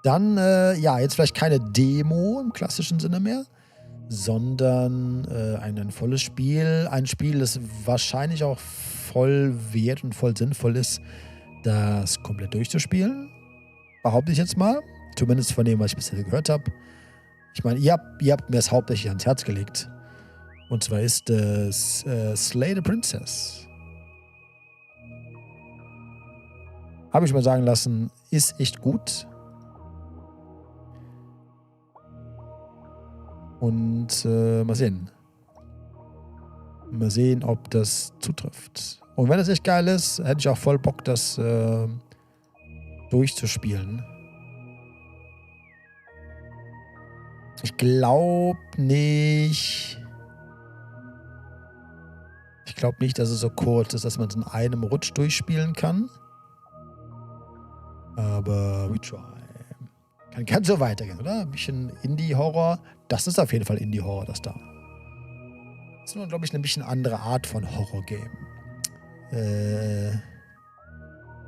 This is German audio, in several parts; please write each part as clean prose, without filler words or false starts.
Dann, ja, jetzt vielleicht keine Demo im klassischen Sinne mehr, sondern ein volles Spiel. Ein Spiel, das wahrscheinlich auch voll wert und voll sinnvoll ist, das komplett durchzuspielen. Behaupte ich jetzt mal. Zumindest von dem, was ich bisher gehört habe. Ich meine, ihr habt mir das hauptsächlich ans Herz gelegt. Und zwar ist es Slay the Princess. Habe ich mir sagen lassen, ist echt gut. Und mal sehen. Mal sehen, ob das zutrifft. Und wenn es echt geil ist, hätte ich auch voll Bock, das durchzuspielen. Ich glaube nicht. Ich glaube nicht, dass es so kurz ist, dass man es in einem Rutsch durchspielen kann. Aber we try. Kann so weitergehen, oder? Ein bisschen Indie-Horror. Das ist auf jeden Fall Indie-Horror, das da. Das ist nur, glaube ich, eine bisschen andere Art von Horror-Game.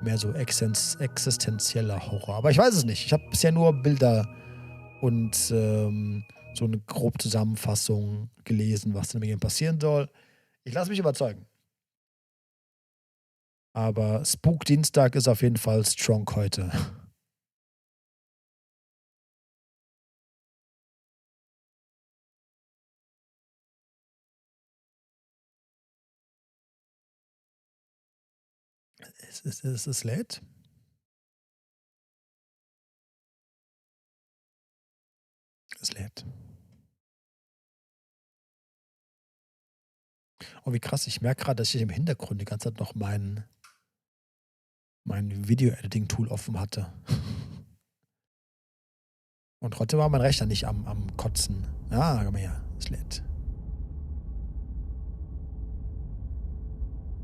Mehr so existenzieller Horror. Aber ich weiß es nicht. Ich habe bisher nur Bilder und so eine grobe Zusammenfassung gelesen, was in dem Game passieren soll. Ich lasse mich überzeugen. Aber Spook-Dienstag ist auf jeden Fall strong heute. Es lädt. Es lädt. Oh, wie krass. Ich merke gerade, dass ich im Hintergrund die ganze Zeit noch mein Video-Editing-Tool offen hatte. Und trotzdem war mein Rechner nicht am Kotzen. Ah, komm mal her. Es lädt.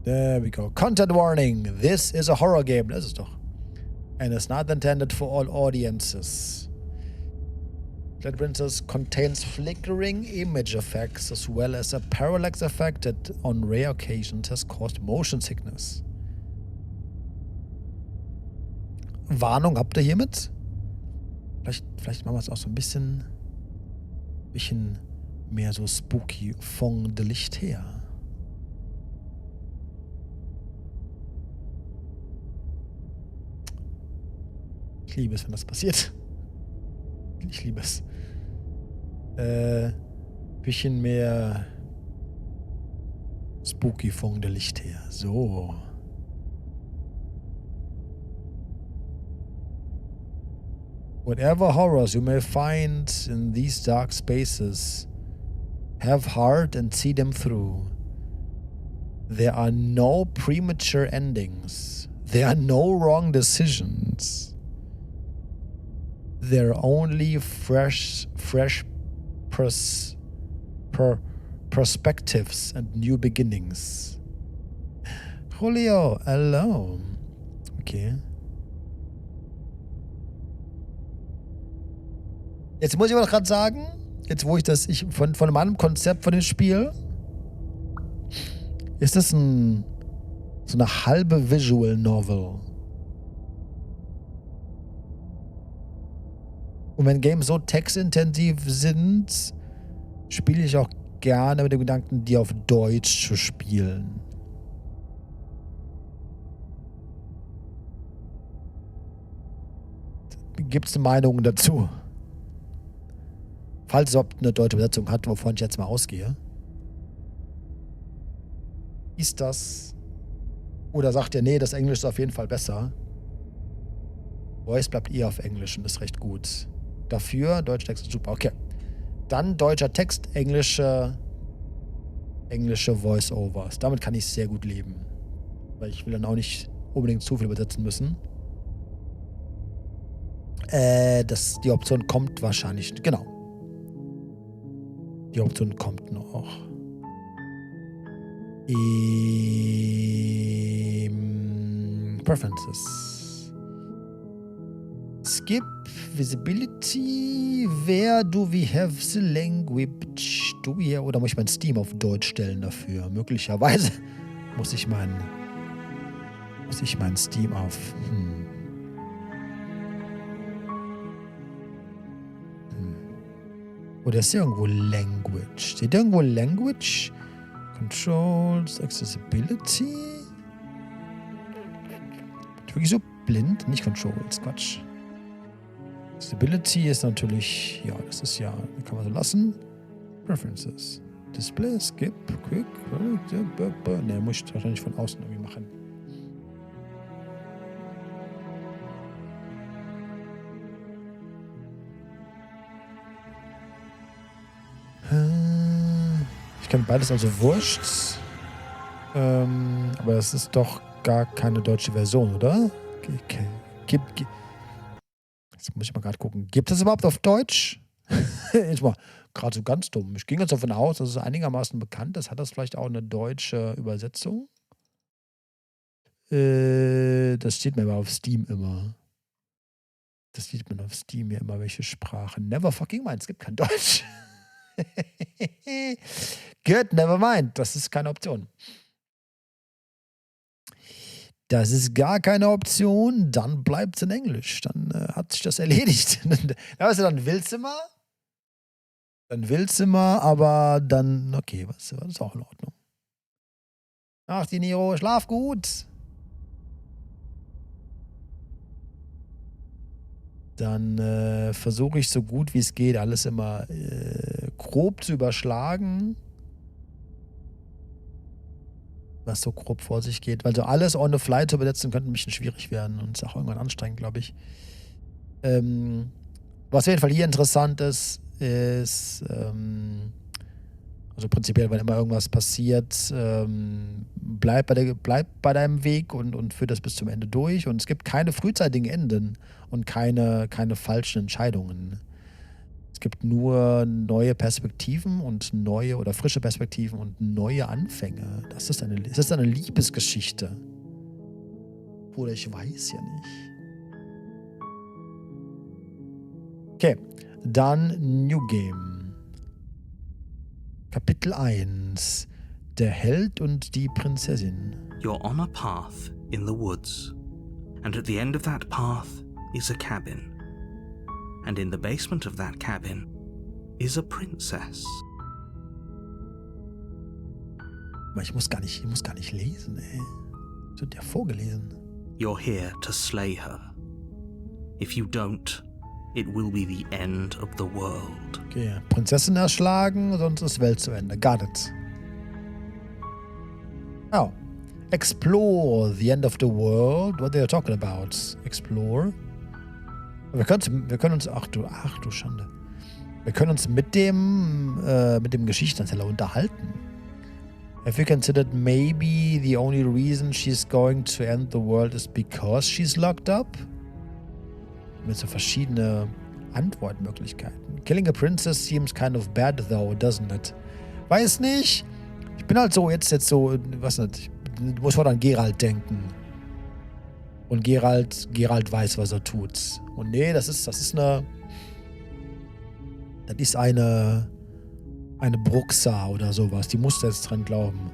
There we go. Content warning. This is a horror game. Das ist doch. And it's not intended for all audiences. Slay the Princess contains flickering image effects as well as a parallax effect that on rare occasions has caused motion sickness. Warnung habt ihr hiermit? Vielleicht machen wir es auch so ein bisschen mehr so spooky von de Licht her. Ich liebe es, wenn das passiert. Ich liebe es. Bisschen mehr spooky von der Licht her. So. Whatever horrors you may find in these dark spaces, have heart and see them through. There are no premature endings. There are no wrong decisions. There are only fresh perspectives and new beginnings. Julio, hello. Okay. Jetzt muss ich aber gerade sagen, jetzt wo ich von meinem Konzept von dem Spiel, ist das so eine halbe Visual Novel. Und wenn Games so textintensiv sind, spiele ich auch gerne mit dem Gedanken, die auf Deutsch zu spielen. Gibt es Meinungen dazu? Falls es überhaupt eine deutsche Übersetzung hat, wovon ich jetzt mal ausgehe. Ist das? Oder sagt ihr, nee, das Englisch ist auf jeden Fall besser? Voice bleibt eher auf Englisch und ist recht gut. Dafür, deutscher Text ist super. Okay. Dann deutscher Text, englische Voice-Overs. Damit kann ich sehr gut leben. Weil ich will dann auch nicht unbedingt zu viel übersetzen müssen. Die Option kommt wahrscheinlich. Genau. Die Option kommt noch. Preferences. Skip Visibility. Where do we have the language? Oder muss ich mein Steam auf Deutsch stellen dafür? Möglicherweise muss ich mein Steam auf. Oder ist hier irgendwo Language? Steht irgendwo Language? Controls, Accessibility? Bin ich wirklich so blind? Nicht Controls, Quatsch. Accessibility ist natürlich, ja, das ist ja, kann man so lassen. Preferences. Display, Skip, Quick. Ne, muss ich wahrscheinlich von außen irgendwie machen. Ich kann beides, also wurscht. Aber das ist doch gar keine deutsche Version, oder? Jetzt muss ich mal gerade gucken. Gibt es überhaupt auf Deutsch? Jetzt mal gerade so ganz dumm. Ich ging jetzt davon aus, dass es einigermaßen bekannt ist. Hat das vielleicht auch eine deutsche Übersetzung? Das steht mir aber auf Steam immer. Das sieht man auf Steam ja immer, welche Sprachen. Never fucking mind, es gibt kein Deutsch. Good, never mind. Das ist keine Option. Das ist gar keine Option. Dann bleibt es in Englisch. Dann hat sich das erledigt. Also dann willst du mal. Dann willst du mal, aber dann, okay, was ist auch in Ordnung. Ach, die Nero, schlaf gut. Dann versuche ich so gut wie es geht, alles immer grob zu überschlagen. Was so grob vor sich geht. Weil so alles on the fly zu übersetzen könnte ein bisschen schwierig werden und ist auch irgendwann anstrengend, glaube ich. Was auf jeden Fall hier interessant ist, also prinzipiell, wenn immer irgendwas passiert, bleib bei deinem Weg und führ das bis zum Ende durch. Und es gibt keine frühzeitigen Enden und keine falschen Entscheidungen. Es gibt nur neue Perspektiven und neue oder frische Perspektiven und neue Anfänge. Ist das eine Liebesgeschichte? Oder ich weiß ja nicht. Okay, dann New Game. Kapitel 1. Der Held und die Prinzessin. You're on a path in the woods, and at the end of that path is a cabin. And in the basement of that cabin is a princess. Ich muss gar nicht lesen, ey. Das wird ja vorgelesen. You're here to slay her. If you don't, it will be the end of the world. Okay, Prinzessin erschlagen, sonst ist Welt zu Ende. Got it. Oh. Explore the end of the world. What are they talking about? Explore. Wir können uns, ach du Schande. Wir können uns mit dem Geschichtenerzähler unterhalten. Have you considered maybe the only reason she's going to end the world is because she's locked up? Mit so verschiedene Antwortmöglichkeiten. Killing a princess seems kind of bad though, doesn't it? Weiß nicht. Ich bin halt so jetzt so, was nicht, ich muss mal an Geralt denken. Und Geralt weiß, was er tut. Und nee, das ist eine Bruxa oder sowas. Die musste jetzt dran glauben.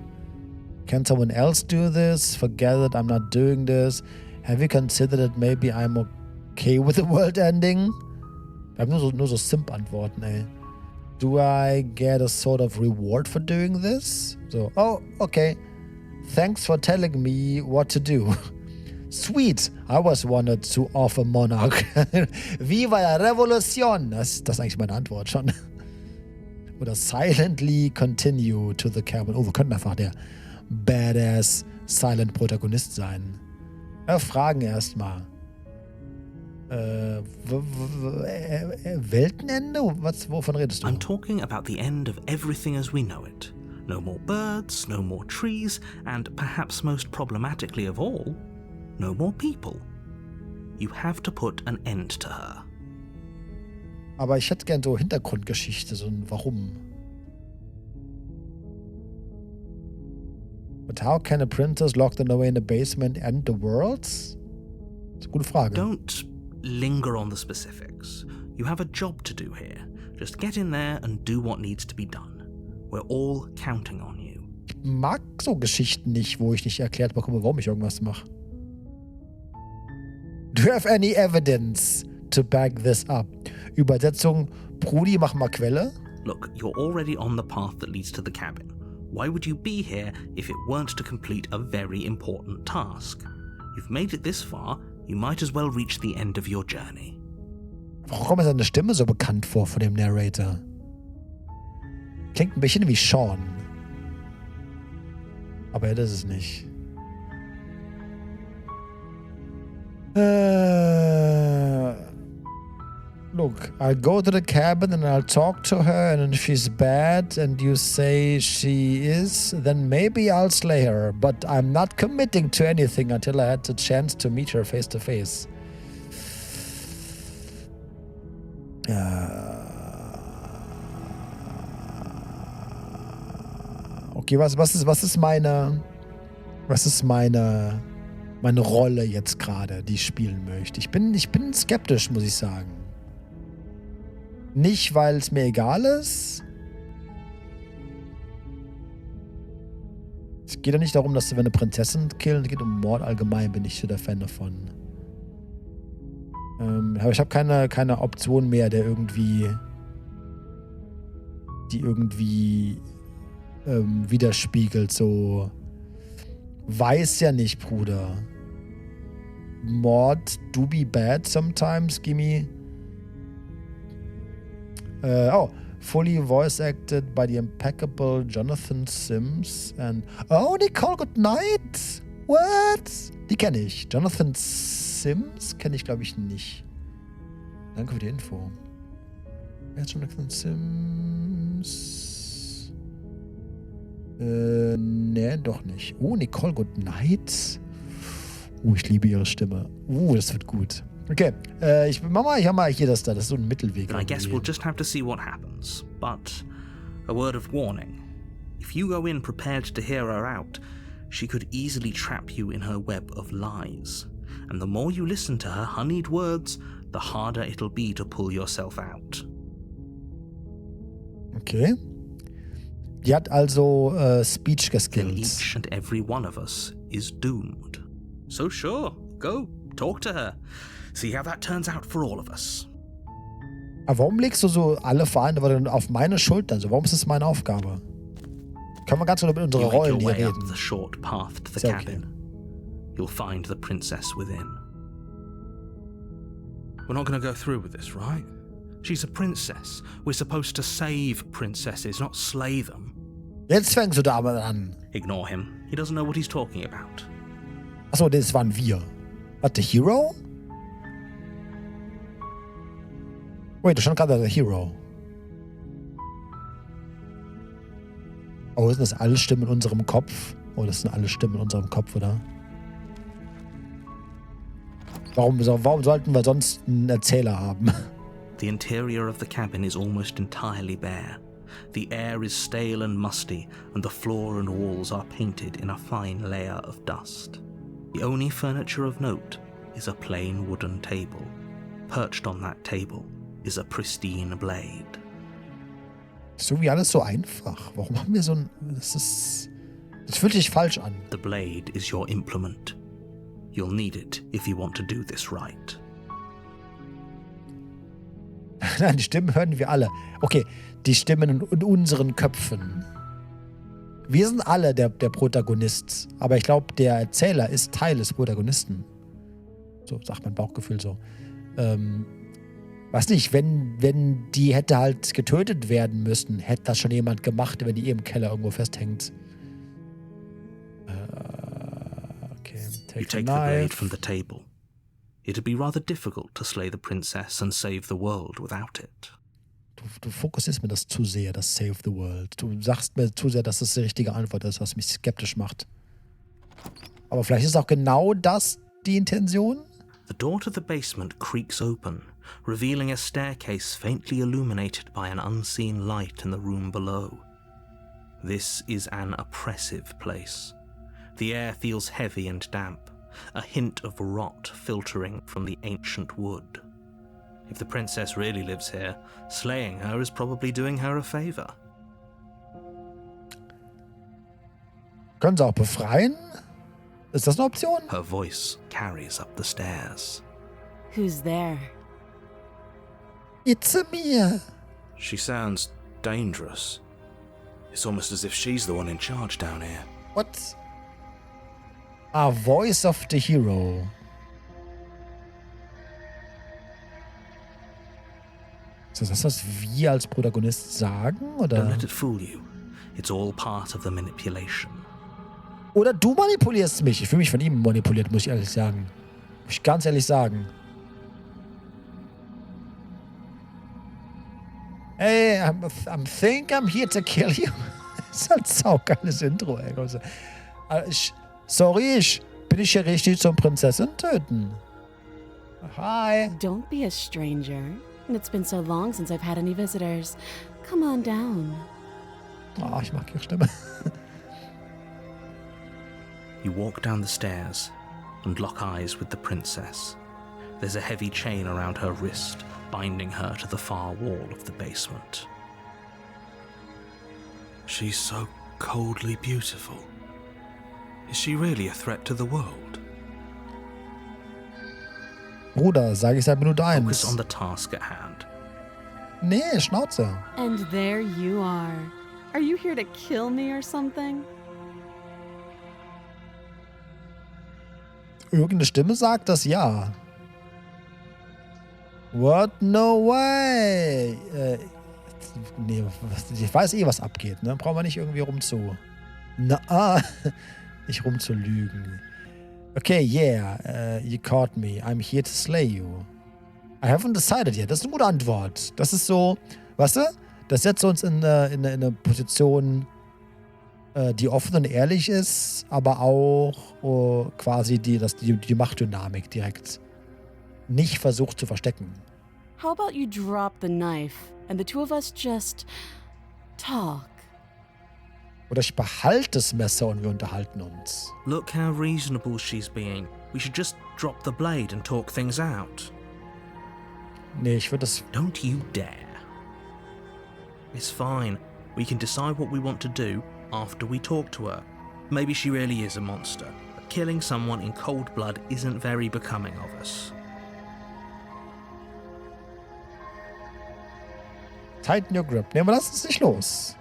Can someone else do this? Forget it, I'm not doing this. Have you considered it maybe I'm okay with the world ending? Wir haben nur so Simp-Antworten, ey. Do I get a sort of reward for doing this? So, oh, okay. Thanks for telling me what to do. Sweet, I was wanted to offer monarch. Viva la Revolution. Das ist eigentlich meine Antwort schon. Oder silently continue to the cabin. Oh, wir könnten einfach der badass silent Protagonist sein. Ja, fragen erstmal. Weltenende? Wovon redest du? I'm talking about the end of everything as we know it. No more birds, no more trees, and perhaps most problematically of all, no more people. You have to put an end to her. Aber ich hätte gern so Hintergrundgeschichte, so ein Warum. But how can a princess locked away in the basement end the world? Das ist eine gute Frage. Don't linger on the specifics. You have a job to do here. Just get in there and do what needs to be done. We're all counting on you. Ich mag so Geschichten nicht, wo ich nicht erklärt bekomme, warum ich irgendwas mache. Do you have any evidence to back this up? Übersetzung, Brudi, mach mal Quelle. Look, you're already on the path that leads to the cabin. Why would you be here if it weren't to complete a very important task? You've made it this far, you might as well reach the end of your journey. Warum kommt mir seine Stimme so bekannt vor von dem Narrator? Klingt ein bisschen wie Sean. Aber das ist es nicht. Look, I'll go to the cabin and I'll talk to her, and if she's bad and you say she is, then maybe I'll slay her. But I'm not committing to anything until I had the chance to meet her face to face. Okay, was ist meine Rolle jetzt gerade, die ich spielen möchte? Ich bin skeptisch, muss ich sagen. Nicht, weil es mir egal ist. Es geht ja nicht darum, dass wir eine Prinzessin killen. Es geht um Mord allgemein, bin ich so der Fan davon. Aber ich habe keine Option mehr, die irgendwie widerspiegelt. So, weiß ja nicht, Bruder. Mord do be bad sometimes, gimme. Fully voice acted by the impeccable Jonathan Sims and Nicole Goodnight. What? Die kenne ich. Jonathan Sims kenne ich, glaube ich, nicht. Danke für die Info. Wer ist Jonathan Sims? Nee, doch nicht. Nicole Goodnight. Ich liebe ihre Stimme. Das wird gut. Okay, ich habe mal hier das ist so ein Mittelweg. I guess we'll just have to see what happens. But a word of warning. If you go in prepared to hear her out, she could easily trap you in her web of lies. And the more you listen to her honeyed words, the harder it'll be to pull yourself out. Okay. Die hat also Speech Skills. Each and every one of us is doomed. So sure, go, talk to her. See how that turns out for all of us. Aber warum legst du so alle Verantwortung auf meine Schultern? So, warum ist das meine Aufgabe? Können wir ganz über unsere Rollen hier reden? The short path to the cabin. Okay. You'll find the princess within. We're not going to go through with this, right? She's a princess. We're supposed to save princesses, not slay them. Jetzt fängst du damit an. Ignore him. He doesn't know what he's talking about. Achso, das waren wir. Warte, Hero? Wait, da stand gerade der Hero. Oh, sind das alle Stimmen in unserem Kopf? Oh, das sind alle Stimmen in unserem Kopf, oder? Warum sollten wir sonst einen Erzähler haben? The interior of the cabin is almost entirely bare. The air is stale and musty, and the floor and walls are painted in a fine layer of dust. The only furniture of note is a plain wooden table. Perched on that table is a pristine blade. Ist irgendwie alles so einfach. Warum haben wir so ein... Das fühlt sich falsch an. The blade is your implement. You'll need it if you want to do this right. Nein, die Stimmen hören wir alle. Okay, die Stimmen in unseren Köpfen. Wir sind alle der Protagonist. Aber ich glaube, der Erzähler ist Teil des Protagonisten. So sagt mein Bauchgefühl so. Weiß nicht, wenn die hätte halt getötet werden müssen, hätte das schon jemand gemacht, wenn die im Keller irgendwo festhängt. Okay, you take the blade from the table. It'd be rather difficult to slay the princess and save the world without it. Du fokussierst mir das zu sehr, das Save the World. Du sagst mir zu sehr, dass das die richtige Antwort ist, was mich skeptisch macht. Aber vielleicht ist auch genau das die Intention? The door to the basement creaks open, revealing a staircase faintly illuminated by an unseen light in the room below. This is an oppressive place. The air feels heavy and damp, a hint of rot filtering from the ancient wood. If the princess really lives here, slaying her is probably doing her a favor. Können sie auch befreien? Ist das eine Option? Her voice carries up the stairs. Who's there? It's me. She sounds dangerous. It's almost as if she's the one in charge down here. What? Ah, Voice of the Hero. Ist das, was wir als Protagonist sagen? Don't Oder? let it fool you. It's all part of the manipulation. Oder du manipulierst mich. Ich fühle mich von ihm manipuliert, muss ich ehrlich sagen. Muss ich ganz ehrlich sagen. Hey, I'm think I'm here to kill you. Das ist halt ein saugeiles Intro, ey. Bin ich hier richtig zum Prinzessin töten? Hi. Don't be a stranger. It's been so long since I've had any visitors. Come on down. Oh, ich mag ihre Stimme. You walk down the stairs and lock eyes with the princess. There's a heavy chain around her wrist, binding her to the far wall of the basement. She's so coldly beautiful. Is she really a threat to the world? Bruder, sag ich seit Minute 1. Focus on the task at hand. Nee, Schnauze. And there you are. Are you here to kill me or something? Irgendeine Stimme sagt das ja. What? No way. Nee, ich weiß eh, was abgeht, ne? Brauchen wir nicht irgendwie nicht rumzulügen. Okay, yeah, you caught me. I'm here to slay you. I haven't decided yet. Das ist eine gute Antwort. Das ist so, weißt du? Das setzt uns in eine Position, die offen und ehrlich ist, aber auch quasi die Machtdynamik direkt nicht versucht zu verstecken. How about you drop the knife and the two of us just talk? Oder ich behalte das Messer und wir unterhalten uns. Look how reasonable she's being. We should just drop the blade and talk things out. Nee, ich würde das... Don't you dare. It's fine. We can decide what we want to do after we talk to her. Maybe she really is a monster, but killing someone in cold blood isn't very becoming of us. Tighten your grip. Nee, aber lass uns nicht los.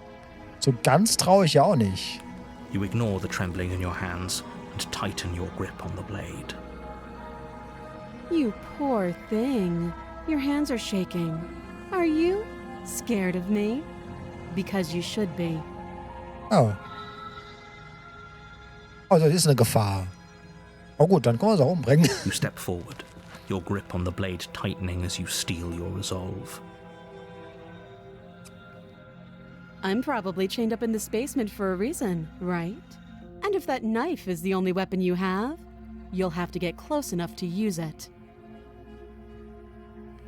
So ganz traue ich ja auch nicht. You ignore the trembling in your hands and tighten your grip on the blade. You poor thing. Your hands are shaking. Are you scared of me? Because you should be. Oh. Oh, das ist eine Gefahr. Oh gut, dann können wir sie auch umbringen. You step forward, your grip on the blade tightening as you steel your resolve. I'm probably chained up in this basement for a reason, right? And if that knife is the only weapon you have, you'll have to get close enough to use it.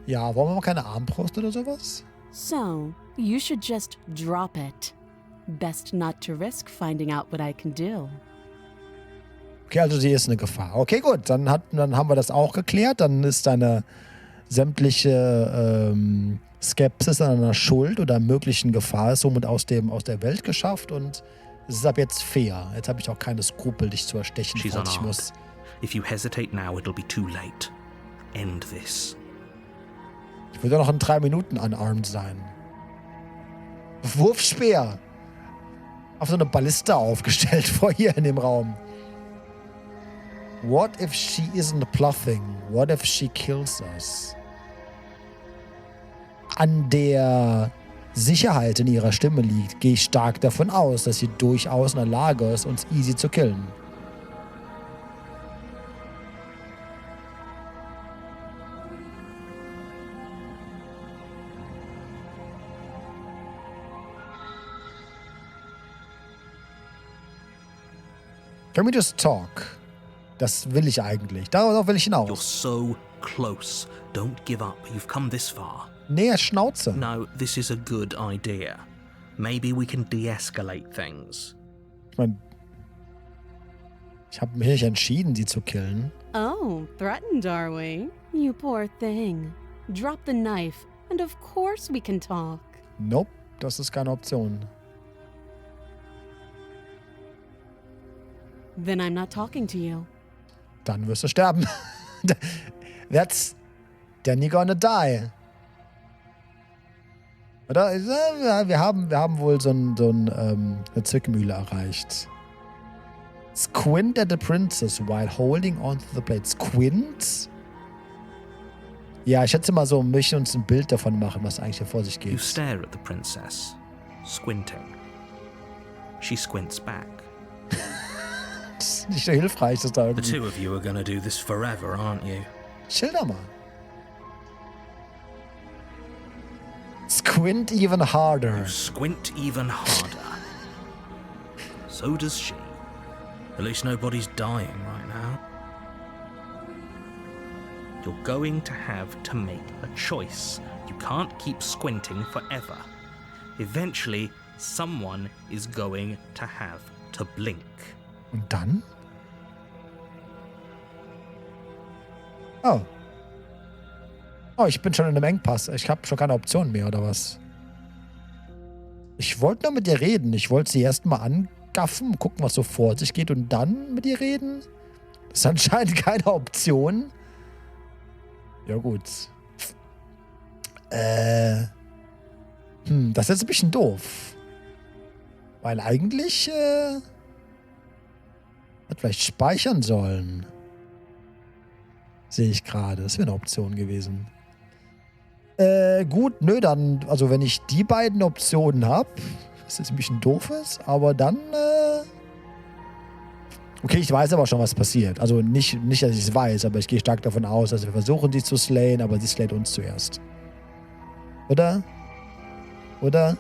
Ja, wollen wir mal keine Armbrust oder sowas? So, you should just drop it. Best not to risk finding out what I can do. Okay, also sie ist eine Gefahr. Okay, gut, dann haben wir das auch geklärt. Dann ist deine sämtliche Skepsis an einer Schuld oder möglichen Gefahr ist somit aus der Welt geschafft und es ist ab jetzt fair. Jetzt habe ich auch keine Skrupel, dich zu erstechen, She's falls ich unarmed. muss. If you hesitate now, it'll be too late. End this. Ich würde noch in 3 Minuten unarmed sein. Wurfspeer. Auf so eine Balliste aufgestellt vor ihr in dem Raum. What if she isn't bluffing? What if she kills us? An der Sicherheit in ihrer Stimme liegt, gehe ich stark davon aus, dass sie durchaus in der Lage ist, uns easy zu killen. Can we just talk? Das will ich eigentlich. Darauf will ich You're hinaus. so close. Don't give up. You've come this far. Nee, Schnauze. No, this is a good idea. Maybe we can de-escalate things. Ich meine, ich habe mich entschieden, sie zu killen. Oh, threatened, are we? You poor thing. Drop the knife, and of course we can talk. Nope, das ist keine Option. Then I'm not talking to you. Dann wirst du sterben. Then you're gonna die. Oder? Ja, wir haben wohl eine Zwickmühle erreicht. Squint at the princess while holding onto the blade. Squint? Ja, ich schätze mal so, wir möchten uns ein Bild davon machen, was eigentlich hier vor sich geht. You stare at the princess, squinting. She squints back. Das ist nicht so hilfreich, dass da The irgendwie... two of you are gonna do this forever, aren't you? Schilder mal. Squint even harder. You squint even harder. So does she. At least nobody's dying right now. You're going to have to make a choice. You can't keep squinting forever. Eventually, someone is going to have to blink. Und dann? Oh. Oh, ich bin schon in einem Engpass. Ich habe schon keine Option mehr, oder was? Ich wollte nur mit ihr reden. Ich wollte sie erst mal angaffen, gucken, was so vor sich geht und dann mit ihr reden. Das ist anscheinend keine Option. Ja, gut. Das ist jetzt ein bisschen doof. Weil eigentlich, hätte vielleicht speichern sollen. Sehe ich gerade. Das wäre eine Option gewesen. Gut, nö, dann, also wenn ich die beiden Optionen habe, was jetzt ein bisschen doof ist, aber dann, okay, ich weiß aber schon, was passiert. Also nicht, dass ich es weiß, aber ich gehe stark davon aus, dass wir versuchen, sie zu slayen, aber sie slayt uns zuerst. Oder? Oder?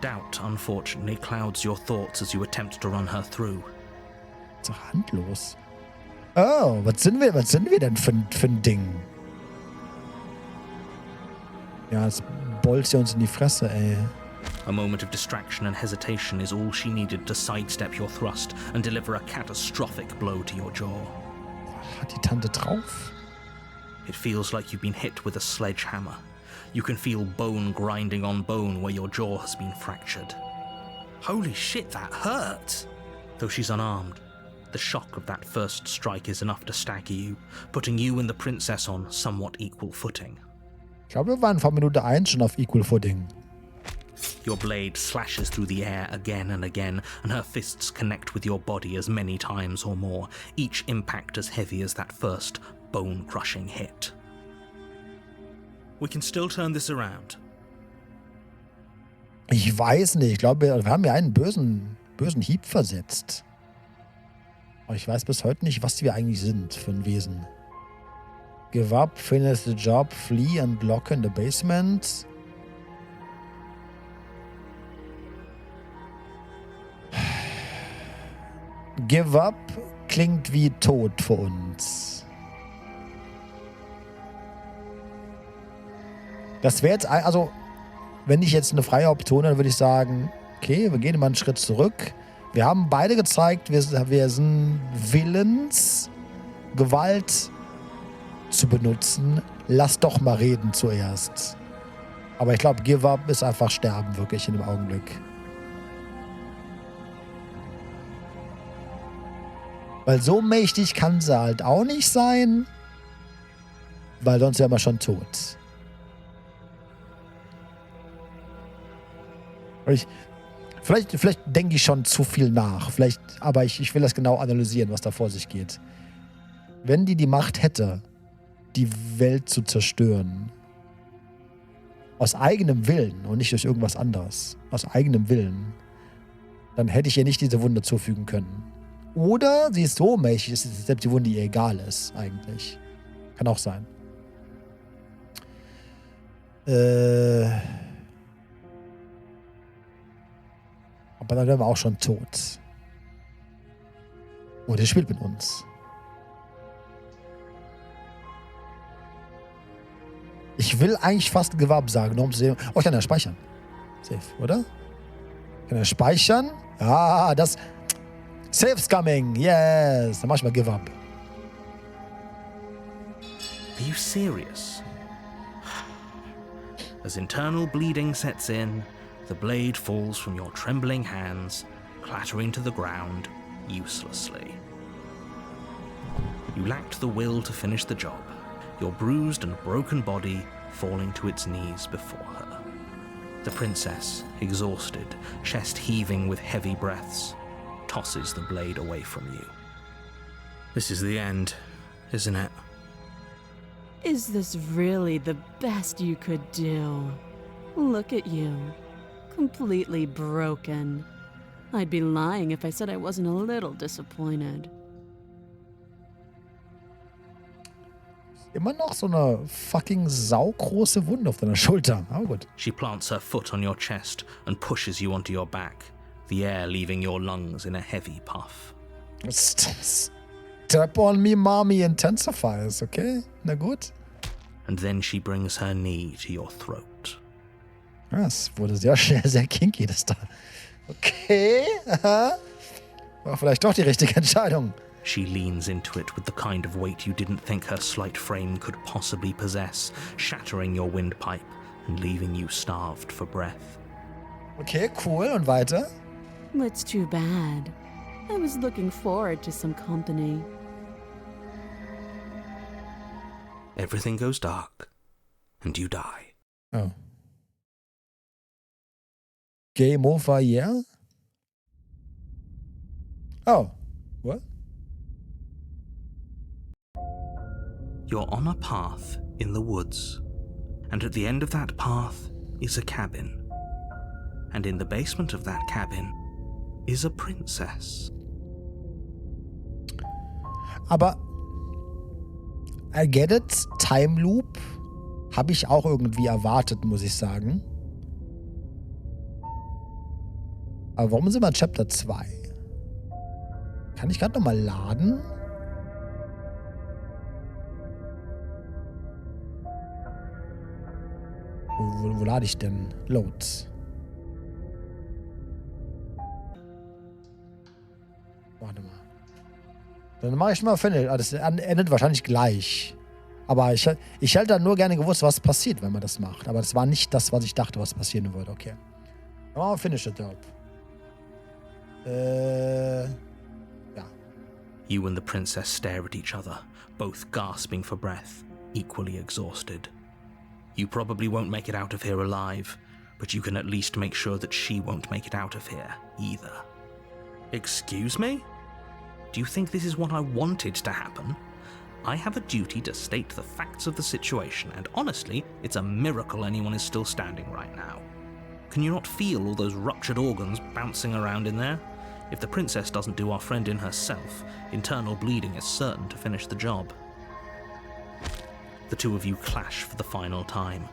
Doubt, unfortunately, clouds your thoughts as you attempt to run her through. Ist doch handlos. Oh, was sind wir denn für ein Ding? Ja, es bolzt ja uns in die Fresse, ey. A moment of distraction and hesitation is all she needed to sidestep your thrust and deliver a catastrophic blow to your jaw. Hat die Tante drauf? It feels like you've been hit with a sledgehammer. You can feel bone grinding on bone where your jaw has been fractured. Holy shit, that hurt! Though she's unarmed, the shock of that first strike is enough to stagger you, putting you and the princess on somewhat equal footing. Ich glaube, wir waren vor Minute 1 schon auf Equal Footing. Your blade slashes through the air again and again, and her fists connect with your body as many times or more, each impact as heavy as that first bone-crushing hit. We can still turn this around. Ich weiß nicht. Ich glaube, wir haben ja einen bösen Hieb versetzt. Aber ich weiß bis heute nicht, was wir eigentlich sind für ein Wesen. Give up, finish the job, flee and lock in the basement. Give up klingt wie Tod für uns. Das wäre jetzt, also, wenn ich jetzt eine freie Option hätte, würde ich sagen, okay, wir gehen mal einen Schritt zurück. Wir haben beide gezeigt, wir sind willens, Gewalt zu benutzen. Lass doch mal reden zuerst. Aber ich glaube, Give up ist einfach sterben, wirklich in dem Augenblick. Weil so mächtig kann sie halt auch nicht sein, weil sonst wäre man schon tot. Vielleicht denke ich schon zu viel nach. Aber ich will das genau analysieren, was da vor sich geht. Wenn die Macht hätte, die Welt zu zerstören, aus eigenem Willen und nicht durch irgendwas anderes, aus eigenem Willen, dann hätte ich ihr nicht diese Wunde zufügen können. Oder sie ist so mächtig, dass selbst die Wunde ihr egal ist, eigentlich. Kann auch sein. Aber dann wären wir auch schon tot. Und er spielt mit uns. Ich will eigentlich fast Gewab sagen, nur um zu sehen. Oh, ich kann ja speichern. Safe, oder? Kann er speichern? Ah, das... Save's coming, yes. Dann mach ich mal Give up. Are you serious? As internal bleeding sets in, the blade falls from your trembling hands, clattering to the ground uselessly. You lacked the will to finish the job. your bruised and broken body falling to its knees before her. The princess, exhausted, chest heaving with heavy breaths, tosses the blade away from you. This is the end, isn't it? Is this really the best you could do? Look at you. Completely broken. I'd be lying if I said I wasn't a little disappointed. Immer noch so eine fucking saugroße Wunde auf deiner Schulter. Aber gut. She plants her foot on your chest and pushes you onto your back, the air leaving your lungs in a heavy puff. Step on me, mommy intensifies, okay? Na gut. And then she brings her knee to your throat. Das wurde sehr schnell, sehr kinky, das da. Okay, aha. War vielleicht doch die richtige Entscheidung. She leans into it with the kind of weight you didn't think her slight frame could possibly possess, shattering your windpipe and leaving you starved for breath. Okay, cool. Und weiter? It's too bad. I was looking forward to some company. Everything goes dark, and you die. Oh. Game over, yeah? Oh. What? You're on a path in the woods, and at the end of that path is a cabin. And in the basement of that cabin is a princess. Aber I get it, Time Loop habe ich auch irgendwie erwartet, muss ich sagen. Aber warum sind wir in Chapter 2? Kann ich gerade nochmal laden? Wo lade ich denn? Loads. Warte mal. Dann mache ich mal Finish. Das endet wahrscheinlich gleich. Aber ich hätte dann nur gerne gewusst, was passiert, wenn man das macht. Aber das war nicht das, was ich dachte, was passieren würde. Okay. Dann machen wir Finish it up. Ja. You and the princess stare at each other, both gasping for breath, equally exhausted. You probably won't make it out of here alive, but you can at least make sure that she won't make it out of here either. Excuse me? Do you think this is what I wanted to happen? I have a duty to state the facts of the situation, and honestly, it's a miracle anyone is still standing right now. Can you not feel all those ruptured organs bouncing around in there? If the princess doesn't do our friend in herself, internal bleeding is certain to finish the job. The two of you clash for the final time.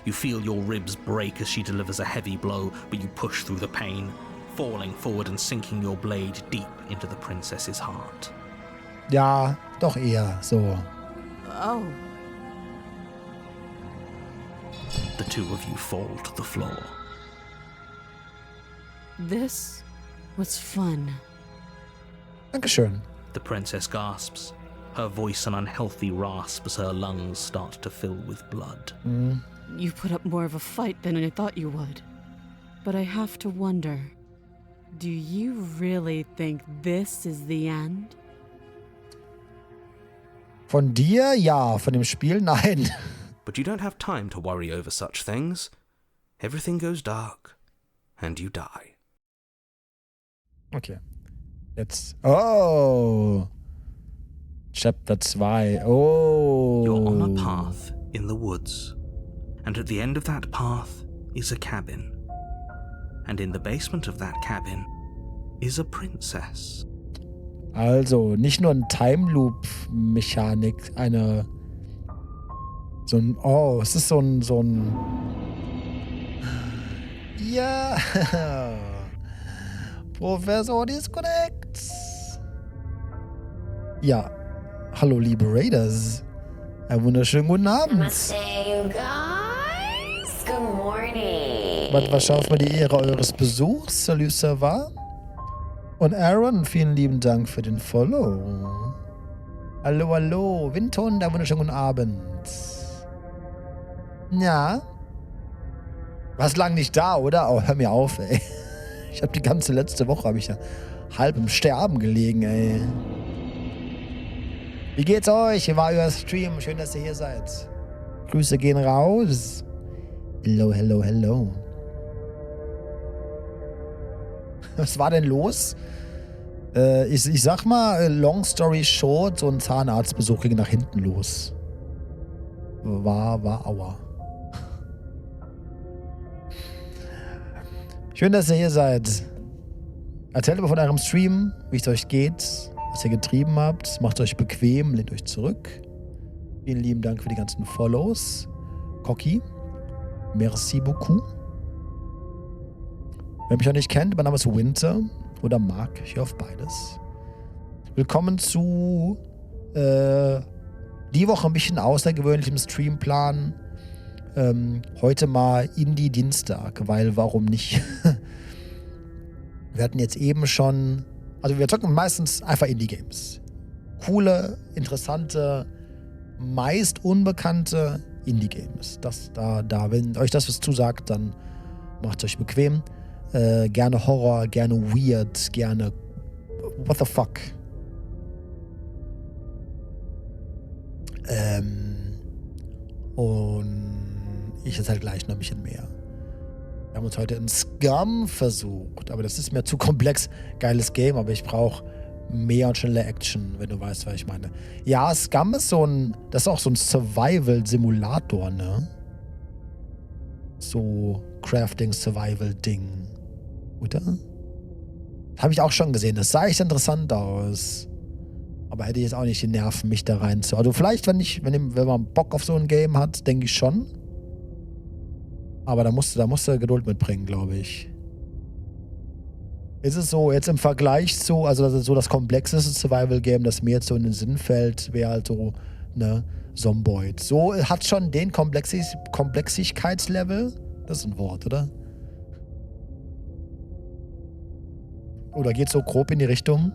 You feel your ribs break as she delivers a heavy blow, but you push through the pain, falling forward and sinking your blade deep into the princess's heart. Ja, doch eher so. Oh. The two of you fall to the floor. This was fun. Dankeschön. The princess gasps, her voice an unhealthy rasp as her lungs start to fill with blood. You put up more of a fight than I thought you would. But I have to wonder, do you really think this is the end? Von dir, ja. Von dem Spiel, nein. But you don't have time to worry over such things. Everything goes dark, and you die. Okay. Jetzt. Oh. Chapter 2. Oh. You're on a path in the woods, and at the end of that path is a cabin. And in the basement of that cabin is a princess. Also, nicht nur ein Time Loop-Mechanik, es ist so ein ja, Professor Disconnect. Ja, hallo liebe Raiders, einen wunderschönen guten Abend. Namaste, you guys. Good morning. Was schafft mir die Ehre eures Besuchs, Salut, ça va? Und Aaron, vielen lieben Dank für den Follow. Hallo, hallo. Wintar, einen wunderschönen guten Abend. Ja. Warst lang nicht da, oder? Oh, hör mir auf, ey. Ich habe die ganze letzte Woche, ja halb im Sterben gelegen, ey. Wie geht's euch? Wie war euer Stream? Schön, dass ihr hier seid. Grüße gehen raus. Hello, hello, hello. Was war denn los? Ich sag mal, long story short, so ein Zahnarztbesuch ging nach hinten los. War aua. Schön, dass ihr hier seid. Erzählt mir von eurem Stream, wie es euch geht, was ihr getrieben habt. Macht euch bequem, lehnt euch zurück. Vielen lieben Dank für die ganzen Follows. Cocky. Merci beaucoup. Wer mich noch nicht kennt, mein Name ist Wintar oder Mark. Ich hoffe beides. Willkommen zu die Woche ein bisschen außergewöhnlichem Streamplan. Heute mal Indie-Dienstag, weil warum nicht? Wir hatten jetzt eben schon, also wir zocken meistens einfach Indie-Games. Coole, interessante, meist unbekannte Indie-Games. Wenn euch das was zusagt, dann macht es euch bequem. Gerne Horror, gerne Weird, gerne What the fuck. Und ich erzähle gleich noch ein bisschen mehr. Wir haben uns heute in Scum versucht, aber das ist mir zu komplex. Geiles Game, aber ich brauche mehr und schneller Action, wenn du weißt, was ich meine. Ja, Scum ist das ist auch so ein Survival-Simulator, ne? So Crafting-Survival-Ding. Oder? Habe ich auch schon gesehen. Das sah echt interessant aus. Aber hätte ich jetzt auch nicht die Nerven, mich da rein zu. Also vielleicht, wenn man Bock auf so ein Game hat, denke ich schon. Aber da musst du Geduld mitbringen, glaube ich. Ist es so, jetzt im Vergleich zu, also das ist so das komplexeste Survival-Game, das mir jetzt so in den Sinn fällt, wäre halt so, ne, Zomboid. So hat schon den Komplexigkeitslevel. Das ist ein Wort, oder? Oder geht so grob in die Richtung?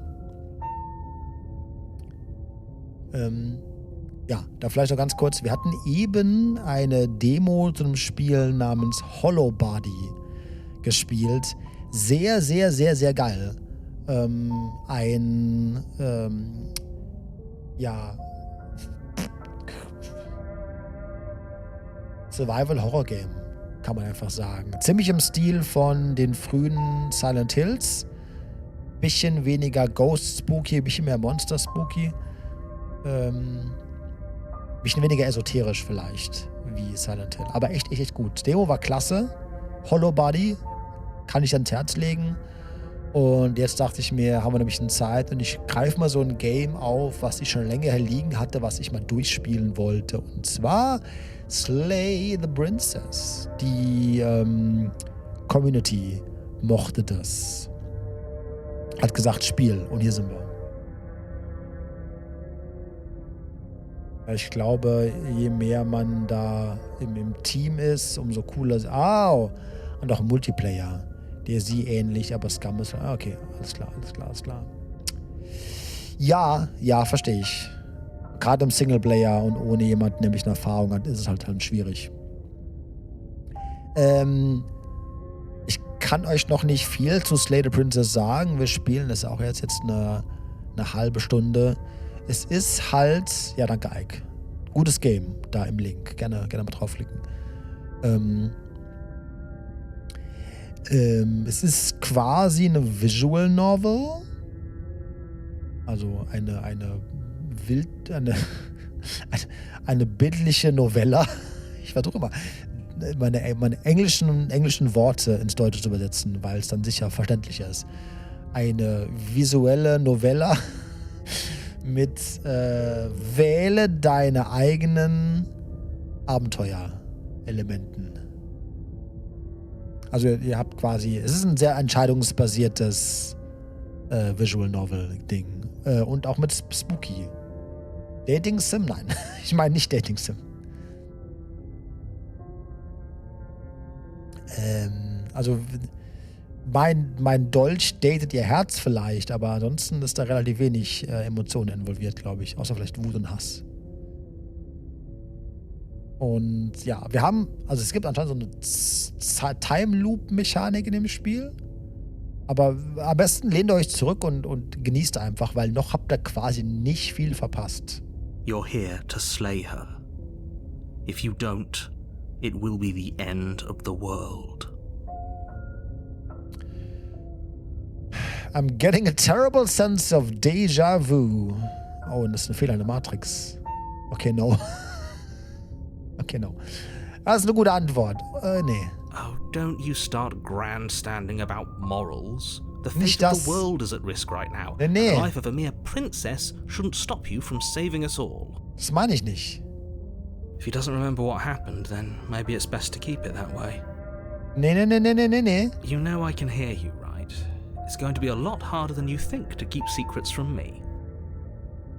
Ja, da vielleicht noch ganz kurz. Wir hatten eben eine Demo zu einem Spiel namens Hollow Body gespielt. Sehr, sehr, sehr, sehr geil. Survival-Horror-Game, kann man einfach sagen. Ziemlich im Stil von den frühen Silent Hills. Bisschen weniger Ghost-Spooky, bisschen mehr Monster-Spooky. Bisschen weniger esoterisch vielleicht, wie Silent Hill. Aber echt, echt, echt gut. Demo war klasse. Hollow Body kann ich ans Herz legen. Und jetzt dachte ich mir, haben wir nämlich eine Zeit und ich greife mal so ein Game auf, was ich schon länger liegen hatte, was ich mal durchspielen wollte. Und zwar Slay the Princess. Die Community mochte das. Hat gesagt, Spiel. Und hier sind wir. Ich glaube, je mehr man da im Team ist, umso cooler ist. Und auch Multiplayer. Der sie ähnlich, aber Scum ist. Okay, alles klar. Ja, verstehe ich. Gerade im Singleplayer und ohne jemanden, der nämlich eine Erfahrung hat, ist es halt schwierig. Ich kann euch noch nicht viel zu Slay the Princess sagen. Wir spielen das auch jetzt eine halbe Stunde. Es ist halt, ja, danke Ike. Gutes Game, da im Link. Gerne mal draufklicken. Es ist quasi eine Visual Novel. Also eine bildliche Novella. Ich versuche immer, meine englischen Worte ins Deutsche zu übersetzen, weil es dann sicher verständlicher ist. Eine visuelle Novella mit wähle deine eigenen Abenteuerelementen. Also ihr habt quasi, es ist ein sehr entscheidungsbasiertes Visual Novel Ding. Und auch mit Spooky. Dating Sim? Nein. Ich meine nicht Dating Sim. Also mein Dolch datet ihr Herz vielleicht, aber ansonsten ist da relativ wenig Emotionen involviert, glaube ich. Außer vielleicht Wut und Hass. Und ja, es gibt anscheinend so eine Time-Loop-Mechanik in dem Spiel. Aber am besten lehnt ihr euch zurück und genießt einfach, weil noch habt ihr quasi nicht viel verpasst. You're here to slay her. If you don't, it will be the end of the world. I'm getting a terrible sense of déjà vu. Oh, und das ist ein Fehler in der Matrix. Okay, no. Okay, no. Das ist eine gute Antwort. Nee. Oh, don't you start grandstanding about morals. The Nicht fate of das. the world is at risk right now. Nee. The life of a mere princess shouldn't stop you from saving us all. Das meine ich nicht. If he doesn't remember what happened, then maybe it's best to keep it that way. Nee. You know I can hear you, right? It's going to be a lot harder than you think to keep secrets from me.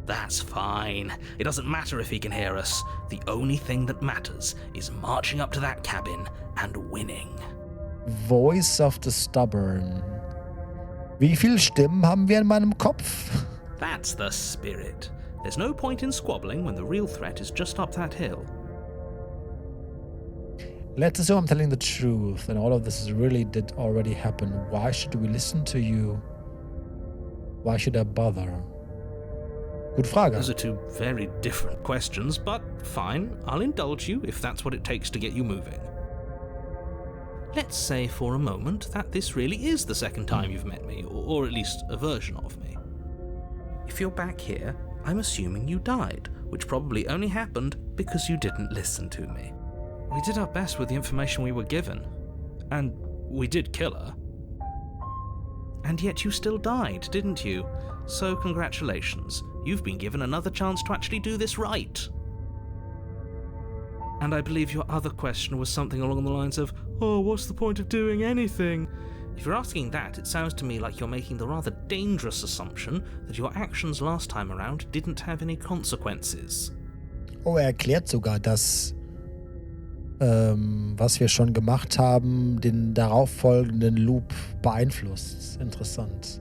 That's fine. It doesn't matter if he can hear us. The only thing that matters is marching up to that cabin and winning. Voice of the Stubborn. Wie viele Stimmen haben wir in meinem Kopf? That's the spirit. There's no point in squabbling when the real threat is just up that hill. Let's assume I'm telling the truth and all of this really did already happen. Why should we listen to you? Why should I bother? Gute Frage. Those are two very different questions, but fine, I'll indulge you if that's what it takes to get you moving. Let's say for a moment that this really is the second time you've met me, or at least a version of me. If you're back here, I'm assuming you died, which probably only happened because you didn't listen to me. We did our best with the information we were given, and we did kill her. And yet you still died, didn't you? So congratulations, you've been given another chance to actually do this right. And I believe your other question was something along the lines of, oh, what's the point of doing anything? If you're asking that, it sounds to me like you're making the rather dangerous assumption that your actions last time around didn't have any consequences. Oh, er erklärt sogar, dass was wir schon gemacht haben, den darauffolgenden Loop beeinflusst. Interessant.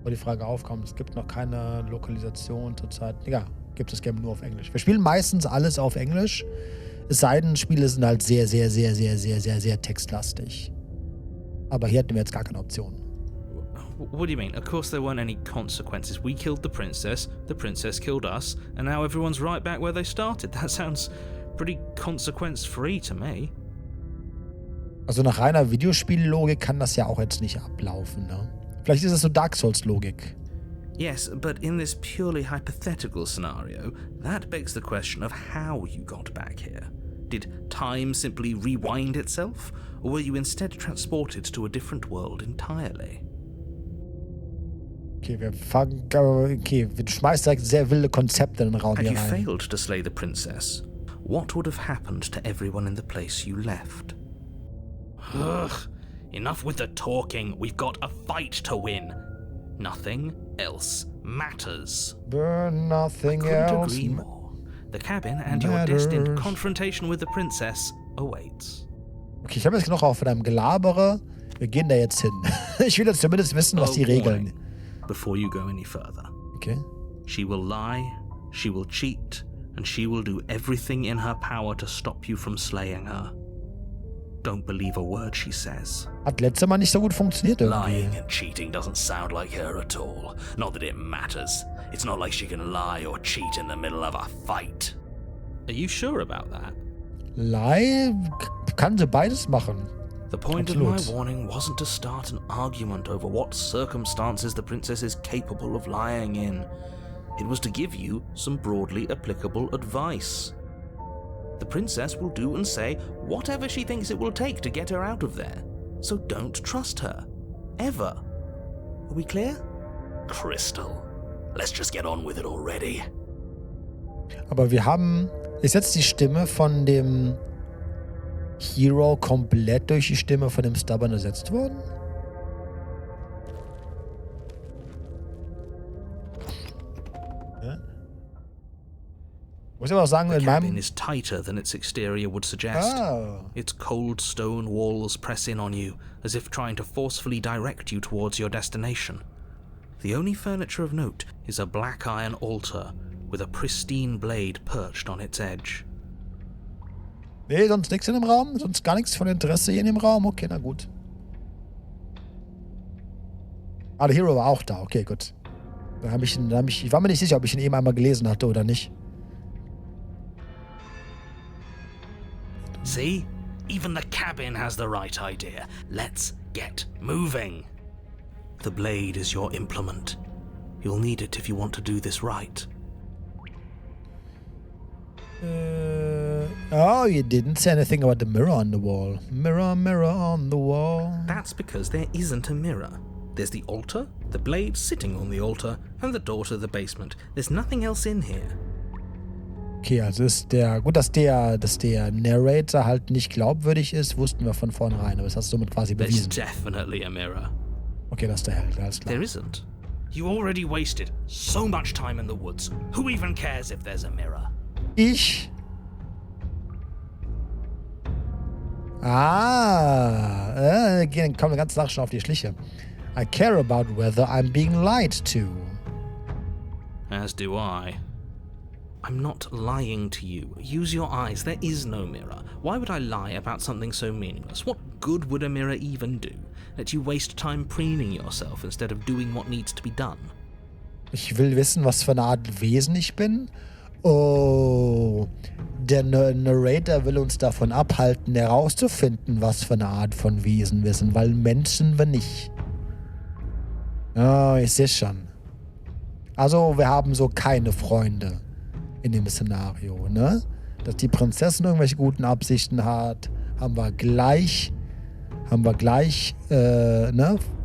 Wo die Frage aufkommt, es gibt noch keine Lokalisation zurzeit. Ja, gibt es Game nur auf Englisch. Wir spielen meistens alles auf Englisch. Es sei denn, Spiele sind halt sehr textlastig. Aber hier hatten wir jetzt gar keine Option. What do you mean? Of course there weren't any consequences. We killed the princess killed us, and now everyone's right back where they started. That sounds pretty consequence-free to me. Also nach reiner Videospiellogik kann das ja auch jetzt nicht ablaufen, ne? Vielleicht ist es so Dark Souls-Logik. Yes, but in this purely hypothetical scenario, that begs the question of how you got back here. Did time simply rewind itself, or were you instead transported to a different world entirely? Okay, du schmeißt direkt sehr wilde Konzepte in den Raum Had hier you rein. failed to slay the princess, what would have happened to everyone in the place you left? Ugh, enough with the talking. We've got a fight to win. Nothing else matters. Nothing I couldn't else agree more. The cabin and your destined confrontation with the princess awaits. Okay, ich habe jetzt noch auf deinem Gelabere. Wir gehen da jetzt hin. Ich will jetzt zumindest wissen, was die Regeln. Before you go any further. Okay. She will lie, she will cheat, and she will do everything in her power to stop you from slaying her. Don't believe a word she says. Hat letztes Mal nicht so gut funktioniert irgendwie. Lying and cheating doesn't sound like her at all. Not that it matters. It's not like she can lie or cheat in the middle of a fight. Are you sure about that? Lie kann sie beides machen. The point Absolut. of my warning wasn't to start an argument over what circumstances the princess is capable of lying in. It was to give you some broadly applicable advice. The princess will do and say whatever she thinks it will take to get her out of there. So don't trust her. Ever. Are we clear? Crystal. Let's just get on with it already. Aber wir haben... Ist jetzt die Stimme von dem Hero komplett durch die Stimme von dem Stubborn ersetzt worden? Ja. Muss ich aber auch sagen, The in cabin meinem... is tighter than its exterior would suggest. Oh. Its cold stone walls press in on you, as if trying to forcefully direct you towards your destination. The only furniture of note is a black iron altar with a pristine blade perched on its edge. Nee, sonst nichts in dem Raum? Sonst gar nichts von Interesse hier in dem Raum? Okay, na gut. Ah, der Hero war auch da. Okay, gut. Ich war mir nicht sicher, ob ich ihn eben einmal gelesen hatte oder nicht. See? Even the cabin has the right idea. Let's get moving. The blade is your implement. You'll need it if you want to do this right. Oh, you didn't say anything about the mirror on the wall. Mirror, mirror on the wall. That's because there isn't a mirror. There's the altar, the blade sitting on the altar, and the door to the basement. There's nothing else in here. Okay, also ist dass der Narrator halt nicht glaubwürdig ist, wussten wir von vornherein, aber das hast du somit quasi There's bewiesen. definitely a mirror. Okay, das ist der Held, alles klar. There isn't. You already wasted so much time in the woods. Who even cares if there's a mirror? Ich? Kommt eine ganze Sache schon auf die Schliche. I care about whether I'm being lied to. As do I. I'm not lying to you. Use your eyes. There is no mirror. Why would I lie about something so meaningless? What good would a mirror even do? Let you waste time preening yourself instead of doing what needs to be done. Ich will wissen, was für eine Art Wesen ich bin. Oh, der Narrator will uns davon abhalten, herauszufinden, was für eine Art von Wesen wir sind, weil Menschen wir nicht. Oh, ich sehe schon. Also, wir haben so keine Freunde in dem Szenario, ne? Dass die Prinzessin irgendwelche guten Absichten hat, haben wir gleich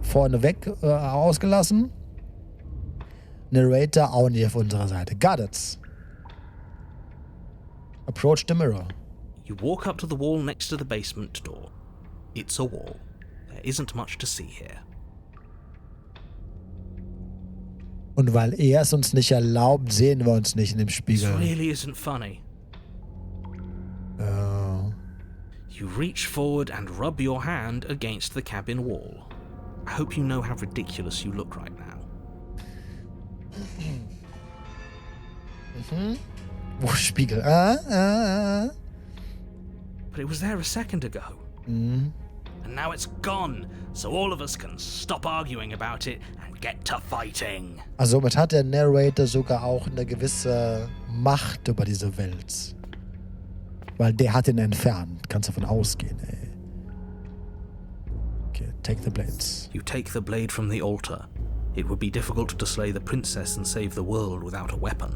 vorneweg ausgelassen. Narrator auch nicht auf unserer Seite. Got it. Approach the mirror. You walk up to the wall next to the basement door. It's a wall. There isn't much to see here. Und weil er es uns nicht erlaubt, sehen wir uns nicht in dem This Spiegel. really isn't funny. You reach forward and rub your hand against the cabin wall. I hope you know how ridiculous you look right now. Wo Spiegel? But it was there a second ago. And now it's gone, so all of us can stop arguing about it and get to fighting. Also somit hat der Narrator sogar auch eine gewisse Macht über diese Welt. Weil der hat ihn entfernt. Kannst davon ausgehen, ey. Okay, take the blades. You take the blade from the altar. It would be difficult to slay the princess and save the world without a weapon.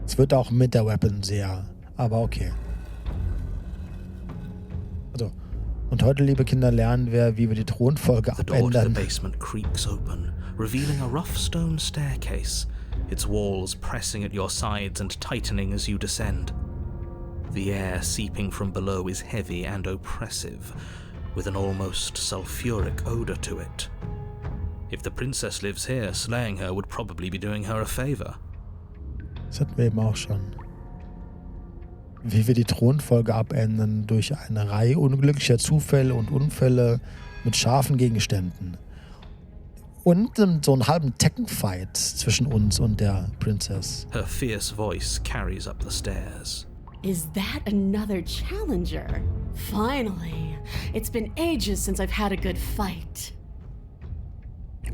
Es wird auch mit der Weapon sehr, aber okay. Also, und heute, liebe Kinder, lernen wir, wie wir die Thronfolge The door to the abändern. basement creaks open, revealing a rough stone staircase, its walls pressing at your sides and tightening as you descend. The air seeping from below is heavy and oppressive, with an almost sulfuric odor to it. If the princess lives here, slaying her would probably be doing her a favor. Das hatten wir eben auch schon. Wie wir die Thronfolge abändern durch eine Reihe unglücklicher Zufälle und Unfälle mit scharfen Gegenständen. Und so einen halben Teckenfight zwischen uns und der Princess. Her fierce voice carries up the stairs. Is that another challenger? Finally. It's been ages since I've had a good fight.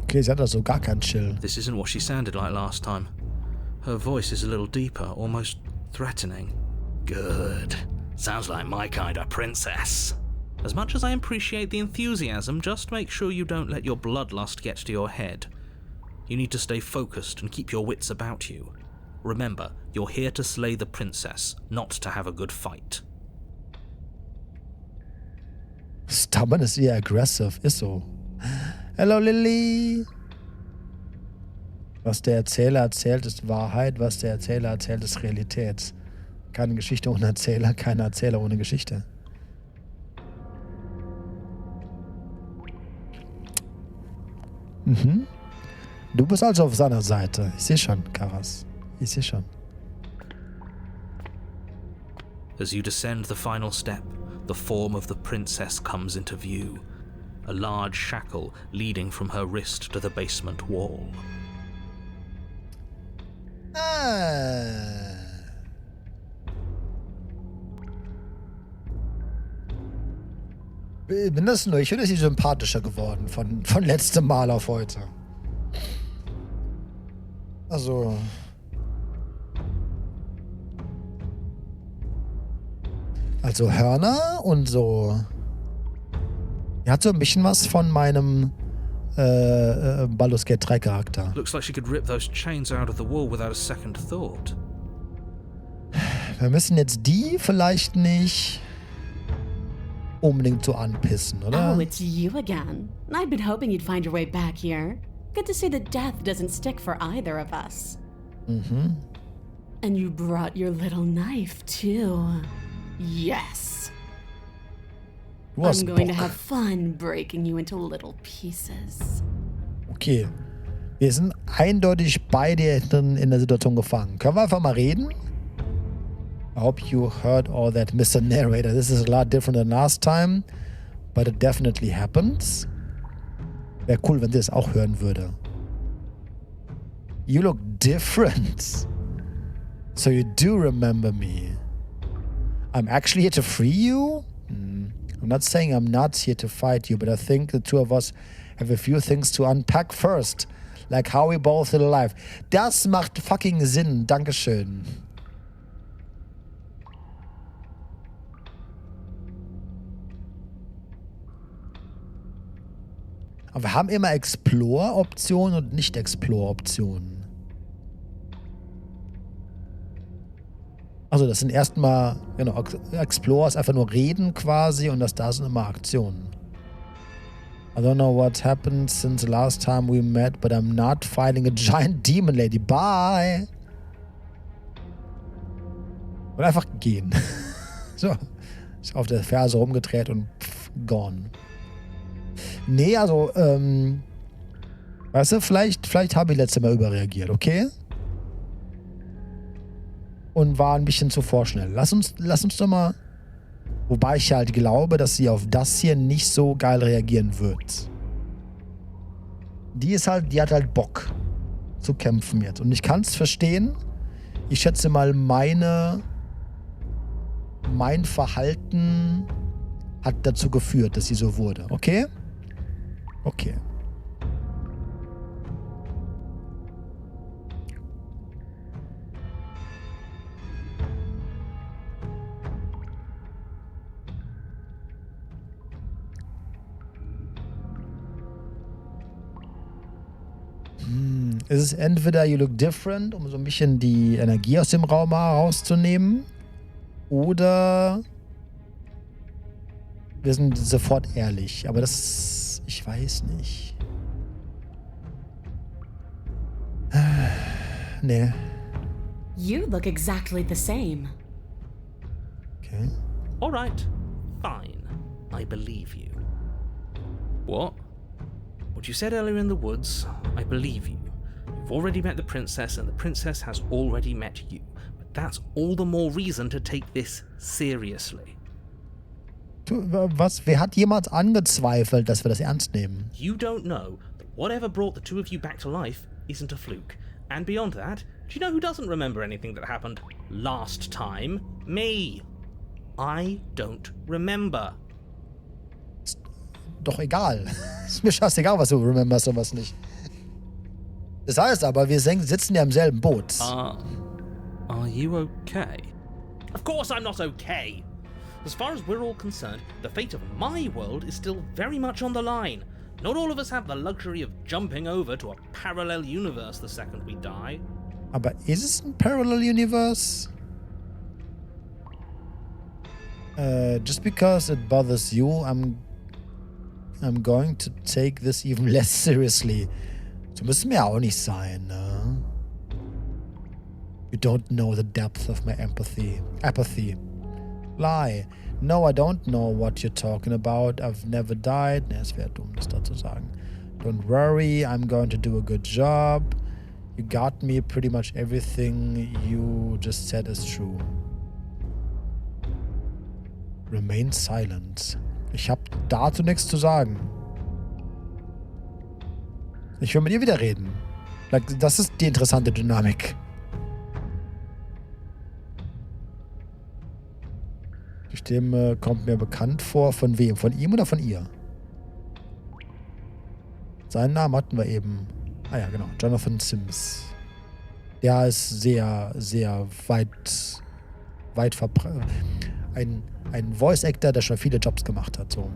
Okay, sie hat also gar keinen Chill. This isn't what she sounded like last time. Her voice is a little deeper, almost threatening. Good. Sounds like my kind of princess. As much as I appreciate the enthusiasm, just make sure you don't let your bloodlust get to your head. You need to stay focused and keep your wits about you. Remember, you're here to slay the princess, not to have a good fight. Stubborn ist eher aggressive, ist so. Hello, Lily. Was der Erzähler erzählt, ist Wahrheit. Was der Erzähler erzählt, ist Realität. Keine Geschichte ohne Erzähler, keine Erzähler ohne Geschichte. Mhm. Du bist also auf seiner Seite. Ich sehe schon, Karas. Ich sehe schon. As you descend the final step, the form of the princess comes into view. A large shackle leading from her wrist to the basement wall. Bin das nur? Ich finde sie sympathischer geworden von letztem Mal auf heute. Also Hörner und so. Er hat so ein bisschen was von meinem Baldur's Gate 3 Charakter. Looks like she could rip those chains out of the wall without a second thought. Wir müssen jetzt die vielleicht nicht unbedingt so anpissen, oder? Oh, it's you again. I'd been hoping you'd find your way back here. Good to see that death doesn't stick for either of us. Mhm. And you brought your little knife, too. Yes. Du hast I'm going to Bock. have fun breaking you into little pieces. Okay. Wir sind eindeutig beide in der Situation gefangen. Können wir einfach mal reden? I hope you heard all that, Mr. Narrator. This is a lot different than last time, but it definitely happens. Wäre cool, wenn sie das auch hören würde. You look different. So you do remember me. I'm actually here to free you? I'm not saying I'm not here to fight you, but I think the two of us have a few things to unpack first. Like how we both still alive. Das macht fucking Sinn. Dankeschön. Aber wir haben immer Explore-Optionen und Nicht-Explore-Optionen. Also das sind erstmal, genau, Explore ist einfach nur Reden quasi und das da sind immer Aktionen. I don't know what happened since the last time we met, but I'm not fighting a giant demon lady. Bye! Und einfach gehen. So. Ist auf der Ferse rumgedreht und gone. Nee, also, weißt du, vielleicht habe ich letztes Mal überreagiert, okay? Und war ein bisschen zu vorschnell. Lass uns doch mal, wobei ich halt glaube, dass sie auf das hier nicht so geil reagieren wird. Die hat halt Bock zu kämpfen jetzt. Und ich kann es verstehen. Ich schätze mal, mein Verhalten hat dazu geführt, dass sie so wurde, okay? Okay. Es ist entweder you look different, um so ein bisschen die Energie aus dem Raum herauszunehmen, oder wir sind sofort ehrlich. Aber das, ich weiß nicht. Nee. You look exactly the same. Okay. All right, fine. I believe you. What? What you said earlier in the woods, I believe you. You've already met the princess and the princess has already met you. But that's all the more reason to take this seriously. Was? Wer hat jemals angezweifelt, dass wir das ernst nehmen? You don't know that whatever brought the two of you back to life isn't a fluke. And beyond that, do you know who doesn't remember anything that happened last time? Me. I don't remember. Ist doch egal. Ist mir scheißegal, was du rememberst und was nicht. Das heißt aber, wir sitzen ja im selben Boot. Are you okay? Of course I'm not okay. As far as we're all concerned, the fate of my world is still very much on the line. Not all of us have the luxury of jumping over to a parallel universe the second we die. Aber ist es ein Parallel Universe? Just because it bothers you, I'm going to take this even less seriously. So müssen wir auch nicht sein, ne? You don't know the depth of my apathy. Lie. No, I don't know what you're talking about. I've never died. Ne, es wäre dumm, das da zu sagen. Don't worry, I'm going to do a good job. You got me. Pretty much everything you just said is true. Remain silent. Ich habe dazu nichts zu sagen. Ich will mit ihr wieder reden. Das ist die interessante Dynamik. Die Stimme kommt mir bekannt vor. Von wem? Von ihm oder von ihr? Seinen Namen hatten wir eben. Ah ja, genau. Jonathan Sims. Der ist sehr, sehr weit verbreitet. Ein Voice-Actor, der schon viele Jobs gemacht hat. So.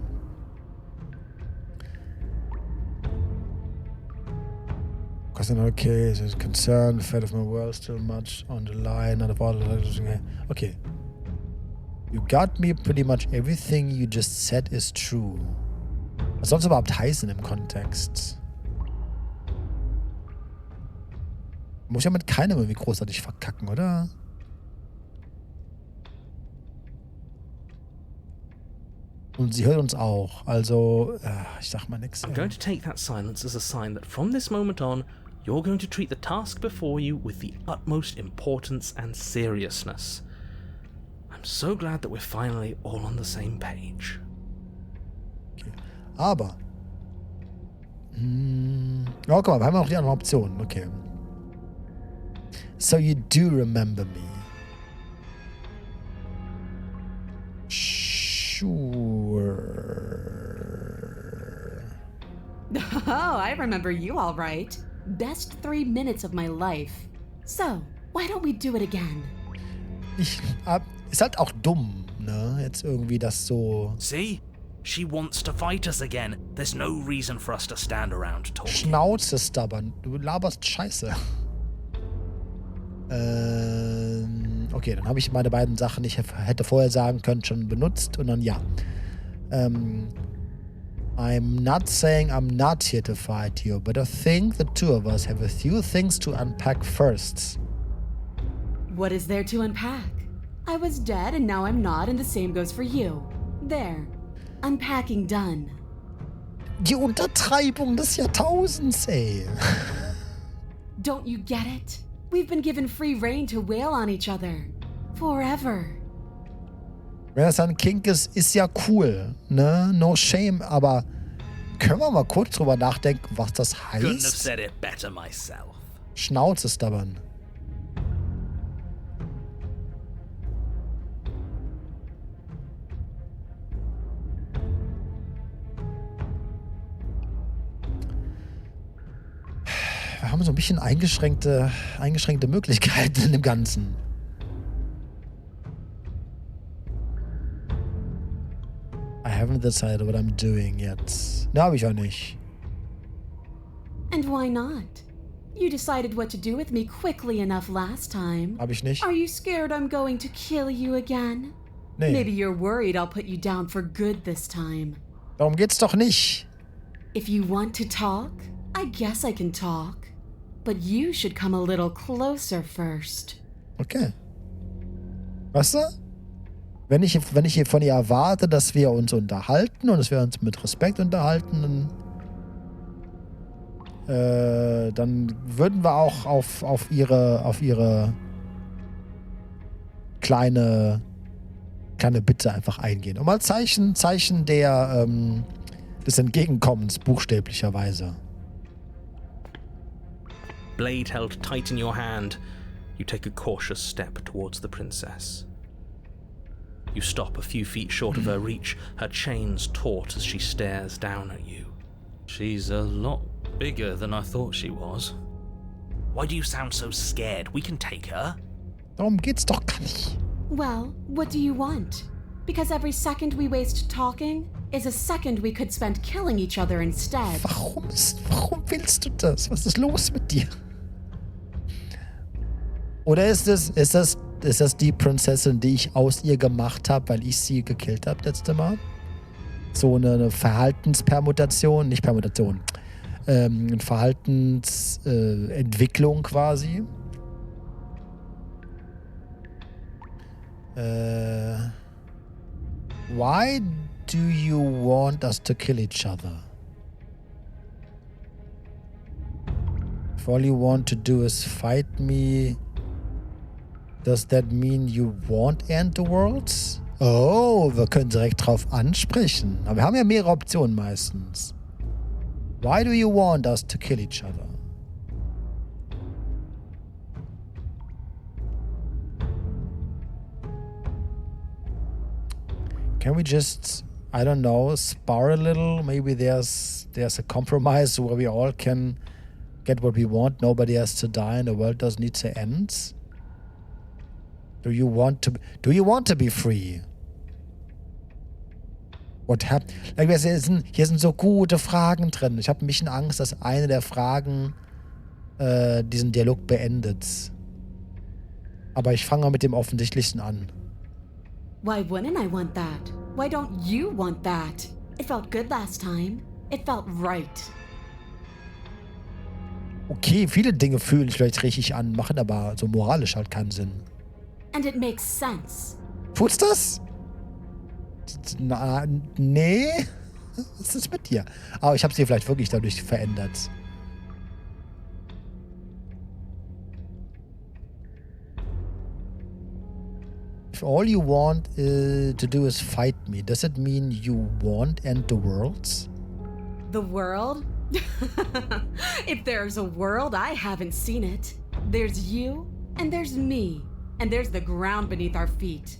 Okay, there's concern, the fate of my world still much on the line. Okay. You got me, pretty much everything you just said is true. Was soll es überhaupt heißen im Kontext? Muss ja mit keinem irgendwie großartig verkacken, oder? Und sie hört uns auch. Also, ich sag mal nix. I'm going to take that silence as a sign that from this moment on, you're going to treat the task before you with the utmost importance and seriousness. I'm so glad that we're finally all on the same page. Okay. Aber. Oh, guck mal, wir haben auch die anderen Optionen. Okay. So you do remember me. Sure. Oh, I remember you all right. Best 3 minutes of my life. So, why don't we do it again? Ist halt auch dumm, ne? Jetzt irgendwie das so... See? She wants to fight us again. There's no reason for us to stand around talking. Schnauze stubborn. Du laberst Scheiße. Okay, dann habe ich meine beiden Sachen, die ich hätte vorher sagen können, schon benutzt. Und dann ja. I'm not saying I'm not here to fight you, but I think the two of us have a few things to unpack first. What is there to unpack? I was dead and now I'm not, and the same goes for you. There. Unpacking done. Die Untertreibung des Jahrtausends, ey. Don't you get it? We've been given free rein to wail on each other. Forever. Wenn das ein Kink ist, ist ja cool, ne? No shame, aber können wir mal kurz drüber nachdenken, was das Couldn't have heißt? said it better myself. Schnauze stubborn. Wir haben so ein bisschen eingeschränkte Möglichkeiten in dem Ganzen. I haven't decided what I'm doing yet. Ne, habe ich auch nicht. And why not? You decided what to do with me quickly enough last time. Habe ich nicht? Are you scared I'm going to kill you again? Nee. Maybe you're worried I'll put you down for good this time. Darum geht's doch nicht. If you want to talk, I guess I can talk. But you should come a little closer first. Okay. Weißt du? Wenn ich hier von ihr erwarte, dass wir uns unterhalten und dass wir uns mit Respekt unterhalten, dann würden wir auch auf ihre kleine Bitte einfach eingehen. Und mal Zeichen des Entgegenkommens, buchstäblicherweise. Blade held tight in your hand, you take a cautious step towards the princess. You stop a few feet short of her reach, her chains taut as she stares down at you. She's a lot bigger than I thought she was. Why do you sound so scared? We can take her. Darum geht's doch gar nicht. Well, what do you want? Because every second we waste talking is a second we could spend killing each other instead. Warum willst du das? Was ist los mit dir? Oder ist das die Prinzessin, die ich aus ihr gemacht habe, weil ich sie gekillt habe letzte Mal? So eine Verhaltenspermutation, nicht Permutation, eine Verhaltensentwicklung quasi. Why do you want us to kill each other? If all you want to do is fight me, does that mean you won't end the world? Oh, wir können direkt drauf ansprechen. Aber wir haben ja mehrere Optionen meistens. Why do you want us to kill each other? Can we just, I don't know, spar a little? Maybe there's a compromise where we all can get what we want, nobody has to die, and the world doesn't need to end. Do you want to be free? What happened? Like, hier sind so gute Fragen drin. Ich habe ein bisschen Angst, dass eine der Fragen diesen Dialog beendet. Aber ich fange mal mit dem Offensichtlichsten an. Why wouldn't I want that? Why don't you want that? It felt good last time. It felt right. Okay, viele Dinge fühlen sich vielleicht richtig an, machen aber so moralisch halt keinen Sinn. And it makes sense. Tut's das? Nee. Was ist mit dir? Aber ich habe sie vielleicht wirklich dadurch verändert. If all you want to do is fight me, does it mean you won't end the worlds? The world? If there's a world, I haven't seen it. There's you, and there's me, and there's the ground beneath our feet.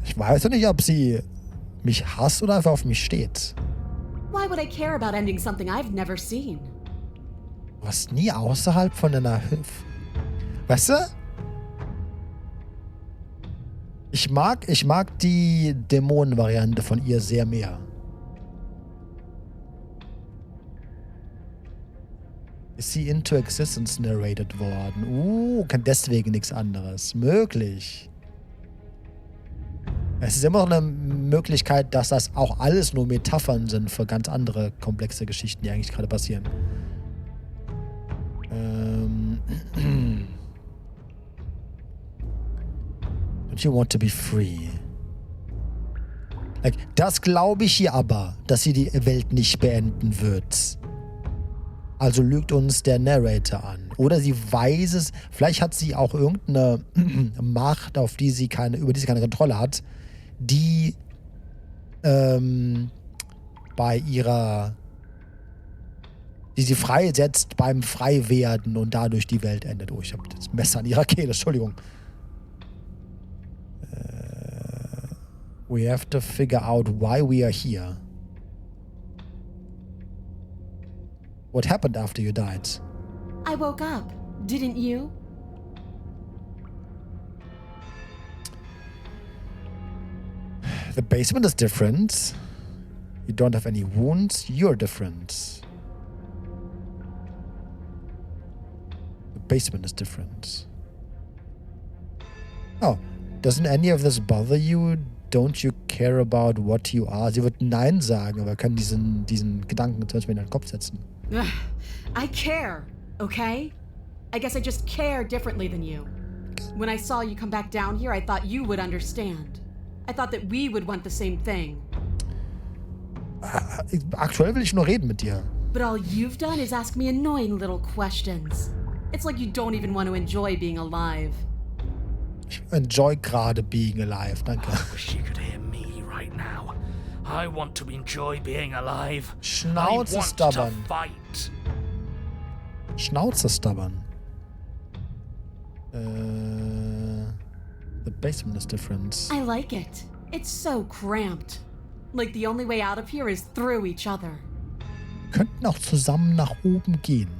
Ich weiß nicht, ob sie mich hasst oder einfach auf mich steht. Why would I care about ending something I've never seen? Du warst nie außerhalb von deiner Weißt du? Ich mag die Dämonen-Variante von ihr sehr mehr. Ist sie into existence narrated worden? Kann deswegen nichts anderes. Möglich. Es ist immer noch eine Möglichkeit, dass das auch alles nur Metaphern sind für ganz andere komplexe Geschichten, die eigentlich gerade passieren. Don't you want to be free? Like, das glaube ich ihr aber, dass sie die Welt nicht beenden wird. Also lügt uns der Narrator an. Oder sie weiß es, vielleicht hat sie auch irgendeine Macht, über die sie keine Kontrolle hat, die die sie freisetzt beim Freiwerden und dadurch die Welt endet. Oh, ich habe das Messer an ihrer Kehle, Entschuldigung. We have to figure out why we are here. What happened after you died? I woke up, didn't you? The basement is different. You don't have any wounds. You're different. The basement is different. Oh, doesn't any of this bother you? Don't you care about what you are? Sie wird Nein sagen, aber kann diesen Gedanken zum Beispiel in den Kopf setzen. I care, okay? I guess I just care differently than you. When I saw you come back down here, I thought you would understand. I thought that we would want the same thing. Aktuell will ich nur reden mit dir. But all you've done is ask me annoying little questions. It's like you don't even want to enjoy being alive. Ich enjoy gerade being alive, danke. I wish you could hear me right now. I want to enjoy being alive. Schnauze stubborn. Fight. Schnauze stubborn. The basement is different. I like it. It's so cramped. Like the only way out of here is through each other. Könnten auch zusammen nach oben gehen.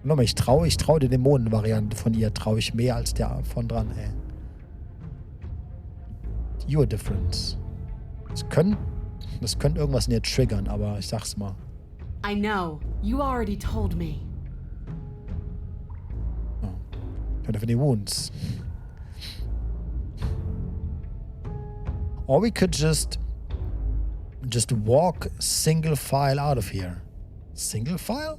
Nochmal, ich traue der Dämonen-Variante von ihr, traue ich mehr als der von dran, ey. You're different. Das könnte irgendwas in ihr triggern, aber ich sag's mal. I know. You already told me. Oh. Don't have any wounds. Or we could just walk single file out of here. Single file?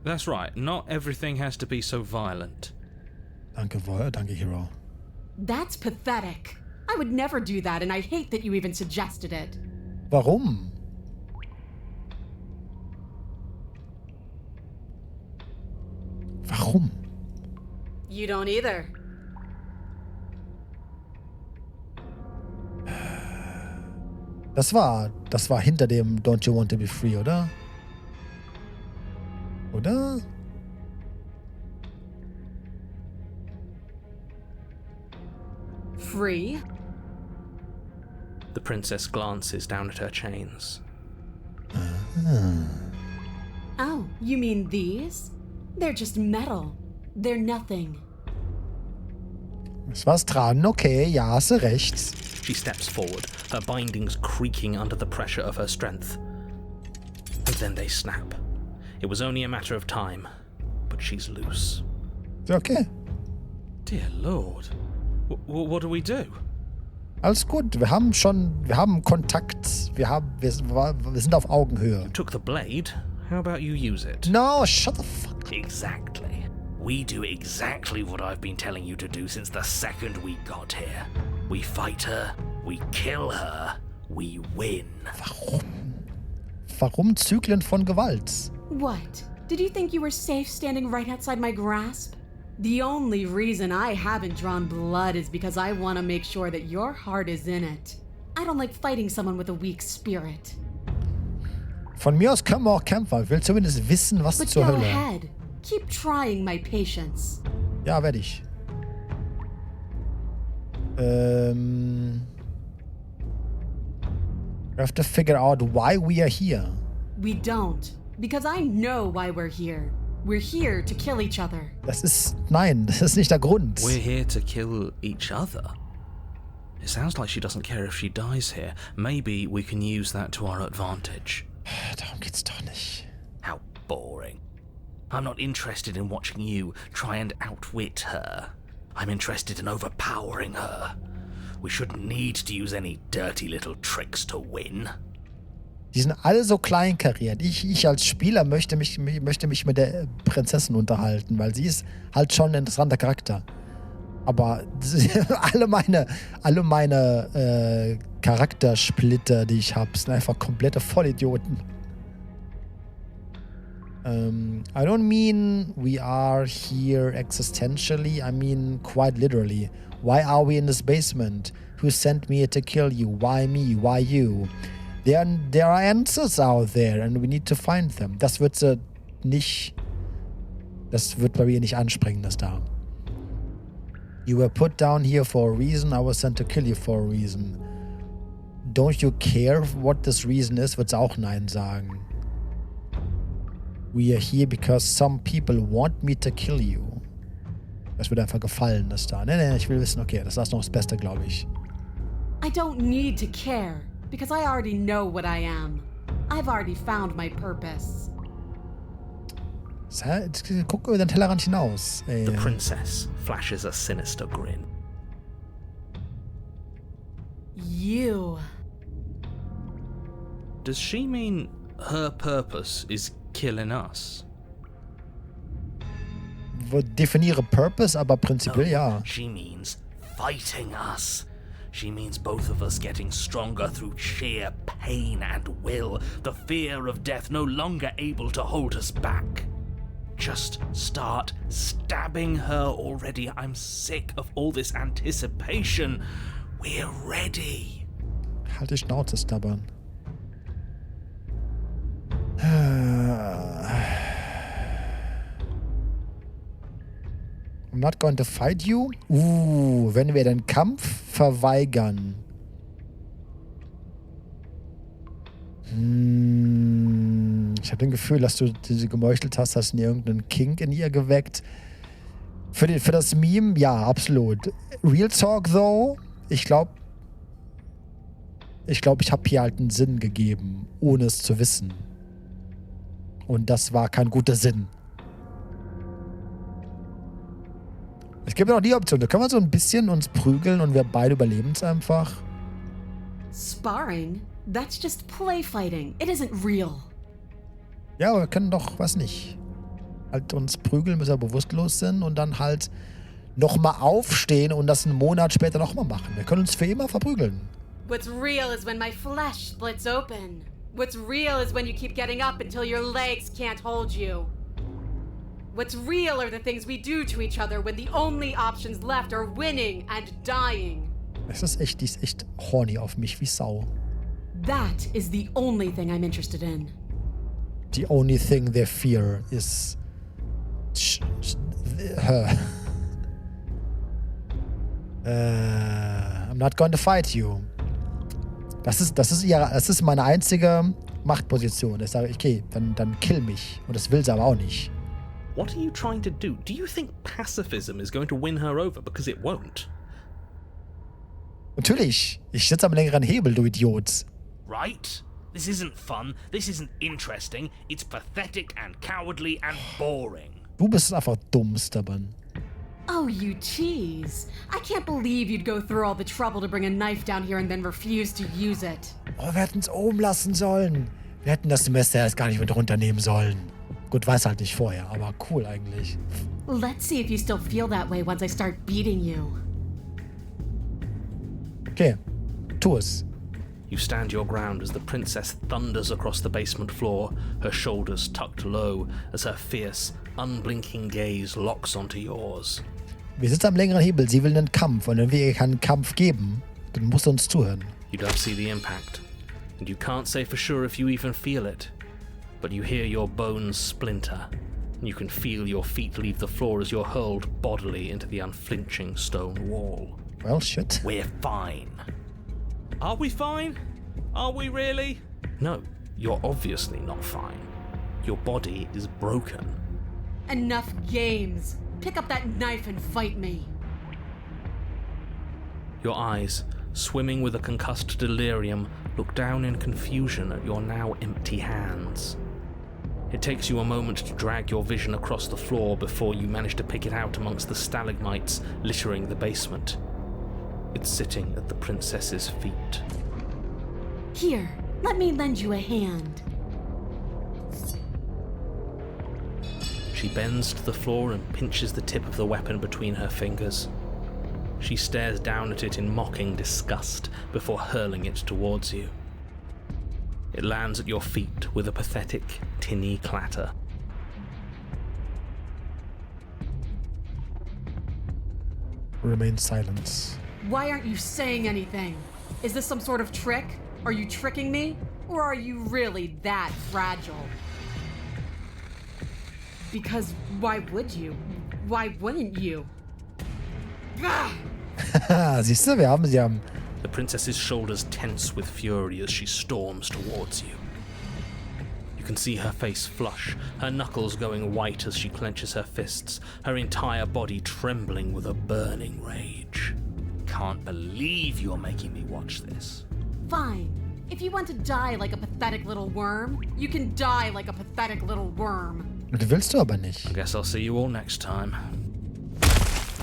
That's right. Not everything has to be so violent. Danke, Hero. That's pathetic. I would never do that, and I hate that you even suggested it. Warum? Warum? You don't either. Das war hinter dem Don't You Want to Be Free, oder? Oder? free. The princess glances down at her chains. Oh, you mean these? They're just metal. They're nothing. Ist was dran? Okay, ja, hast du recht. She steps forward, her bindings creaking under the pressure of her strength. And then they snap. It was only a matter of time, but she's loose. Okay. Dear Lord, what do we do? Alles gut, wir haben Kontakt. Wir sind auf Augenhöhe. You took the blade. How about you use it? No, shut the fuck up. Exactly. We do exactly what I've been telling you to do since the second we got here. We fight her, we kill her, we win. Warum Zyklen von Gewalt? What? Did you think you were safe standing right outside my grasp? The only reason I haven't drawn blood is because I want to make sure that your heart is in it. I don't like fighting someone with a weak spirit. Von mir aus können wir auch kämpfen. Ich will zumindest wissen, was But zur go Hölle. ahead. Keep trying my patience. Ja, werde ich. We have to figure out why we are here. We don't. Because I know why we're here. We're here to kill each other. Das ist nicht der Grund. We're here to kill each other. It sounds like she doesn't care if she dies here. Maybe we can use that to our advantage. Darum geht's doch nicht. How boring. I'm not interested in watching you try and outwit her. I'm interested in overpowering her. We shouldn't need to use any dirty little tricks to win. Die sind alle so kleinkariert. Ich als Spieler möchte mich mit der Prinzessin unterhalten, weil sie ist halt schon ein interessanter Charakter. Aber alle meine Charaktersplitter, die ich habe, sind einfach komplette Vollidioten. I don't mean we are here existentially. I mean quite literally. Why are we in this basement? Who sent me to kill you? Why me? Why you? There are answers out there and we need to find them. Das wird bei mir nicht anspringen, das da. You were put down here for a reason. I was sent to kill you for a reason. Don't you care what this reason is? Wird's auch Nein sagen. We are here because some people want me to kill you. Das wird einfach gefallen, das da. Nee, ich will wissen, okay, das ist noch das Beste, glaube ich. I don't need to care, because I already know what I am. I've already found my purpose. Guck über den Tellerrand hinaus. Ey. The princess flashes a sinister grin. You. Does she mean her purpose is killing us? Definiere Purpose, aber prinzipiell ja. She means fighting us. She means both of us getting stronger through sheer pain and will. The fear of death no longer able to hold us back. Just start stabbing her already. I'm sick of all this anticipation. We're ready. Halt die Schnauze, Stubborn. I'm not going to fight you. Wenn wir den Kampf verweigern. Ich habe das Gefühl, dass du sie gemeuchelt hast, hast irgendeinen Kink in ihr geweckt. Für das Meme, ja, absolut. Real Talk, though, ich glaube, ich habe hier halt einen Sinn gegeben, ohne es zu wissen. Und das war kein guter Sinn. Es gibt ja noch die Option, da können wir so ein bisschen uns prügeln und wir beide überleben es einfach. Sparring? That's just play fighting. It isn't real. Ja, aber wir können doch, was nicht, halt uns prügeln, bis wir bewusstlos sind und dann halt nochmal aufstehen und das einen Monat später nochmal machen. Wir können uns für immer verprügeln. What's real is when my flesh splits open. What's real is when you keep getting up until your legs can't hold you. What's real are the things we do to each other when the only options left are winning and dying. Die ist echt horny auf mich wie Sau. That is the only thing I'm interested in. The only thing they fear is her. I'm not going to fight you. Das ist meine einzige Machtposition. Ich sage, okay, dann kill mich. Und das will sie aber auch nicht. What are you trying to do? Do you think pacifism is going to win her over? Because it won't. Natürlich. Ich sitze am längeren Hebel, du Idiot. Right? This isn't fun. This isn't interesting. It's pathetic and cowardly and boring. Du bist einfach dumm, Stubborn. Oh, you cheese. I can't believe you'd go through all the trouble to bring a knife down here and then refuse to use it. Oh, wir hätten es oben lassen sollen. Wir hätten das Semester erst gar nicht mit runternehmen sollen. Gut, weiß halt nicht vorher, aber cool eigentlich. Let's see if you still feel that way once I start beating you. Okay, tu es. You stand your ground as the princess thunders across the basement floor, her shoulders tucked low as her fierce, unblinking gaze locks onto yours. Wir sitzen am längeren Hebel, sie will einen Kampf und wenn wir ihr keinen Kampf geben, dann musst du uns zuhören. You don't see the impact, and you can't say for sure if you even feel it, but you hear your bones splinter, and you can feel your feet leave the floor as you're hurled bodily into the unflinching stone wall. Well, shit. We're fine. Are we fine? Are we really? No, you're obviously not fine. Your body is broken. Enough games. Pick up that knife and fight me. Your eyes, swimming with a concussed delirium, look down in confusion at your now empty hands. It takes you a moment to drag your vision across the floor before you manage to pick it out amongst the stalagmites littering the basement. It's sitting at the princess's feet. Here, let me lend you a hand. She bends to the floor and pinches the tip of the weapon between her fingers. She stares down at it in mocking disgust before hurling it towards you. It lands at your feet with a pathetic, tinny clatter. Remain silent. Why aren't you saying anything? Is this some sort of trick? Are you tricking me? Or are you really that fragile? Because why would you? Why wouldn't you? Siehst du, wir haben sie am... The princess's shoulders tense with fury as she storms towards you. You can see her face flush, her knuckles going white as she clenches her fists, her entire body trembling with a burning rage. Can't believe you're making me watch this. Fine. If you want to die like a pathetic little worm, you can die like a pathetic little worm. Das willst du aber nicht. I guess I'll see you all next time.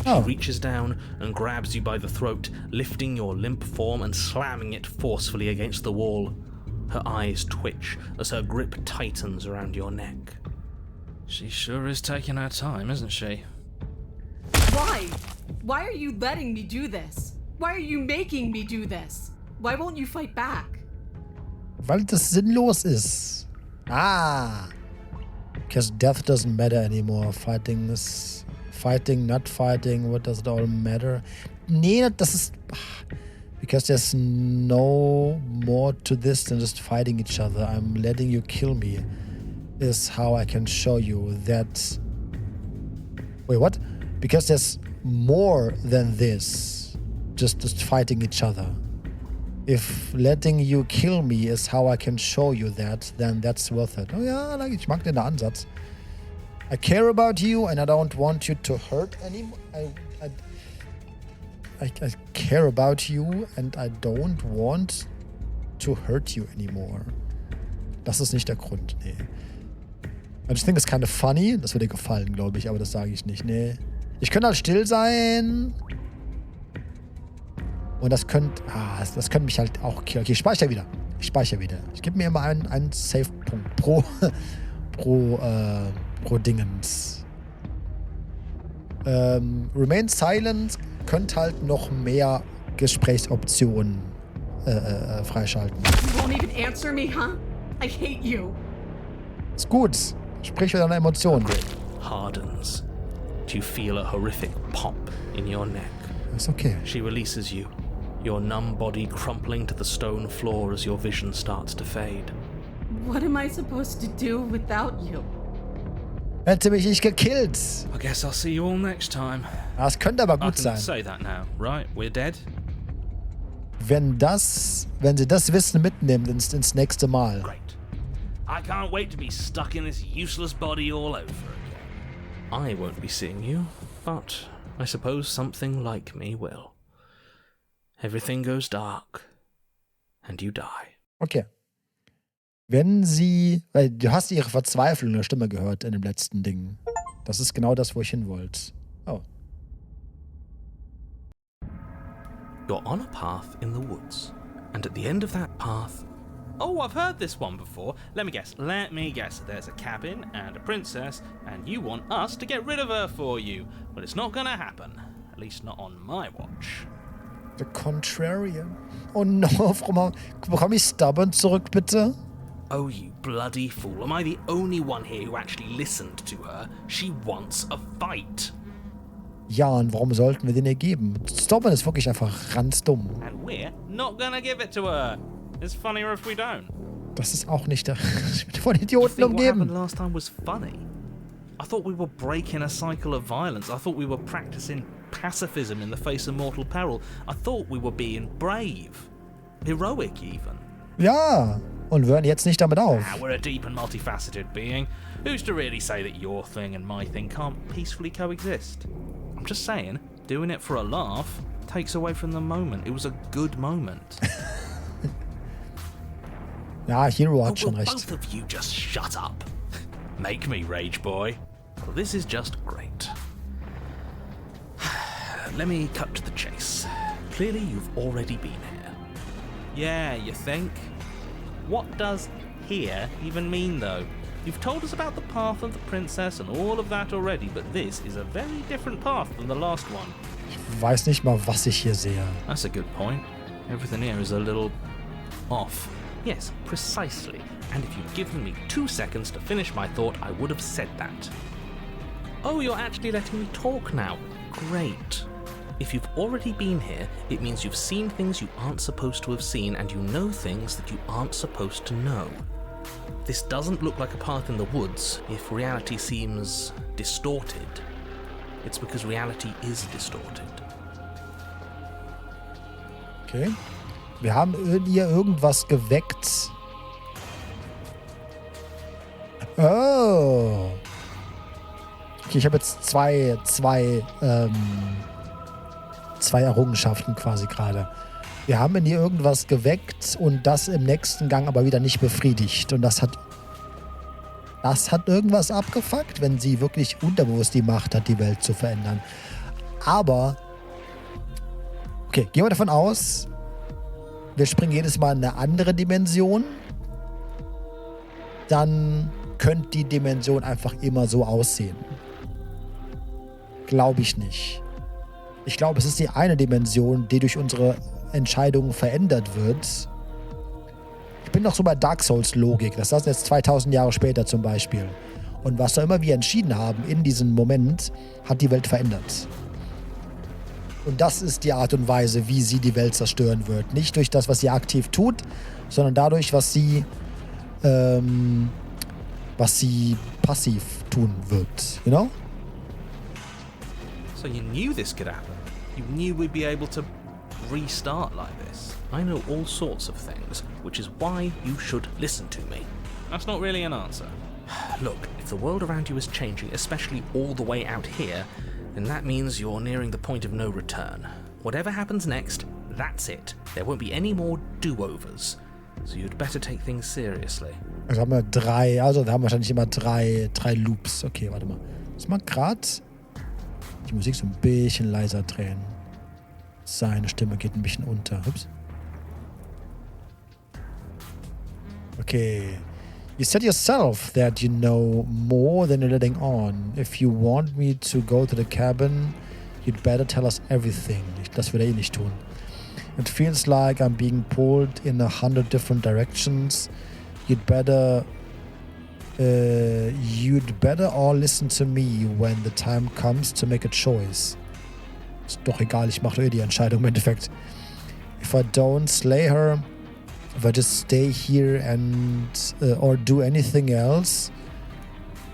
Oh. She reaches down and grabs you by the throat, lifting your limp form and slamming it forcefully against the wall. Her eyes twitch as her grip tightens around your neck. She sure is taking her time, isn't she? Why? Why are you letting me do this? Why are you making me do this? Why won't you fight back? Weil das sinnlos ist. Ah. Because death doesn't matter anymore. Fighting is... Fighting, not fighting, what does it all matter? Nee, das ist... Because there's no more to this than just fighting each other. I'm letting you kill me. Is how I can show you that... Wait, what? Because there's more than this. Just fighting each other. If letting you kill me is how I can show you that, then that's worth it. Oh ja, ich mag den Ansatz. I care about you and I don't want you to hurt anymore. I care about you and I don't want to hurt you anymore. Das ist nicht der Grund, nee. I just think it's kind of funny. Das würde dir gefallen, glaube ich, aber das sage ich nicht, nee. Ich könnte halt still sein. Und das könnte mich halt auch killen. Okay, ich speichere wieder. Ich gebe mir immer einen Save-Punkt pro Dingens. Remain silent könnte halt noch mehr Gesprächsoptionen freischalten. You won't even answer me, huh? I hate you. Ist gut. Sprich mit deiner Emotion. Hardens. You feel a horrific pop in your neck. Ist okay. She releases you, your numb body crumpling to the stone floor as your vision starts to fade. What am I supposed to do without you? Hätte mich nicht gekillt. I guess I'll see you all next time. Das könnte aber I gut can sein. say that now, right? We're dead? Wenn sie das Wissen mitnimmt ins nächste Mal. Great. I can't wait to be stuck in this useless body all over again. I won't be seeing you, but I suppose something like me will. Everything goes dark, and you die. Okay. Wenn sie, weil du hast ihre Verzweiflung in der Stimme gehört in dem letzten Ding. Das ist genau das, wo ich hin wollte. Oh. You're on a path in the woods, and at the end of that path... Oh, I've heard this one before. Let me guess. There's a cabin and a princess, and you want us to get rid of her for you. But it's not gonna happen. At least not on my watch. The Contrarian. Oh no, bekomme ich Stubborn zurück, bitte? Oh, you bloody fool. Am I the only one here who actually listened to her? She wants a fight. Ja, und warum sollten wir den ihr geben? Stubborn ist wirklich einfach ranzdumm. And we're not gonna give it to her. It's funnier if we don't. Das ist auch nicht der... Ich bin von Idioten I think what happened umgeben. last time was funny. I thought we were breaking a cycle of violence. I thought we were practicing pacifism in the face of mortal peril. I thought we were being brave. Heroic, even. Ja, und wir hören jetzt nicht damit auf. We're a deep and multifaceted being. Who's to really say that your thing and my thing can't peacefully coexist? I'm just saying, doing it for a laugh takes away from the moment. It was a good moment. Ja, Hero hat schon Will recht. both of you just shut up? Make me rage, boy. Well, this is just great. Let me cut to the chase. Clearly, you've already been here. Yeah, you think? What does here even mean, though? You've told us about the path of the princess and all of that already, but this is a very different path than the last one. Ich weiß nicht mal, was ich hier sehe. That's a good point. Everything here is a little off. Yes, precisely. And if you'd given me 2 seconds to finish my thought, I would have said that. Oh, you're actually letting me talk now. Great. If you've already been here, it means you've seen things you aren't supposed to have seen, and you know things that you aren't supposed to know. This doesn't look like a path in the woods if reality seems distorted. It's because reality is distorted. Okay. Wir haben in ihr irgendwas geweckt. Oh. Okay, ich habe jetzt zwei Errungenschaften quasi gerade. Wir haben in ihr irgendwas geweckt und das im nächsten Gang aber wieder nicht befriedigt. Und das hat irgendwas abgefuckt, wenn sie wirklich unterbewusst die Macht hat, die Welt zu verändern. Aber, okay, gehen wir davon aus, wir springen jedes Mal in eine andere Dimension. Dann könnte die Dimension einfach immer so aussehen. Glaube ich nicht. Ich glaube, es ist die eine Dimension, die durch unsere Entscheidungen verändert wird. Ich bin noch so bei Dark Souls Logik. Das ist jetzt 2000 Jahre später zum Beispiel. Und was da immer wir entschieden haben in diesem Moment, hat die Welt verändert. Und das ist die Art und Weise, wie sie die Welt zerstören wird. Nicht durch das, was sie aktiv tut, sondern dadurch, was sie passiv tun wird. You know? So you knew this could happen. You knew we'd be able to restart like this. I know all sorts of things, which is why you should listen to me. That's not really an answer. Look, if the world around you is changing, especially all the way out here, then that means you're nearing the point of no return. Whatever happens next, that's it. There won't be any more do-overs. So you'd better take things seriously. Also haben wir wir haben wahrscheinlich immer drei Loops. Okay, warte mal. Muss mal gerade die Musik so ein bisschen leiser drehen. Seine Stimme geht ein bisschen unter. Ups. Okay. You said yourself that you know more than you're letting on. If you want me to go to the cabin, you'd better tell us everything. Das würde er eh nicht tun. It feels like I'm being pulled in 100 different directions. You'd better all listen to me when the time comes to make a choice. Ist doch egal, ich mache die Entscheidung im Endeffekt. If I don't slay her, if I just stay here and or do anything else,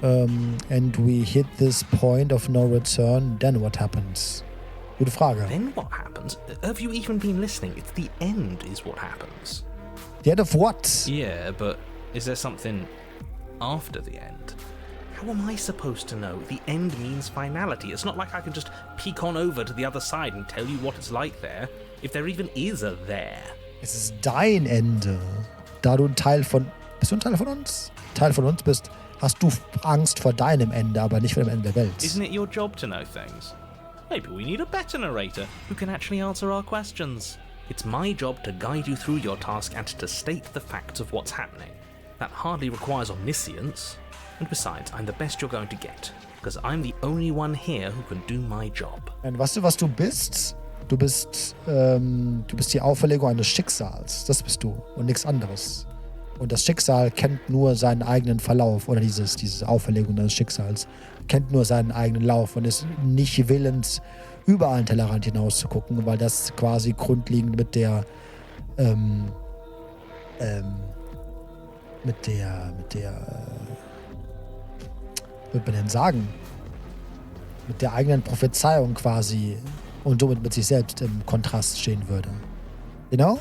and we hit this point of no return, then what happens? Gute Frage. Then what happens? Have you even been listening? It's the end is what happens. The end of what? Yeah, but is there something after the end? How am I supposed to know? The end means finality. It's not like I can just peek on over to the other side and tell you what it's like there, if there even is a there. Es ist dein Ende. Da du ein Teil von... Bist du ein Teil von uns? Teil von uns bist, hast du Angst vor deinem Ende, aber nicht vor dem Ende der Welt. Isn't it your job to know things? Maybe we need a better narrator who can actually answer our questions. It's my job to guide you through your task and to state the facts of what's happening. That hardly requires omniscience. And besides, I'm the best you're going to get, because I'm the only one here who can do my job. Und weißt du, was du bist? Du bist die Auferlegung eines Schicksals. Das bist du und nichts anderes. Und das Schicksal kennt nur seinen eigenen Verlauf, oder diese Auferlegung des Schicksals kennt nur seinen eigenen Lauf und ist nicht willens, über einen Tellerrand hinaus zu gucken, weil das quasi grundlegend mit der würde man denn sagen, mit der eigenen Prophezeiung quasi und somit mit sich selbst im Kontrast stehen würde. Genau?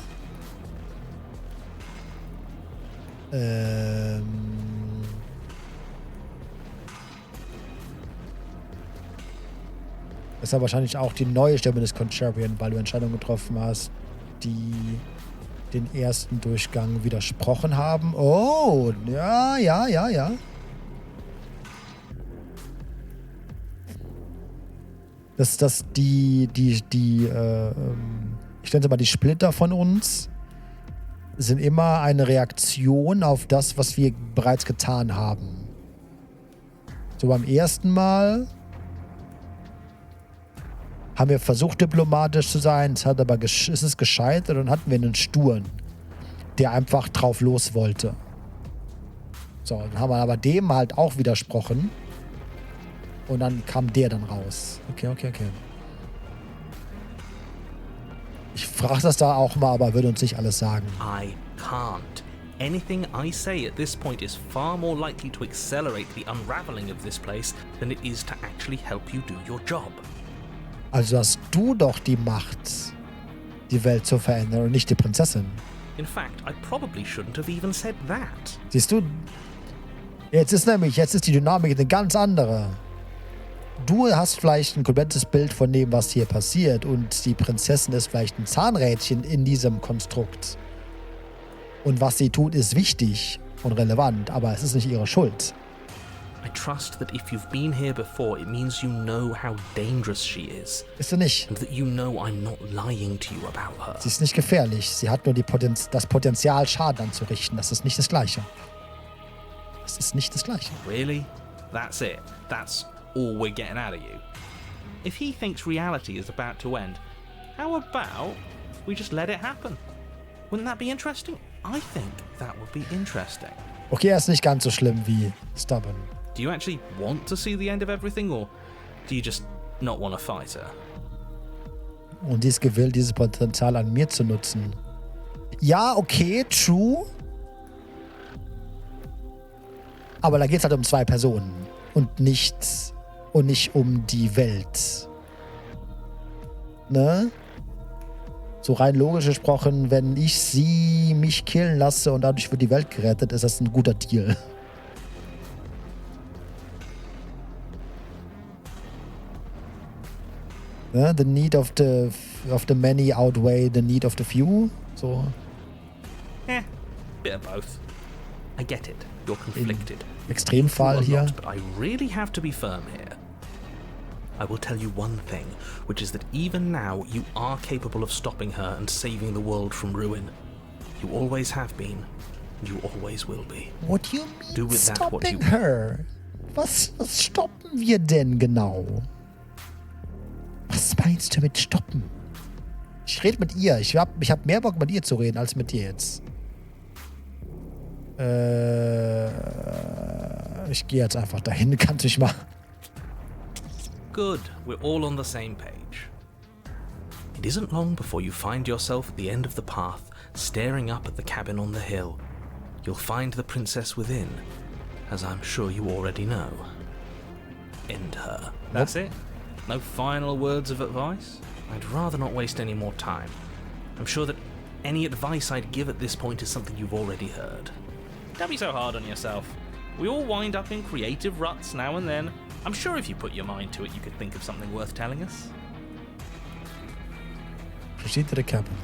Das ist ja wahrscheinlich auch die neue Stimme des Contrarian, weil du Entscheidungen getroffen hast, die den ersten Durchgang widersprochen haben. Oh, ja. Ich nenne es mal die Splitter von uns, sind immer eine Reaktion auf das, was wir bereits getan haben. So beim ersten Mal haben wir versucht, diplomatisch zu sein, es ist gescheitert und dann hatten wir einen Sturen, der einfach drauf los wollte. So, dann haben wir aber dem halt auch widersprochen und dann kam der dann raus. Okay. Ich frage das da auch mal, aber würde uns nicht alles sagen. I can't. Anything I say at this point is far more likely to accelerate the unraveling of this place than it is to actually help you do your job. Also hast du doch die Macht, die Welt zu verändern und nicht die Prinzessin. In fact, I probably shouldn't have even said that. Siehst du, jetzt ist die Dynamik eine ganz andere. Du hast vielleicht ein komplettes Bild von dem, was hier passiert und die Prinzessin ist vielleicht ein Zahnrädchen in diesem Konstrukt. Und was sie tut, ist wichtig und relevant, aber es ist nicht ihre Schuld. I trust that if you've been here before, it means you know how dangerous she is. Ist sie nicht. And that you know I'm not lying to you about her. Sie ist nicht gefährlich. Sie hat nur das Potenzial, Schaden anzurichten. Das ist nicht das Gleiche. Really? That's it? That's all we're getting out of you? If he thinks reality is about to end, how about we just let it happen? Wouldn't that be interesting? I think that would be interesting. Okay, er ist nicht ganz so schlimm wie Stubborn. Do you actually want to see the end of everything, or do you just not want to fight her? Und die ist gewillt, dieses Potenzial an mir zu nutzen. Ja, okay, true. Aber da geht es halt um zwei Personen und nicht um die Welt. Ne? So rein logisch gesprochen, wenn ich sie mich killen lasse und dadurch wird die Welt gerettet, ist das ein guter Deal. Ne? The need of the many outweigh the need of the few. So. Bit of both. I get it. You're conflicted. Extremfall hier. But I really have to be firm here. I will tell you one thing, which is that even now you are capable of stopping her and saving the world from ruin. You always have been, and you always will be. What do you mean Do with that what you stopping her? Was stoppen wir denn genau? Was meinst du mit stoppen? Ich rede mit ihr. Ich hab mehr Bock mit ihr zu reden als mit dir jetzt. Ich gehe jetzt einfach dahin. Kannst du mich mal. Good, we're all on the same page. It isn't long before you find yourself at the end of the path, staring up at the cabin on the hill. You'll find the princess within, as I'm sure you already know. End her. That's it? No final words of advice? I'd rather not waste any more time. I'm sure that any advice I'd give at this point is something you've already heard. Don't be so hard on yourself. We all wind up in creative ruts now and then. I'm sure if you put your mind to it, you could think of something worth telling us. Proceed to the cabin.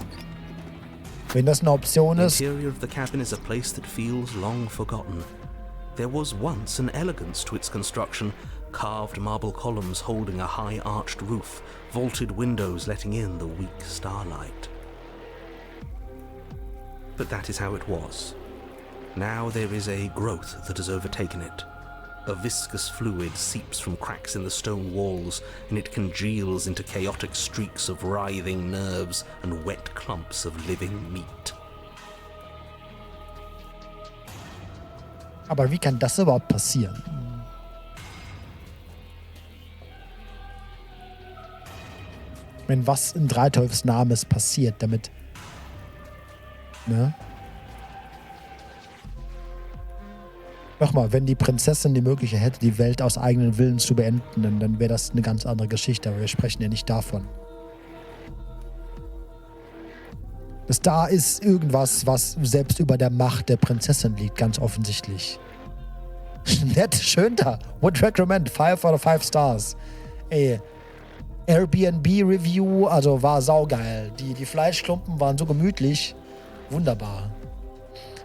Wenn das eine Option The ist, interior of the cabin is a place that feels long forgotten. There was once an elegance to its construction, carved marble columns holding a high arched roof, vaulted windows letting in the weak starlight. But that is how it was. Now there is a growth that has overtaken it. A viscous fluid seeps from cracks in the stone walls, and it congeals into chaotic streaks of writhing nerves and wet clumps of living meat. aber wie kann das überhaupt passieren? Wenn was in Dreiteufels Namen ist passiert, damit, ne? Nochmal, wenn die Prinzessin die Möglichkeit hätte, die Welt aus eigenen Willen zu beenden, dann wäre das eine ganz andere Geschichte, aber wir sprechen ja nicht davon. Dass da ist irgendwas, was selbst über der Macht der Prinzessin liegt, ganz offensichtlich. Nett, schön da. Would recommend. 5 out of 5 stars. Ey, Airbnb-Review, also war saugeil. Die Fleischklumpen waren so gemütlich. Wunderbar.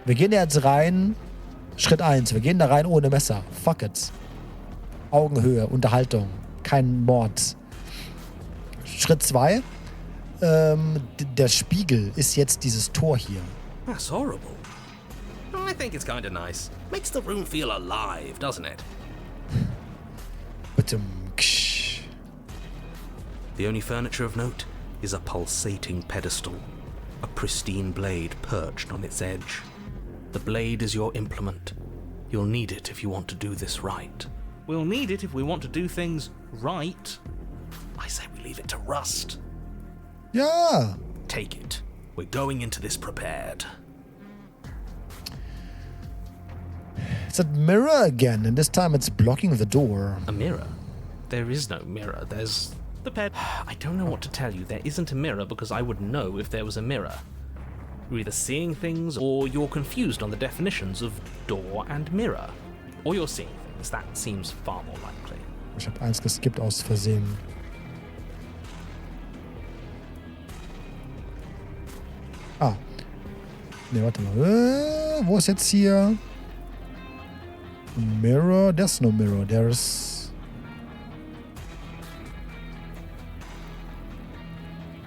Wir gehen jetzt rein. Schritt 1. Wir gehen da rein ohne Messer. Fuck it. Augenhöhe, Unterhaltung. Kein Mord. Schritt 2. Der Spiegel ist jetzt dieses Tor hier. That's horrible. I think it's kind of nice. Makes the room feel alive, doesn't it? The only furniture of note is a pulsating pedestal, a pristine blade perched on its edge. The blade is your implement. You'll need it if you want to do this right. We'll need it if we want to do things right. I say we leave it to rust. Ja. Take it. We're going into this prepared. It's a mirror again, and this time it's blocking the door. A mirror? There is no mirror. There's the bed. I don't know what to tell you. There isn't a mirror because I would know if there was a mirror. You're either seeing things or you're confused on the definitions of door and mirror. Or you're seeing things. That seems far more likely. Ich habe eins geskippt aus Versehen. Ah. Ne, warte mal. Wo ist jetzt hier? Mirror? There's no mirror. There's...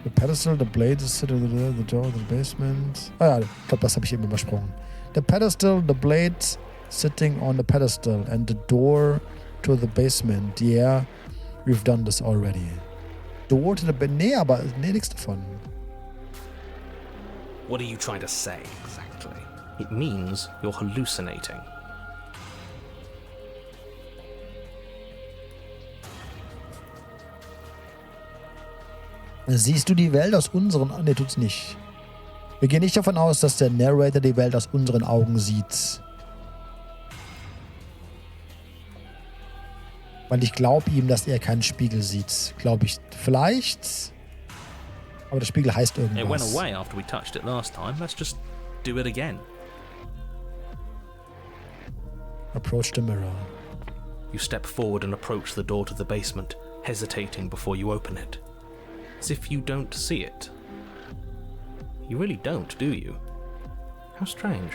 The pedestal, the blade, the door, the basement. Ah ja, ich glaube, das habe ich eben übersprungen. The pedestal, the blade sitting on the pedestal and the door to the basement. Yeah, we've done this already. Door to the... Nee, aber... Nee, nichts davon. What are you trying to say, exactly? It means you're hallucinating. Siehst du die Welt aus unseren... Ne, tut's nicht. Wir gehen nicht davon aus, dass der Narrator die Welt aus unseren Augen sieht. Weil ich glaube ihm, dass er keinen Spiegel sieht. Glaube ich. Vielleicht... Aber der Spiegel heißt irgendwas. It went away after we touched it last time. Let's just do it again. Approach the mirror. You step forward and approach the door to the basement, hesitating before you open it. As if you don't see it. You really don't, do you? How strange.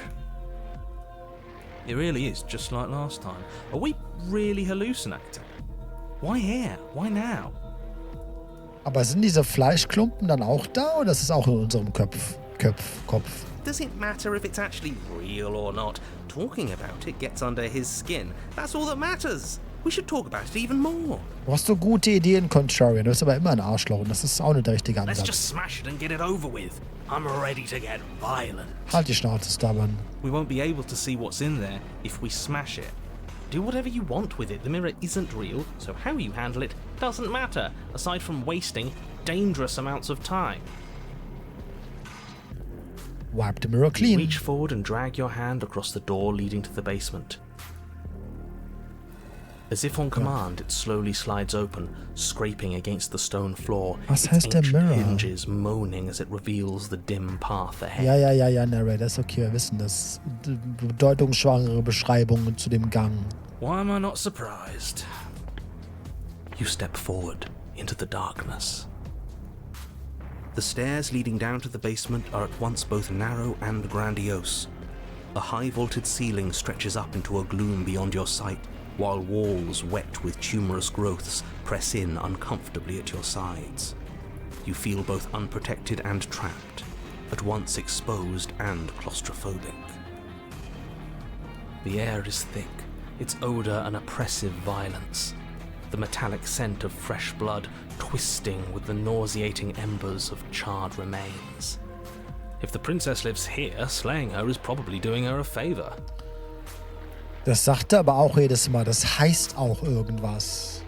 It really is just like last time. Are we really hallucinating? Why here? Why now? Aber sind diese Fleischklumpen dann auch da oder ist es auch in unserem Kopf? Does it matter if it's actually real or not? Talking about it gets under his skin. That's all that matters. We should talk about it even more. Du hast so gute Ideen, Contrarian. Du bist aber immer ein Arschloch und das ist auch nicht der richtige Let's Ansatz. just smash it and get it over with. I'm ready to get violent. Halt die Schnauze, Stubborn. We won't be able to see what's in there if we smash it. Do whatever you want with it. The mirror isn't real, so how you handle it doesn't matter, aside from wasting dangerous amounts of time. Wipe the mirror You clean. reach forward and drag your hand across the door leading to the basement. As if on command, it slowly slides open, scraping against the stone floor, Was its heißt der ancient Mirror? hinges moaning as it reveals the dim path ahead. Ja, Narrator, ist okay, wir wissen das. Bedeutungsschwangere Beschreibungen zu dem Gang. Why am I not surprised? You step forward into the darkness. The stairs leading down to the basement are at once both narrow and grandiose. A high-vaulted ceiling stretches up into a gloom beyond your sight, while walls wet with tumorous growths press in uncomfortably at your sides. You feel both unprotected and trapped, at once exposed and claustrophobic. The air is thick, its odor an oppressive violence, the metallic scent of fresh blood twisting with the nauseating embers of charred remains. If the princess lives here, slaying her is probably doing her a favor. Das sagt er aber auch jedes Mal. Das heißt auch irgendwas.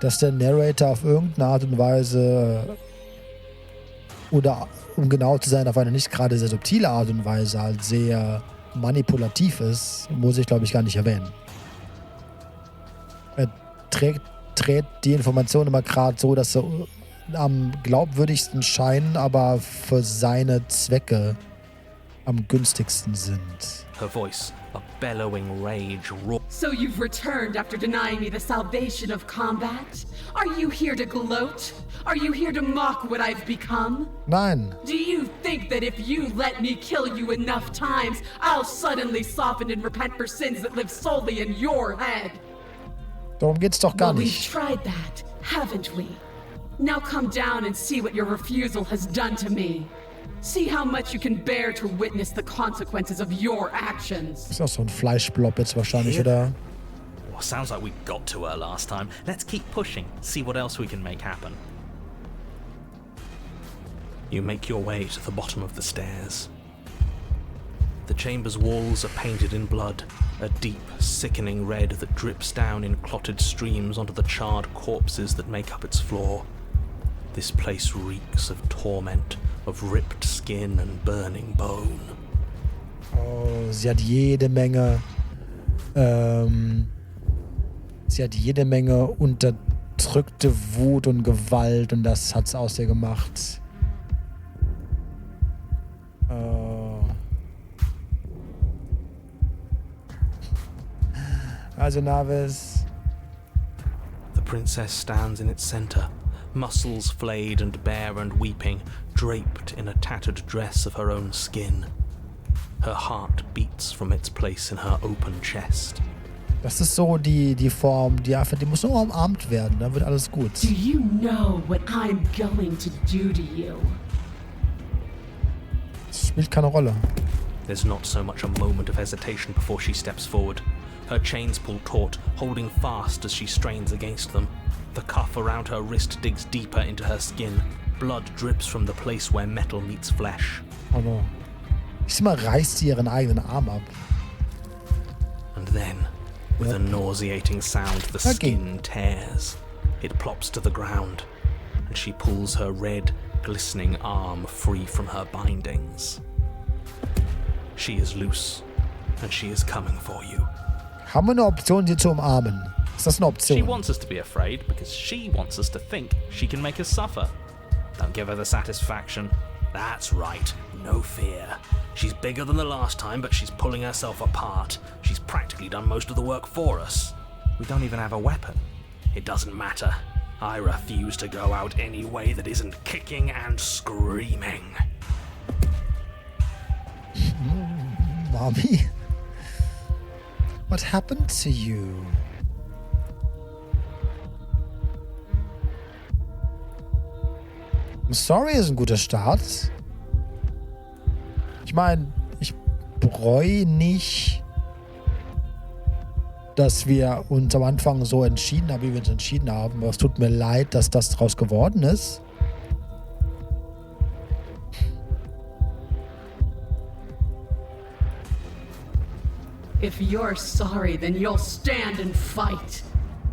Dass der Narrator auf irgendeine Art und Weise, oder um genau zu sein, auf eine nicht gerade sehr subtile Art und Weise halt sehr manipulativ ist, muss ich glaube ich gar nicht erwähnen. Er trägt die Informationen immer gerade so, dass sie am glaubwürdigsten scheinen, aber für seine Zwecke am günstigsten sind. Her voice, a bellowing rage, roars. So you've returned after denying me the salvation of combat? Are you here to gloat? Are you here to mock what I've become? Nein. Do you think that if you let me kill you enough times, I'll suddenly soften and repent for sins that live solely in your head? Darum geht's doch gar Well, we've nicht. tried that, haven't we? Now come down and see what your refusal has done to me. See how much you can bear to witness the consequences of your actions. Ist auch so ein Fleischblob jetzt wahrscheinlich, oder? Well, sounds like we got to her last time. Let's keep pushing, see what else we can make happen. You make your way to the bottom of the stairs. The chamber's walls are painted in blood, a deep, sickening red that drips down in clotted streams onto the charred corpses that make up its floor. This place reeks of torment, of ripped skin and burning bone. Oh, sie hat jede Menge unterdrückte Wut und Gewalt und das hat's aus ihr gemacht. Also Navis. The princess stands in its center, muscles flayed and bare and weeping, draped in a tattered dress of her own skin. Her heart beats from its place in her open chest. Das ist so die Form, die muss nur umarmt werden, dann wird alles gut. Do you know what I'm going to do to you? Das spielt keine Rolle. There's not so much a moment of hesitation before she steps forward. Her chains pull taut, holding fast as she strains against them. The cuff around her wrist digs deeper into her skin. Blood drips from the place where metal meets flesh. Oh no. Diesmal reißt sie ihren eigenen Arm ab. And then, with a nauseating sound, the skin tears. It plops to the ground, and she pulls her red, glistening arm free from her bindings. She is loose, and she is coming for you. Haben wir eine Option, sie zu umarmen? Ist das eine Option? She wants us to be afraid because she wants us to think she can make us suffer. Don't give her the satisfaction. That's right, no fear. She's bigger than the last time, but she's pulling herself apart. She's practically done most of the work for us. We don't even have a weapon. It doesn't matter. I refuse to go out any way that isn't kicking and screaming. Mommy? What happened to you? I'm sorry ist ein guter Start. Ich meine, ich bereue nicht, dass wir uns am Anfang so entschieden haben, wie wir uns entschieden haben. Aber es tut mir leid, dass das draus geworden ist. If you're sorry, then you'll stand and fight.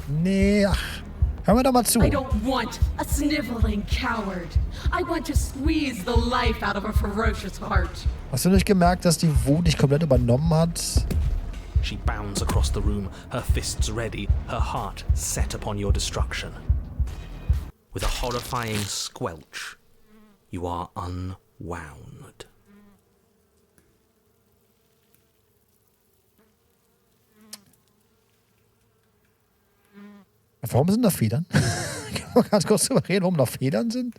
Nee, ach, Hör mir doch mal zu. I don't want a sniveling coward. I want to squeeze the life out of a ferocious heart. Hast du nicht gemerkt, dass die Wut dich komplett übernommen hat? She bounds across the room, her fists ready, her heart set upon your destruction. With a horrifying squelch, you are unwound. Warum sind da Federn? Können wir ganz kurz drüber reden, warum da Federn sind?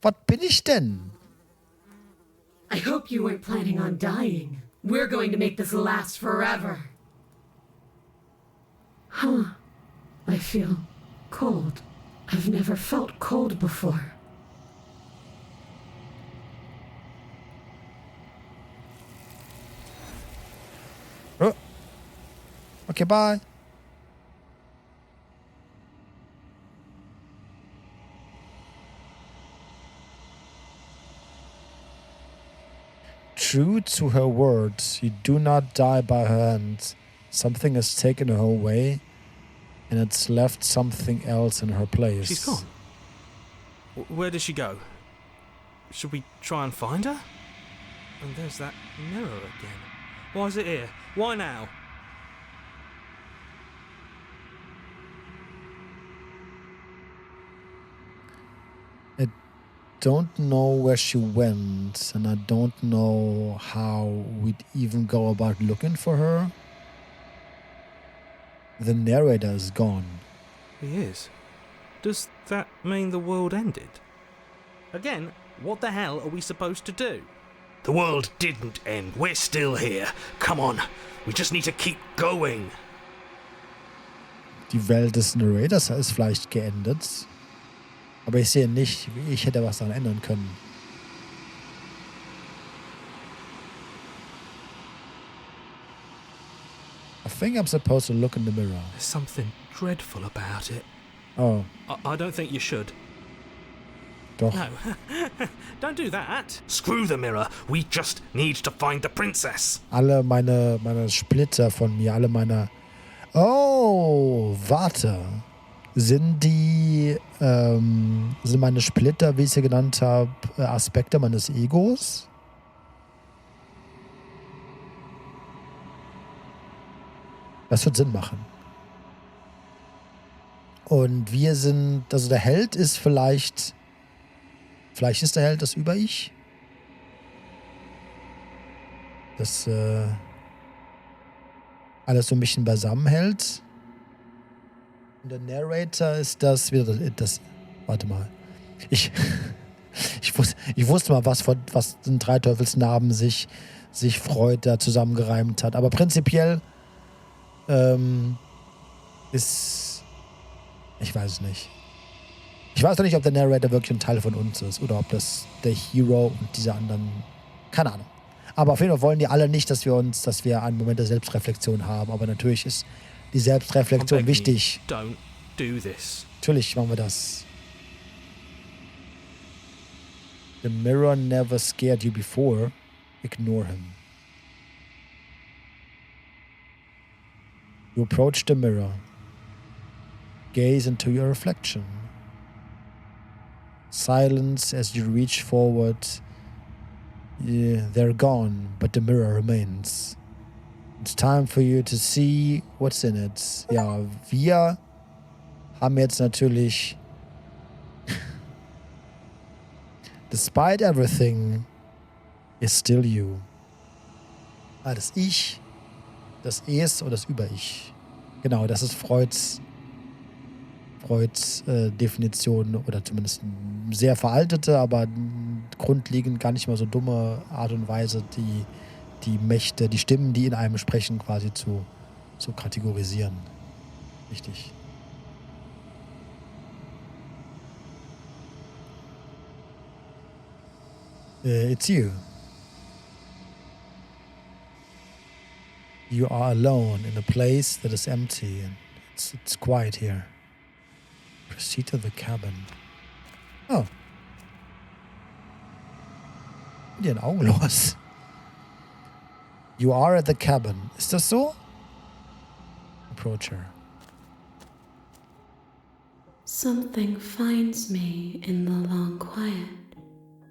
Was bin ich denn? I hope you weren't planning on dying. We're going to make this last forever. Huh. I feel cold. I've never felt cold before. Oh. Okay, bye. True to her words, you do not die by her hand. Something has taken her away, and it's left something else in her place. She's gone. Where did she go? Should we try and find her? And there's that mirror again. Why is it here? Why now? Don't know where she went, and I don't know how we'd even go about looking for her. The narrator is gone. He is. Does that mean the world ended? Again, what the hell are we supposed to do? The world didn't end. We're still here. Come on. We just need to keep going. Die Welt des Narrators ist vielleicht geendet. Aber ich sehe nicht, wie ich hätte was daran ändern können. I think I'm supposed to look in the mirror. There's something dreadful about it. Oh, I don't think you should. doch. No. Don't do that. Screw the mirror. We just need to find the princess. Alle meine Splitter von mir, alle meine... Oh, warte. Sind meine Splitter, wie ich sie genannt habe, Aspekte meines Egos? Das wird Sinn machen. Und wir sind, also der Held ist vielleicht ist der Held das Über-Ich. Das alles so ein bisschen beisammen hält. Und der Narrator ist das wieder das. Warte mal. Ich wusste mal, was den Dreiteufelsnamen sich Freud da zusammengereimt hat. Aber prinzipiell ist. Ich weiß es nicht. Ich weiß noch nicht, ob der Narrator wirklich ein Teil von uns ist oder ob das der Hero und diese anderen. Keine Ahnung. Aber auf jeden Fall wollen die alle nicht, dass wir einen Moment der Selbstreflexion haben. Aber natürlich ist die Selbstreflexion wichtig. Don't do this. Natürlich machen wir das. The mirror never scared you before. Ignore him. You approach the mirror. Gaze into your reflection. Silence as you reach forward. Yeah, they're gone, but the mirror remains. It's time for you to see what's in it. Ja, wir haben jetzt natürlich despite everything is still you. Das Ich, das Es und das Über-Ich. Genau, das ist Freuds Definition oder zumindest eine sehr veraltete, aber grundlegend gar nicht mal so dumme Art und Weise, die Mächte, die Stimmen, die in einem sprechen, quasi zu kategorisieren. Richtig. It's you. You are alone in a place that is empty and it's quiet here. Proceed to the cabin. Oh. Mit ihren Augen los. You are at the cabin. Ist das so? Approach her. Something finds me in the long quiet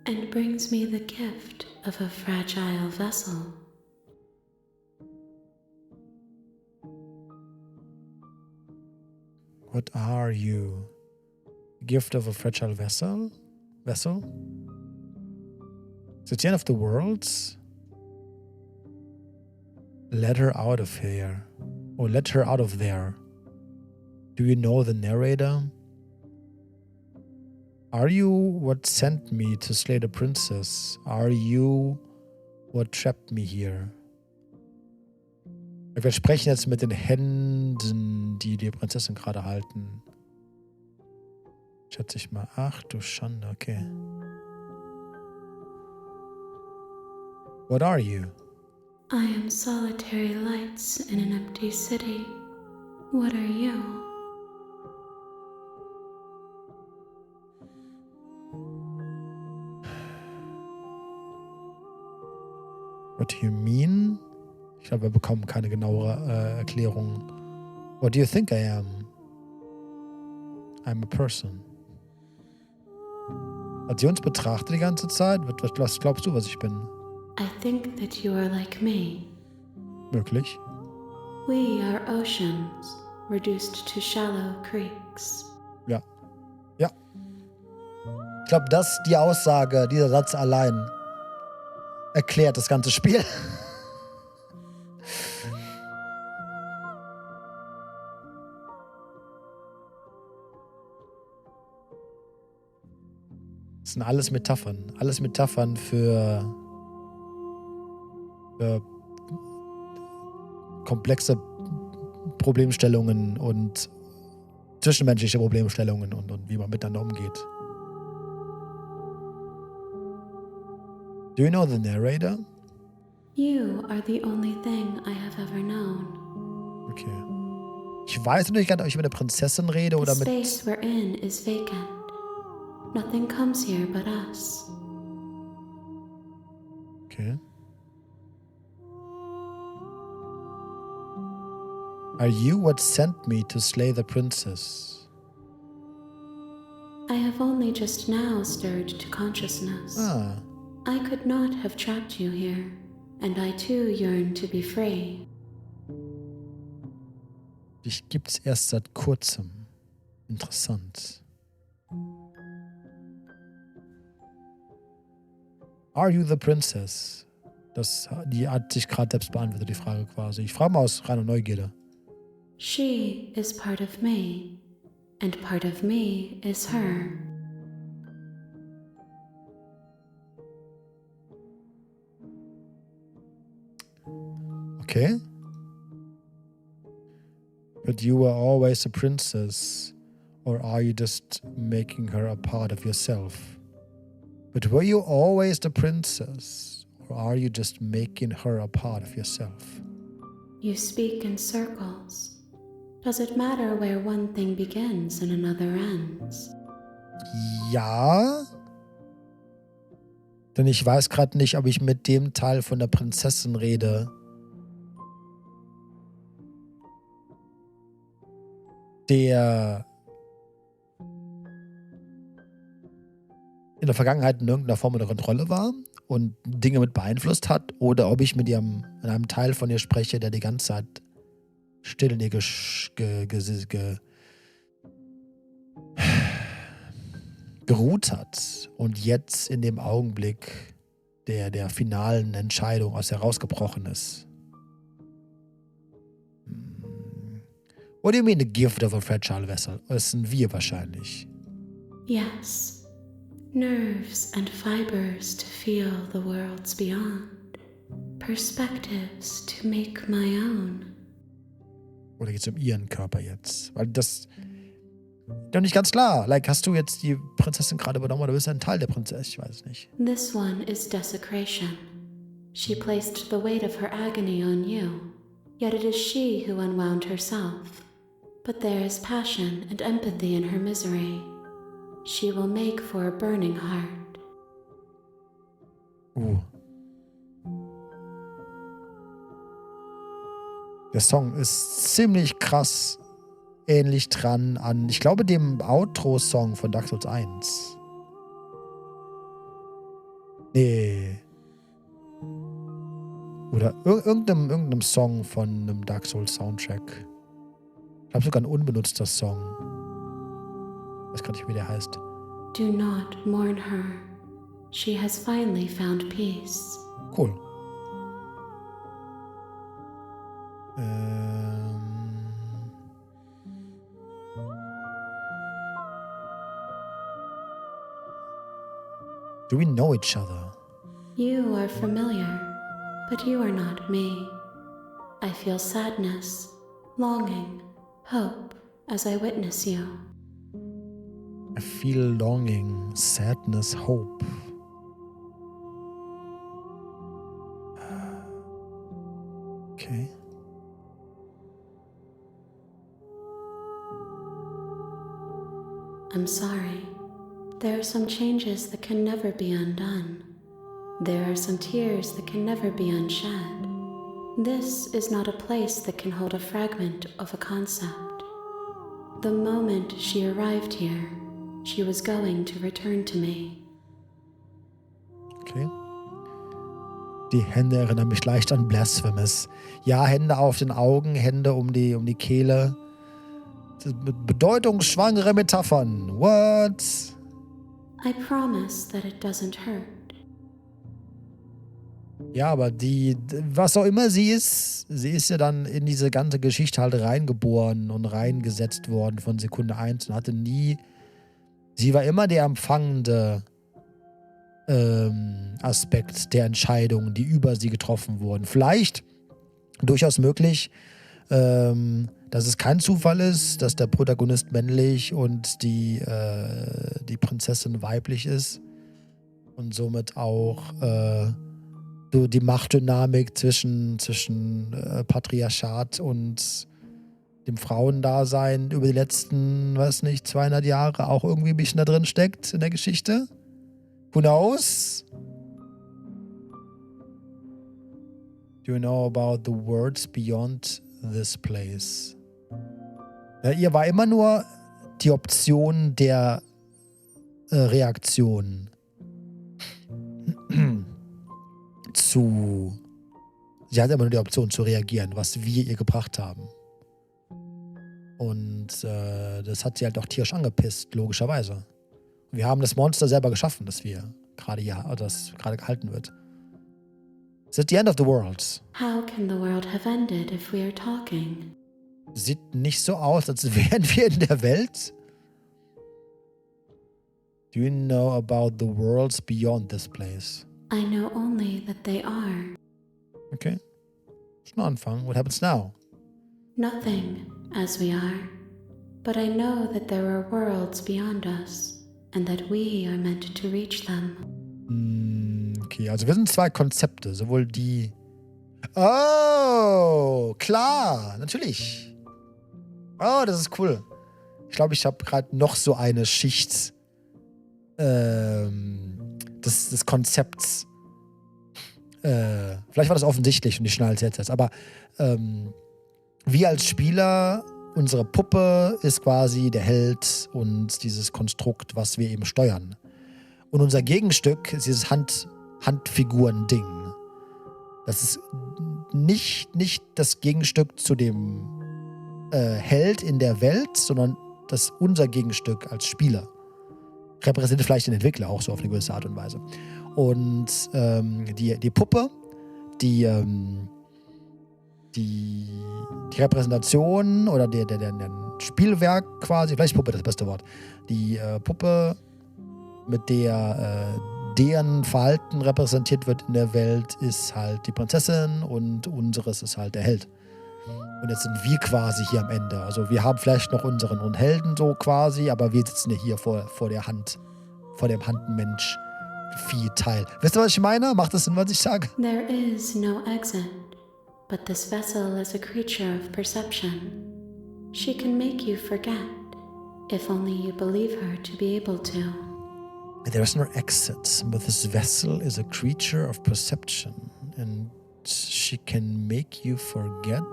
and brings me the gift of a fragile vessel. What are you? Gift of a fragile vessel? Vessel? Is it the end of the world? Let her out of here. Or let her out of there. Do you know the narrator? Are you what sent me to slay the princess? Are you what trapped me here? Wir sprechen jetzt mit den Händen, die die Prinzessin gerade halten. Schätze ich mal. Ach du Schande, okay. What are you? I am solitary lights in an empty city. What are you? What do you mean? Ich glaube, wir bekommen keine genauere Erklärung. What do you think I am? I'm a person. Hat sie uns betrachtet die ganze Zeit? Was glaubst du, was ich bin? I think that you are like me. Möglich. We are oceans, reduced to shallow creeks. Ja. Ja. Ich glaube, die Aussage, dieser Satz allein erklärt das ganze Spiel. Das sind alles Metaphern. Alles Metaphern für komplexe Problemstellungen und zwischenmenschliche Problemstellungen und wie man miteinander umgeht. Do you know the narrator? You are the only thing I have ever known. Okay. Ich weiß natürlich gar nicht, ob ich mit der Prinzessin rede oder The mit... space we're in is vacant. Nothing comes here but us. Okay. Are you what sent me to slay the princess? I have only just now stirred to consciousness. Ah, I could not have trapped you here, and I too yearn to be free. dich gibt's erst seit kurzem. Interessant. Are you the princess? Die hat sich gerade selbst beantwortet, die Frage quasi. Ich frage mal aus reiner Neugierde. She is part of me, and part of me is her. Okay. But you were always a princess, or are you just making her a part of yourself? But were you always the princess, or are you just making her a part of yourself? You speak in circles. Does it matter where one thing begins and another ends? Ja. Denn ich weiß gerade nicht, ob ich mit dem Teil von der Prinzessin rede, der in der Vergangenheit in irgendeiner Form unter Kontrolle war und Dinge mit beeinflusst hat, oder ob ich mit in einem Teil von ihr spreche, der die ganze Zeit still in ihr geruht hat und jetzt in dem Augenblick der finalen Entscheidung aus herausgebrochen ist. What do you mean the gift of a fragile vessel? Das sind wir wahrscheinlich. Yes. Nerves and fibers to feel the worlds beyond. Perspectives to make my own. Oder geht es um ihren Körper jetzt? Weil das ist doch nicht ganz klar. Hast du jetzt die Prinzessin gerade übernommen oder bist du ein Teil der Prinzessin? Ich weiß es nicht. This one is desecration. She placed the weight of her agony on you, yet it is she who unwound herself. But there is passion and empathy in her misery. She will make for a burning heart. Der Song ist ziemlich krass ähnlich dran an, ich glaube, dem Outro-Song von Dark Souls 1. Nee. Oder irgendeinem Song von einem Dark Souls Soundtrack. Ich glaube sogar ein unbenutzter Song. Ich weiß gar nicht, wie der heißt. Do not mourn her. She has finally found peace. Cool. Do we know each other? You are familiar, but you are not me. I feel sadness, longing, hope as I witness you. I feel longing, sadness, hope. Okay. I'm sorry. There are some changes that can never be undone. There are some tears that can never be unshed. This is not a place that can hold a fragment of a concept. The moment she arrived here, she was going to return to me. Okay. Die Hände erinnern mich leicht an Blasphemous. Ja, Hände auf den Augen, Hände um die Kehle. Bedeutungsschwangere Metaphern. What? I promise that it doesn't hurt. Ja, aber was auch immer sie ist ja dann in diese ganze Geschichte halt reingeboren und reingesetzt worden von Sekunde 1 und sie war immer der empfangende Aspekt der Entscheidungen, die über sie getroffen wurden. Vielleicht durchaus möglich, dass es kein Zufall ist, dass der Protagonist männlich und die Prinzessin weiblich ist und somit auch so die Machtdynamik zwischen Patriarchat und dem Frauendasein über die letzten, 200 Jahre auch irgendwie ein bisschen da drin steckt in der Geschichte. Who knows? Do you know about the words beyond this place? Ja, ihr war immer nur die Option der Reaktion sie hat immer nur die Option zu reagieren, was wir ihr gebracht haben. Und das hat sie halt auch tierisch angepisst, logischerweise. Wir haben das Monster selber geschaffen, das gerade gehalten wird. It's at the end of the world. How can the world have ended if we are talking? Sieht nicht so aus, als wären wir in der Welt. Do you know about the worlds beyond this place? I know only that they are. Okay. Schon Anfang. What happens now? Nothing, as we are. But I know that there are worlds beyond us, and that we are meant to reach them. Okay, also wir sind zwei Konzepte. Sowohl die... Oh, klar, natürlich. Oh, das ist cool. Ich glaube, ich habe gerade noch so eine Schicht des Konzepts. Vielleicht war das offensichtlich und ich schnall es jetzt erst. Aber wir als Spieler, unsere Puppe ist quasi der Held und dieses Konstrukt, was wir eben steuern. Und unser Gegenstück ist dieses Handfiguren-Ding. Das ist nicht das Gegenstück zu dem Held in der Welt, sondern das ist unser Gegenstück als Spieler. Repräsentiert vielleicht den Entwickler auch so auf eine gewisse Art und Weise. Und die Puppe, die Repräsentation oder der Spielwerk quasi, vielleicht Puppe das beste Wort, die Puppe, mit der deren Verhalten repräsentiert wird in der Welt, ist halt die Prinzessin und unseres ist halt der Held. Und jetzt sind wir quasi hier am Ende. Also wir haben vielleicht noch unseren Helden so quasi, aber wir sitzen ja hier vor der Hand, vor dem Handmensch Teil. Wisst ihr, was ich meine? Macht das Sinn, was ich sage? There is no exit, but this vessel is a creature of perception. She can make you forget, if only you believe her to be able to. There is no exit, but this vessel is a creature of perception, and she can make you forget.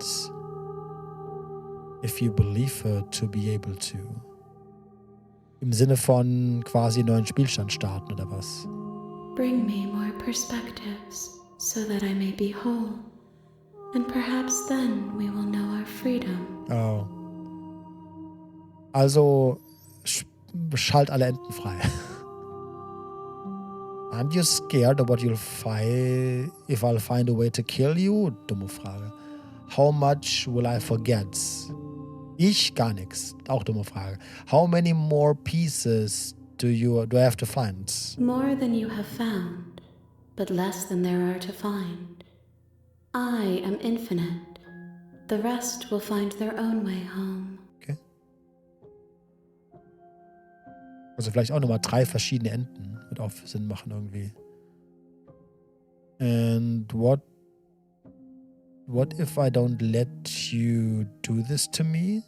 If you believe her to be able to. Im Sinne von quasi einen neuen Spielstand starten oder was? Bring me more perspectives so that I may be whole. And perhaps then we will know our freedom. Oh. Also, schalt alle Enden frei. Aren't you scared of what you'll find if I'll find a way to kill you? Dumme Frage. How much will I forget? Ich gar nichts. Auch dumme Frage. How many more pieces do I have to find? More than you have found, but less than there are to find. I am infinite. The rest will find their own way home. Okay. Also vielleicht auch nochmal 3 verschiedene Enden. Wird auch Sinn machen irgendwie. And what if I don't let you do this to me?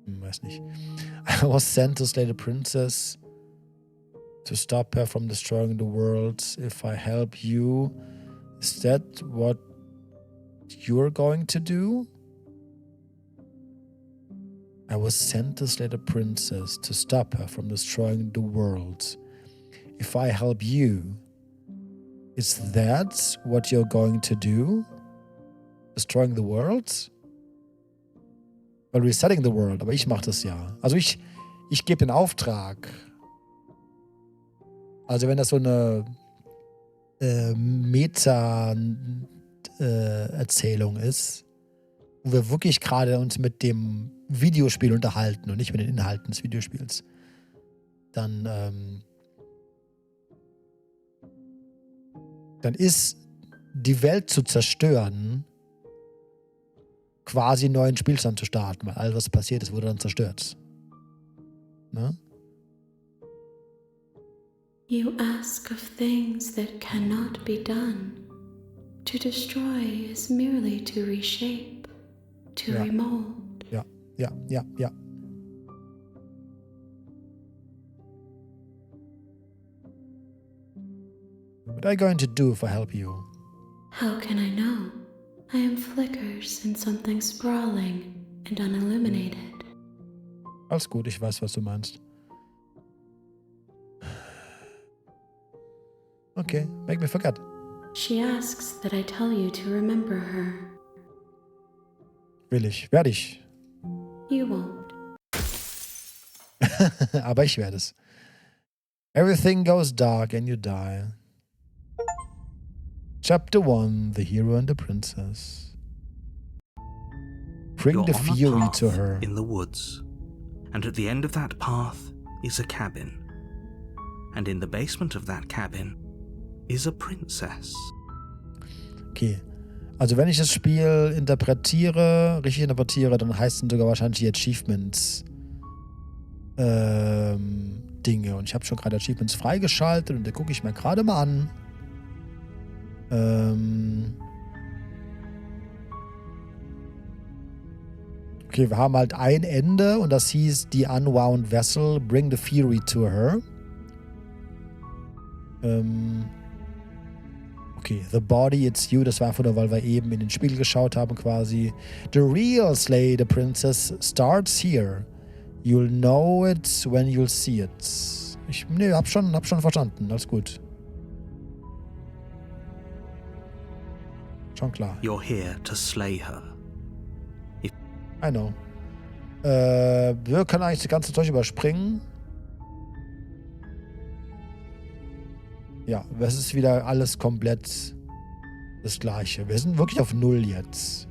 Weiß nicht. I was sent to slay the princess, to stop her from destroying the world. If I help you, is that what you're going to do? I was sent to slay the princess, to stop her from destroying the world. If I help you, is that what you're going to do? Destroying the world? Well, resetting the world, aber ich mache das ja. Also ich gebe den Auftrag. Also wenn das so eine Meta-Erzählung ist, wo wir wirklich gerade uns mit dem Videospiel unterhalten und nicht mit den Inhalten des Videospiels, dann ist die Welt zu zerstören quasi einen neuen Spielstand zu starten, weil alles, was passiert ist, wurde dann zerstört. Ne? You ask of things that cannot be done. To destroy is merely to reshape, to remold. Ja. What are you going to do if I help you? How can I know? I am flickers in something sprawling and unilluminated. Alles gut, ich weiß, was du meinst. Okay, make me forget. She asks that I tell you to remember her. Will ich, werde ich. You won't. Aber ich werde es. Everything goes dark and you die. Chapter 1, The Hero and the Princess. Bring You're the on a fury path to her. in the woods, and at the end of that path is a cabin. And in the basement of that cabin is a princess. Okay. Also wenn ich das Spiel richtig interpretiere, dann heißt es sogar wahrscheinlich die Achievements Dinge. Und ich habe schon gerade Achievements freigeschaltet und da gucke ich mir gerade mal an. Okay, wir haben halt ein Ende und das hieß The Unwound Vessel, Bring the Fury to Her. Okay, The Body, It's You, das war einfach nur, weil wir eben in den Spiegel geschaut haben quasi. The real Slay the Princess starts here. You'll know it when you'll see it. Hab schon verstanden, alles gut. Schon klar. You're here to slay her. I know. Wir können eigentlich das ganze Zeug überspringen. Ja, es ist wieder alles komplett das Gleiche. Wir sind wirklich auf Null jetzt.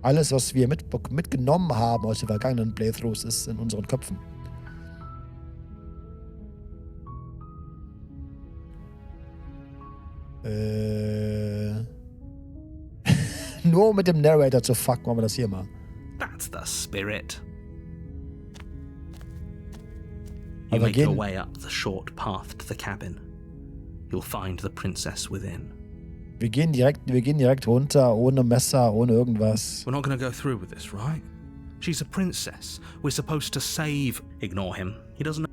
Alles, was wir mitgenommen haben aus den vergangenen Playthroughs, ist in unseren Köpfen. Nur um mit dem Narrator zu fucken, machen wir das hier mal. That's the spirit. You Aber make your way up the short path to the cabin. You'll find the princess within. Wir gehen direkt runter, ohne Messer, ohne irgendwas. We're not going to go through with this, right? She's a princess. We're supposed to save. Ignore him. He doesn't know.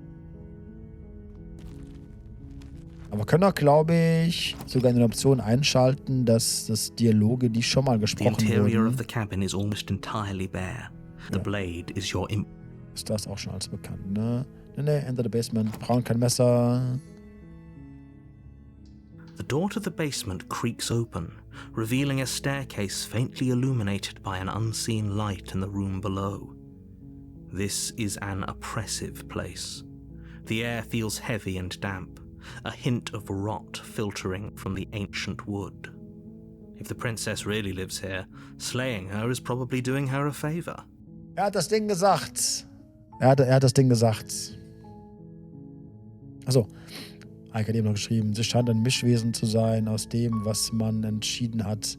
Aber wir können auch, glaube ich, sogar eine Option einschalten, dass das Dialoge, die schon mal The gesprochen interior of wurden, the cabin is almost entirely bare. The Ja. blade is your ist das auch schon als bekannt, ne? Ne, enter the basement. Brauchen kein Messer. The door to the basement creaks open, revealing a staircase faintly illuminated by an unseen light in the room below. This is an oppressive place. The air feels heavy and damp, a hint of rot filtering from the ancient wood. If the princess really lives here, slaying her is probably doing her a favor. Er hat das Ding gesagt. Er hat das Ding gesagt. Achso. Eike hat eben noch geschrieben, sie scheint ein Mischwesen zu sein aus dem, was man entschieden hat,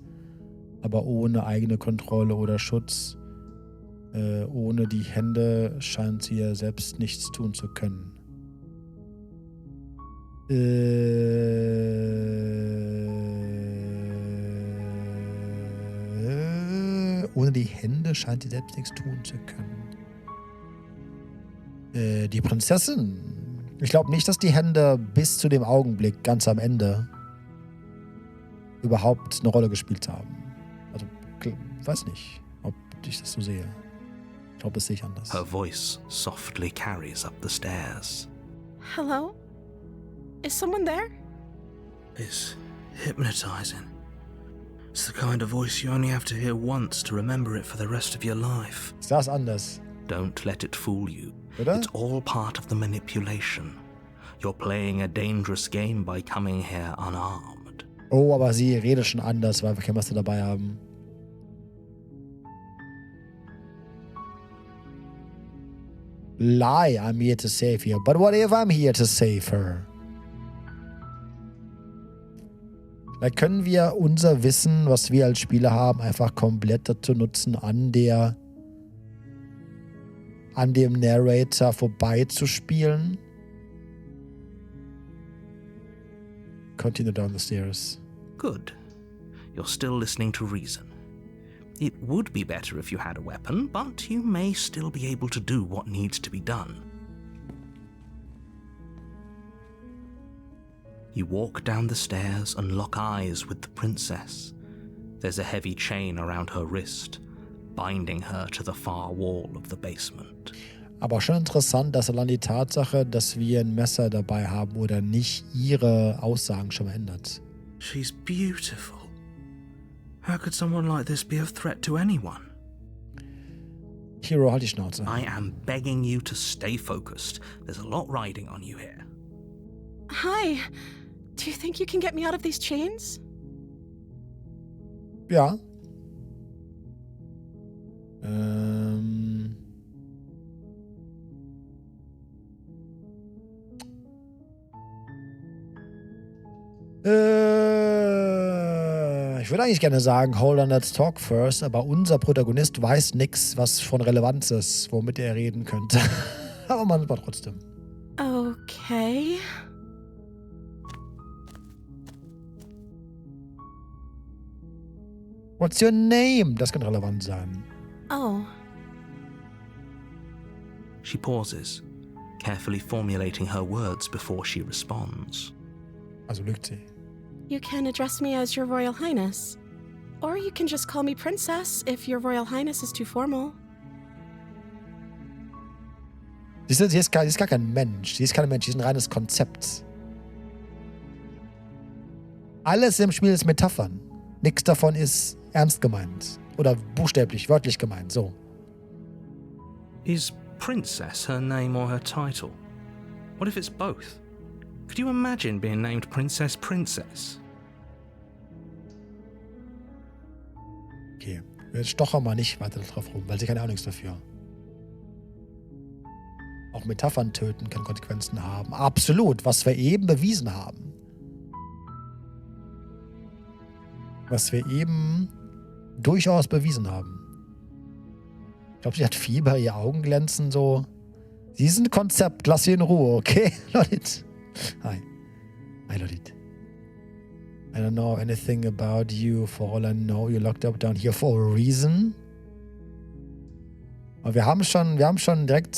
aber ohne eigene Kontrolle oder Schutz. Ohne die Hände scheint sie ja selbst nichts tun zu können. Ohne die Hände scheint sie selbst nichts tun zu können. Die Prinzessin. Ich glaube nicht, dass die Hände bis zu dem Augenblick, ganz am Ende, überhaupt eine Rolle gespielt haben. Also, weiß nicht, ob ich das so sehe. Ich glaube, das sehe ich anders. Her voice softly carries up the stairs. Hello? Is someone there? It's hypnotizing. It's the kind of voice you only have to hear once to remember it for the rest of your life. Ist das anders? Don't let it fool you. Oder? It's all part of the manipulation. You're playing a dangerous game by coming here unarmed. Oh, aber sie redet schon anders, weil wir kein Messer dabei haben. Lie, I'm here to save you. But what if I'm here to save her? Da können wir unser Wissen, was wir als Spieler haben, einfach komplett dazu nutzen, an dem Narrator vorbeizuspielen. Continue down the stairs. Good. You're still listening to reason. It would be better if you had a weapon, but you may still be able to do what needs to be done. You walk down the stairs and lock eyes with the princess. There's a heavy chain around her wrist, binding her to the far wall of the basement. Aber schon interessant, dass allein die Tatsache, dass wir ein Messer dabei haben oder nicht, ihre Aussagen schon mal ändert. She's beautiful. How could someone like this be a threat to anyone? Hero, halt die Schnauze. I am begging you to stay focused. There's a lot riding on you here. Hi. Do you think you can get me out of these chains? Ja. Ich würde eigentlich gerne sagen, hold on, let's talk first, aber unser Protagonist weiß nichts, was von Relevanz ist, womit er reden könnte. Aber man war trotzdem. Okay. What's your name? Das kann relevant sein. Oh. She pauses, carefully formulating her words before she responds. Also lügt sie. You can address me as Your Royal Highness. Or you can just call me Princess if Your Royal Highness is too formal. Sie ist gar kein Mensch. Sie ist kein Mensch, sie ist ein reines Konzept. Alles im Spiel ist Metaphern. Nichts davon ist ernst gemeint. Oder buchstäblich, wörtlich gemeint, so. Is Princess her name or her title? What if it's both? Could you imagine being named Princess? Okay, jetzt stochern wir nicht weiter drauf rum, weil sie kann ja auch nichts dafür. Auch Metaphern töten kann Konsequenzen haben. Absolut, was wir eben bewiesen haben. Was wir eben durchaus bewiesen haben. Ich glaube, sie hat Fieber, ihr Augen glänzen so. Sie ist ein Konzept, lass sie in Ruhe, okay? Leute. Hi. Hi, Leute. I don't know anything about you. For all I know, you're locked up down here for a reason. Aber wir haben schon direkt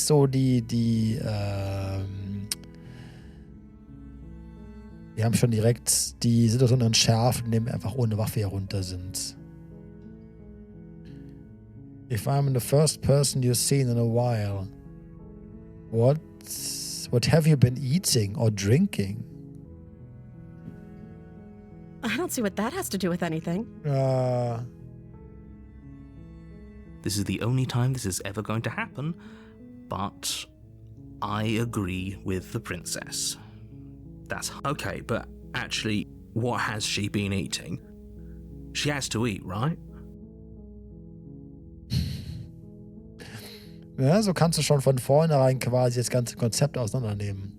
Wir haben schon direkt die Situation entschärft, indem wir einfach ohne Waffe herunter sind. If I'm the first person you've seen in a while, what have you been eating or drinking? I don't see what that has to do with anything. This is the only time this is ever going to happen, but I agree with the princess. That's okay, but actually, what has she been eating? She has to eat, right? Ja, so kannst du schon von vornherein quasi das ganze Konzept auseinandernehmen.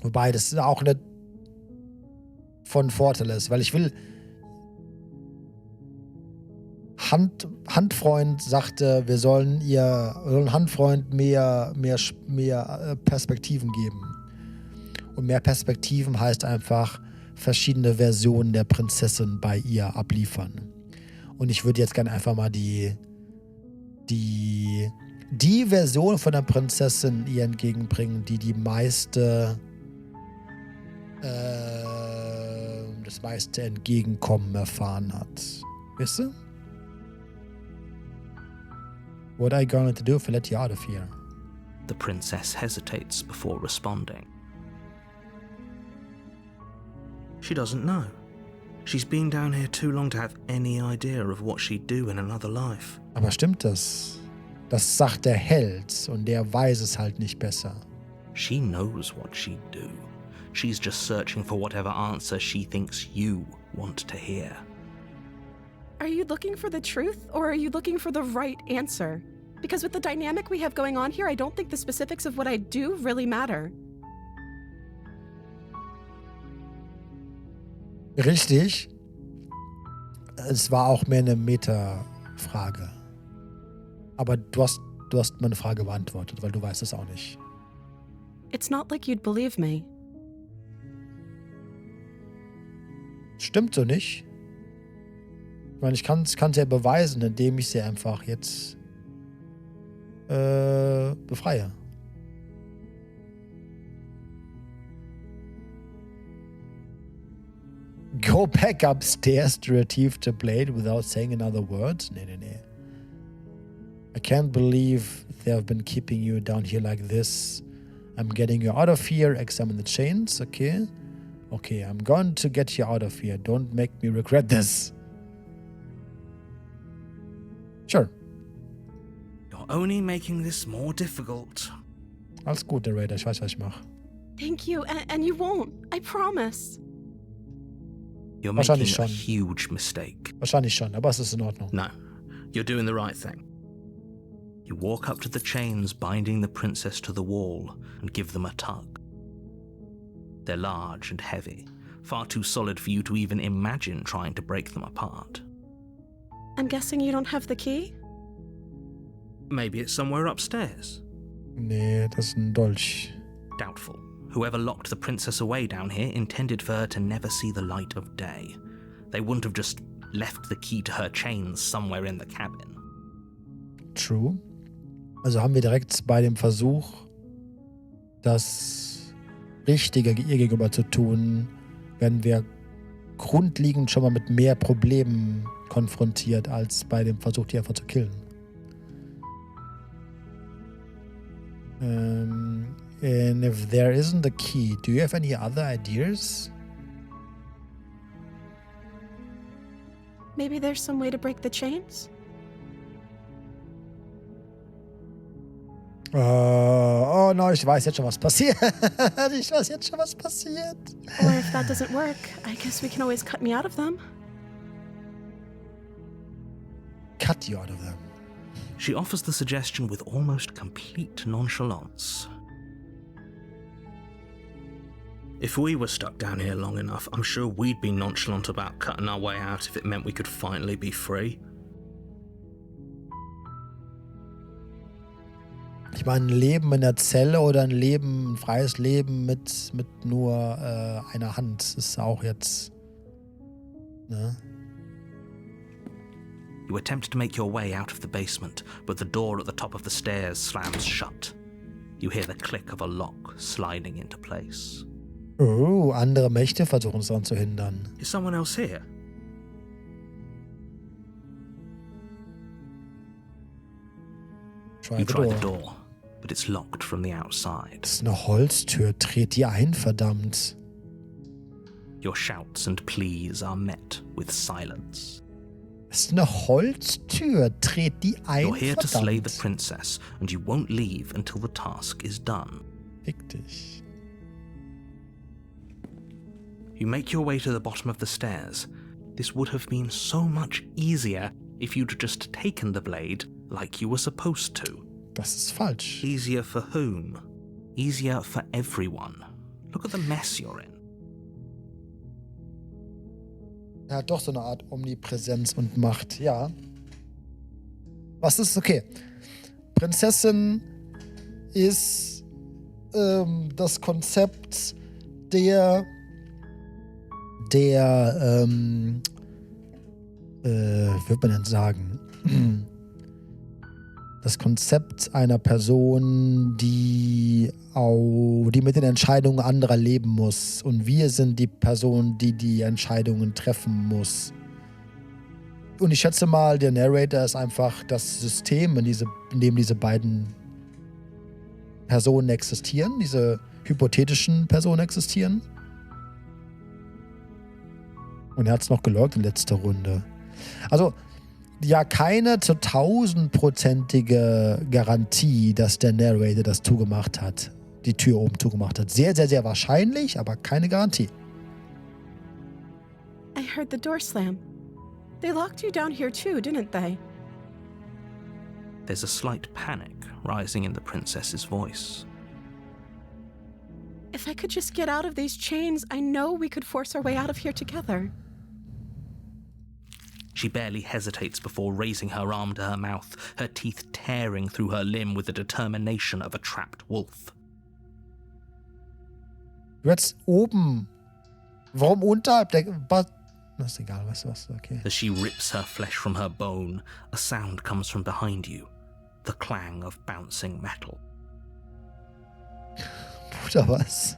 Wobei das auch nicht von Vorteil ist, weil ich will... Handfreund sagte, wir sollen Handfreund mehr Perspektiven geben. Und mehr Perspektiven heißt einfach verschiedene Versionen der Prinzessin bei ihr abliefern. Und ich würde jetzt gerne einfach mal die Version von der Prinzessin ihr entgegenbringen, die meiste das meiste Entgegenkommen erfahren hat. Wisst ihr? What are you going to do if I let you out of here? The princess hesitates before responding. She doesn't know. She's been down here too long to have any idea of what she'd do in another life. Aber stimmt das? Das sagt der Held und der weiß es halt nicht besser. She knows what she'd do. She's just searching for whatever answer she thinks you want to hear. Are you looking for the truth, or are you looking for the right answer? Because with the dynamic we have going on here, I don't think the specifics of what I do really matter. Richtig. Es war auch mehr eine Meta-Frage. Aber du hast meine Frage beantwortet, weil du weißt es auch nicht. It's not like you'd believe me. Stimmt so nicht. Ich meine, ich kann es ja beweisen, indem ich sie einfach jetzt befreie. Go back upstairs to retrieve the blade without saying another word? Nee. I can't believe they have been keeping you down here like this. I'm getting you out of here. Examine the chains, okay? Okay, I'm going to get you out of here. Don't make me regret this. Sure. You're only making this more difficult. Alles gut, der Raider. Ich weiß, was ich mache. Thank you, and you won't. I promise. You're making Wahrscheinlich a schon. huge mistake. Wahrscheinlich schon, aber es ist in Ordnung. No, you're doing the right thing. You walk up to the chains binding the princess to the wall and give them a tug. They're large and heavy, far too solid for you to even imagine trying to break them apart. I'm guessing you don't have the key? Maybe it's somewhere upstairs. Nee, das ist ein Dolch. Doubtful. Whoever locked the princess away down here intended for her to never see the light of day. They wouldn't have just left the key to her chains somewhere in the cabin. True. Also haben wir direkt bei dem Versuch, das Richtige ihr gegenüber zu tun, werden wir grundlegend schon mal mit mehr Problemen konfrontiert, als bei dem Versuch, die einfach zu killen. And if there isn't a key, do you have any other ideas? Maybe there's some way to break the chains? Oh no, ich weiß jetzt schon, was passiert. Ich weiß jetzt schon, was passiert. Or if that doesn't work, I guess we can always cut me out of them. Cut you out of them. She offers the suggestion with almost complete nonchalance. If we were stuck down here long enough, I'm sure we'd be nonchalant about cutting our way out if it meant we could finally be free. Ich meine, ein Leben in der Zelle oder ein freies Leben mit nur einer Hand ist auch jetzt, ne? You attempt to make your way out of the basement, but the door at the top of the stairs slams shut. You hear the click of a lock sliding into place. Oh, andere Mächte versuchen es daran zu hindern. Is someone else here? Try You the try door. the door, but it's locked from the outside. Das ist eine Holztür. Dreht die ein, verdammt. Your shouts and pleas are met with silence. Das ist eine Holztür. Dreht die ein, You're here to slay the verdammt. princess, and you won't leave until the task is done. Fick dich. You make your way to the bottom of the stairs. This would have been so much easier if you'd just taken the blade like you were supposed to. Das ist falsch. Easier for whom? Easier for everyone. Look at the mess you're in. Er hat doch so eine Art Omnipräsenz und Macht, ja. Was ist okay? Prinzessin ist das Konzept der würde man denn sagen? Das Konzept einer Person, die mit den Entscheidungen anderer leben muss. Und wir sind die Person, die die Entscheidungen treffen muss. Und ich schätze mal, der Narrator ist einfach das System, in dem diese beiden Personen existieren, diese hypothetischen Personen existieren. Und er hat es noch geloggt in letzter Runde. Also, ja, keine zu 1000%ige Garantie, dass der Narrator das zugemacht hat. Die Tür oben zugemacht hat. Sehr, sehr, sehr wahrscheinlich, aber keine Garantie. I heard the door slam. They locked you down here too, didn't they? There's a slight panic rising in the princess's voice. If I could just get out of these chains, I know we could force our way out of here together. She barely hesitates before raising her arm to her mouth, her teeth tearing through her limb with the determination of a trapped wolf. Du hättest oben. Warum unterhalb der. Das ist egal, weißt du was? Okay. As she rips her flesh from her bone, a sound comes from behind you, the clang of bouncing metal. Oder was?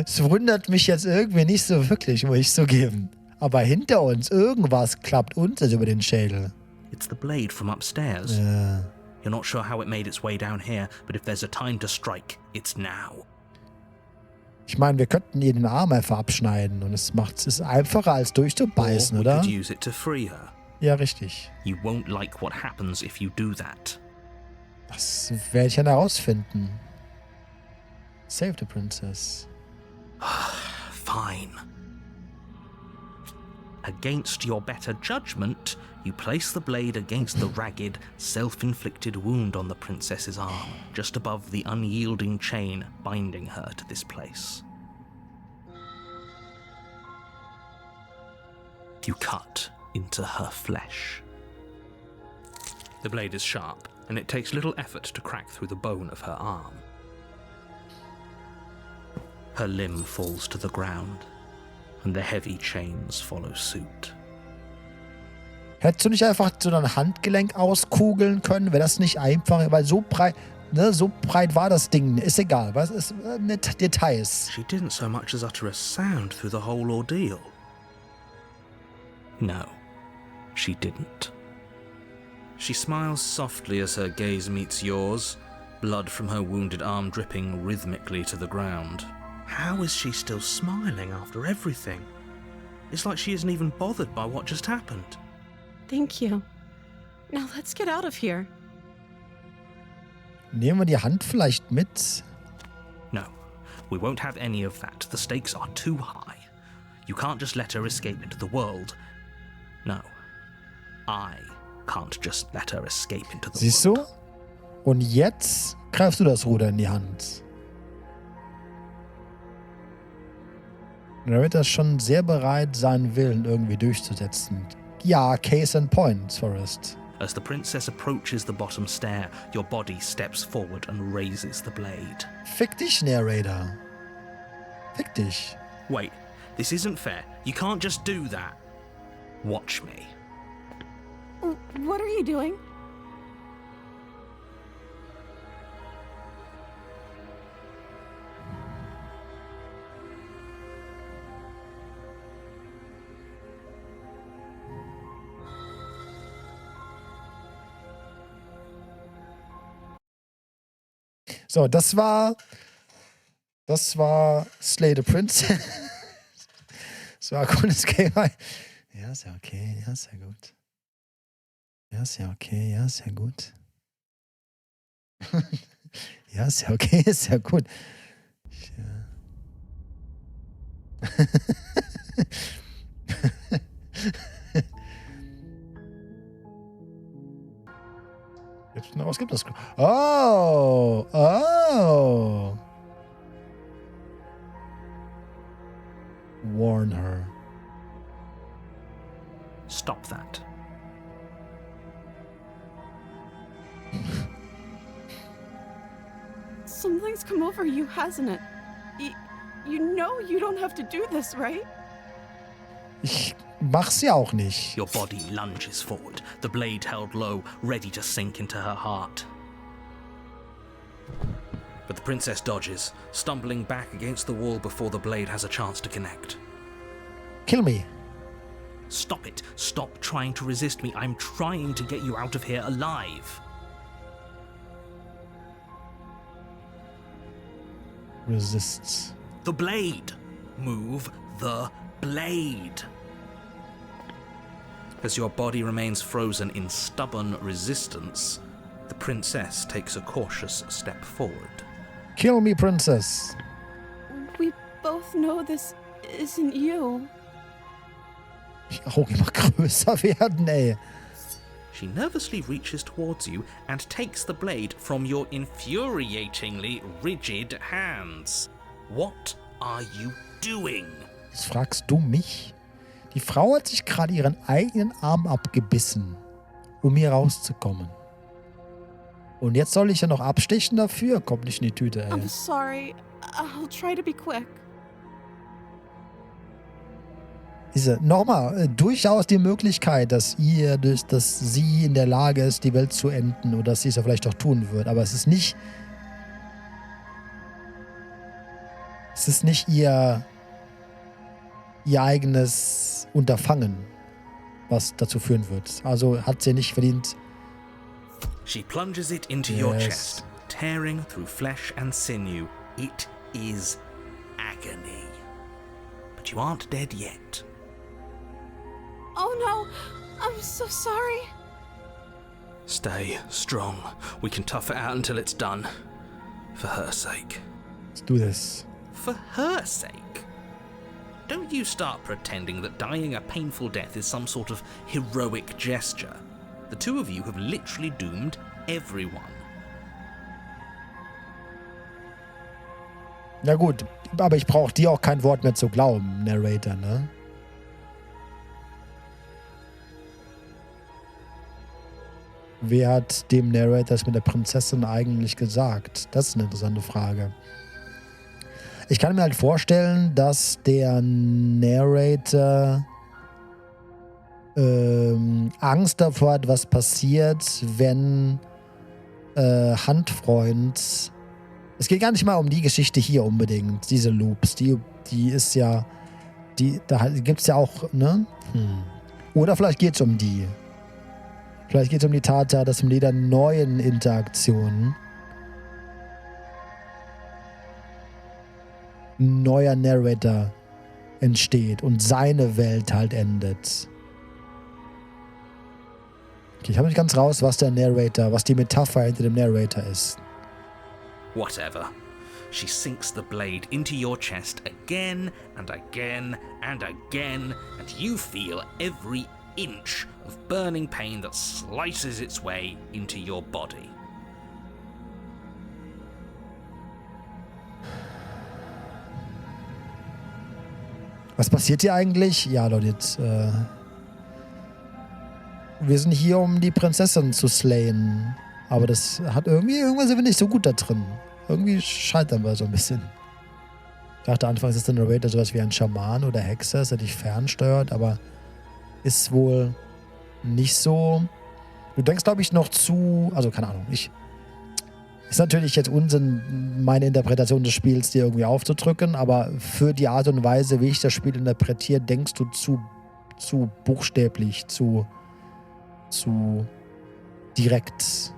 Es wundert mich jetzt irgendwie nicht so wirklich, muss ich zugeben. Aber hinter uns, irgendwas klappt uns über den Schädel. It's the blade from upstairs. Ja. You're not sure how it made its way down here, but if there's a time to strike, it's now. Ich meine, wir könnten ihr den Arm einfach abschneiden und es ist einfacher als durchzubeißen, Or we oder? could use it to free her. Ja, richtig. You won't like what happens if you do that. Das werde ich dann herausfinden. Save the princess. Fine. Against your better judgment, you place the blade against the ragged, self-inflicted wound on the princess's arm, just above the unyielding chain binding her to this place. You cut into her flesh. The blade is sharp, and it takes little effort to crack through the bone of her arm. Her limb falls to the ground, and the heavy chains follow suit. Hättest du nicht einfach so ein Handgelenk auskugeln können? Wäre das nicht einfach? Weil so breit war das Ding. Ist egal. Was ist Details? She didn't so much as utter a sound through the whole ordeal. No, she didn't. She smiles softly as her gaze meets yours, blood from her wounded arm dripping rhythmically to the ground. How is she still smiling after everything? It's like she isn't even bothered by what just happened. Thank you. Now let's get out of here. Nehmen wir die Hand vielleicht mit? No, we won't have any of that. The stakes are too high. You can't just let her escape into the world. No, I can't just let her escape into the Siehst world. du? Und jetzt greifst du das Ruder in die Hand. Und da wird er schon sehr bereit, seinen Willen irgendwie durchzusetzen. Ja, case in point, Forrest. As the princess approaches the bottom stair, your body steps forward and raises the blade. Fick dich, Narrator. Fick dich. Wait, this isn't fair. You can't just do that. Watch me. What are you doing? So, das war Slay the Prince. Das war ein cooles Game. Ja, ist ja okay. Ja, ist ja gut. Ja, ist ja okay. Ja, ist ja gut. Ja, ist ja okay. Ist ja gut. Ja. Was gibt das? Oh! Oh! Warn her. Stop that. Something's come over you, hasn't it? You know you don't have to do this, right? Ich mach's ja auch nicht. Your body lunges forward, the blade held low, ready to sink into her heart. But the princess dodges, stumbling back against the wall before the blade has a chance to connect. Kill me. Stop it. Stop trying to resist me. I'm trying to get you out of here alive. Resists. The blade. Move the blade. As your body remains frozen in stubborn resistance, the princess takes a cautious step forward. Kill me, princess. We both know this isn't you. Auch immer größer werden, ey. She nervously reaches towards you and takes the blade from your infuriatingly rigid hands. What are you doing? Das fragst du mich? Die Frau hat sich gerade ihren eigenen Arm abgebissen, um hier rauszukommen. Und jetzt soll ich ja noch abstechen dafür? Kommt nicht in die Tüte, ey. I'm sorry. I'll try to be quick. Nochmal, durchaus die Möglichkeit, dass sie in der Lage ist, die Welt zu enden oder dass sie es ja vielleicht auch tun wird. Aber es ist nicht ihr eigenes Unterfangen, was dazu führen wird. Also hat sie nicht verdient. She plunges it into your chest, tearing through flesh and sinew. It is agony. But you aren't dead yet. Oh no, I'm so sorry. Stay strong. We can tough it out until it's done. For her sake. Let's do this. For her sake? Don't you start pretending that dying a painful death is some sort of heroic gesture. The two of you have literally doomed everyone. Na gut, aber ich brauche dir auch kein Wort mehr zu glauben, Narrator, ne? Wer hat dem Narrator das mit der Prinzessin eigentlich gesagt? Das ist eine interessante Frage. Ich kann mir halt vorstellen, dass der Narrator Angst davor hat, was passiert, wenn Handfreund... Es geht gar nicht mal um die Geschichte hier unbedingt, diese Loops. Die ist ja... Da gibt es ja auch, ne? Oder vielleicht geht es um die. Vielleicht geht es um die Tatsache, dass mit jeder neuen Interaktion ein neuer Narrator entsteht und seine Welt halt endet. Okay, ich habe nicht ganz raus, was die Metapher hinter dem Narrator ist. Whatever. She sinks the blade into your chest again and again and again, and you feel every inch of burning pain that slices its way into your body. Was passiert hier eigentlich? Ja, Leute, jetzt, wir sind hier, um die Prinzessin zu slayen. Aber das hat irgendwann sind wir nicht so gut da drin. Irgendwie scheitern wir so ein bisschen. Ich dachte anfangs ist der Narrator sowas wie ein Schaman oder Hexer, der dich fernsteuert, aber ist wohl nicht so. Du denkst, glaube ich, noch zu. Also, keine Ahnung. Ist natürlich jetzt Unsinn, meine Interpretation des Spiels dir irgendwie aufzudrücken, aber für die Art und Weise, wie ich das Spiel interpretiere, denkst du zu buchstäblich, zu direkt.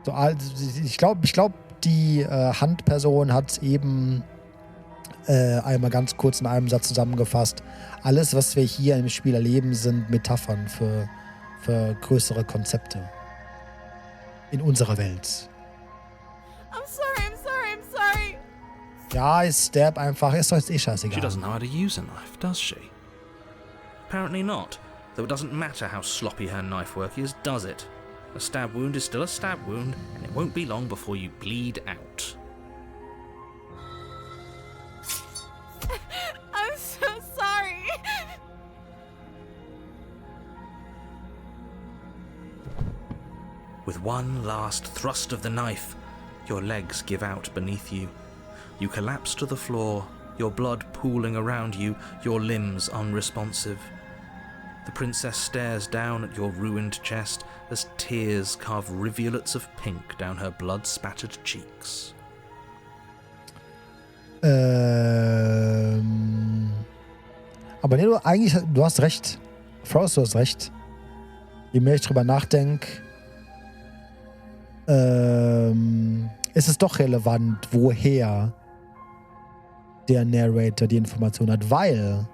So, also ich glaube, die Handperson hat eben einmal ganz kurz in einem Satz zusammengefasst. Alles, was wir hier im Spiel erleben, sind Metaphern für größere Konzepte in unserer Welt. I'm sorry. Ja, ich stab einfach. Ist doch jetzt eh scheißegal. She doesn't know how to use a knife, does she? Apparently not. Though it doesn't matter how sloppy her knife work is, does it? A stab wound is still a stab wound, and it won't be long before you bleed out. I'm so sorry. With one last thrust of the knife, your legs give out beneath you. You collapse to the floor, your blood pooling around you, your limbs unresponsive. The princess stares down at your ruined chest as tears carve rivulets of pink down her blood-spattered cheeks. Aber nee, du hast recht. Frost, du hast recht. Je mehr ich drüber nachdenke, ist es doch relevant, woher der Narrator die Information hat, weil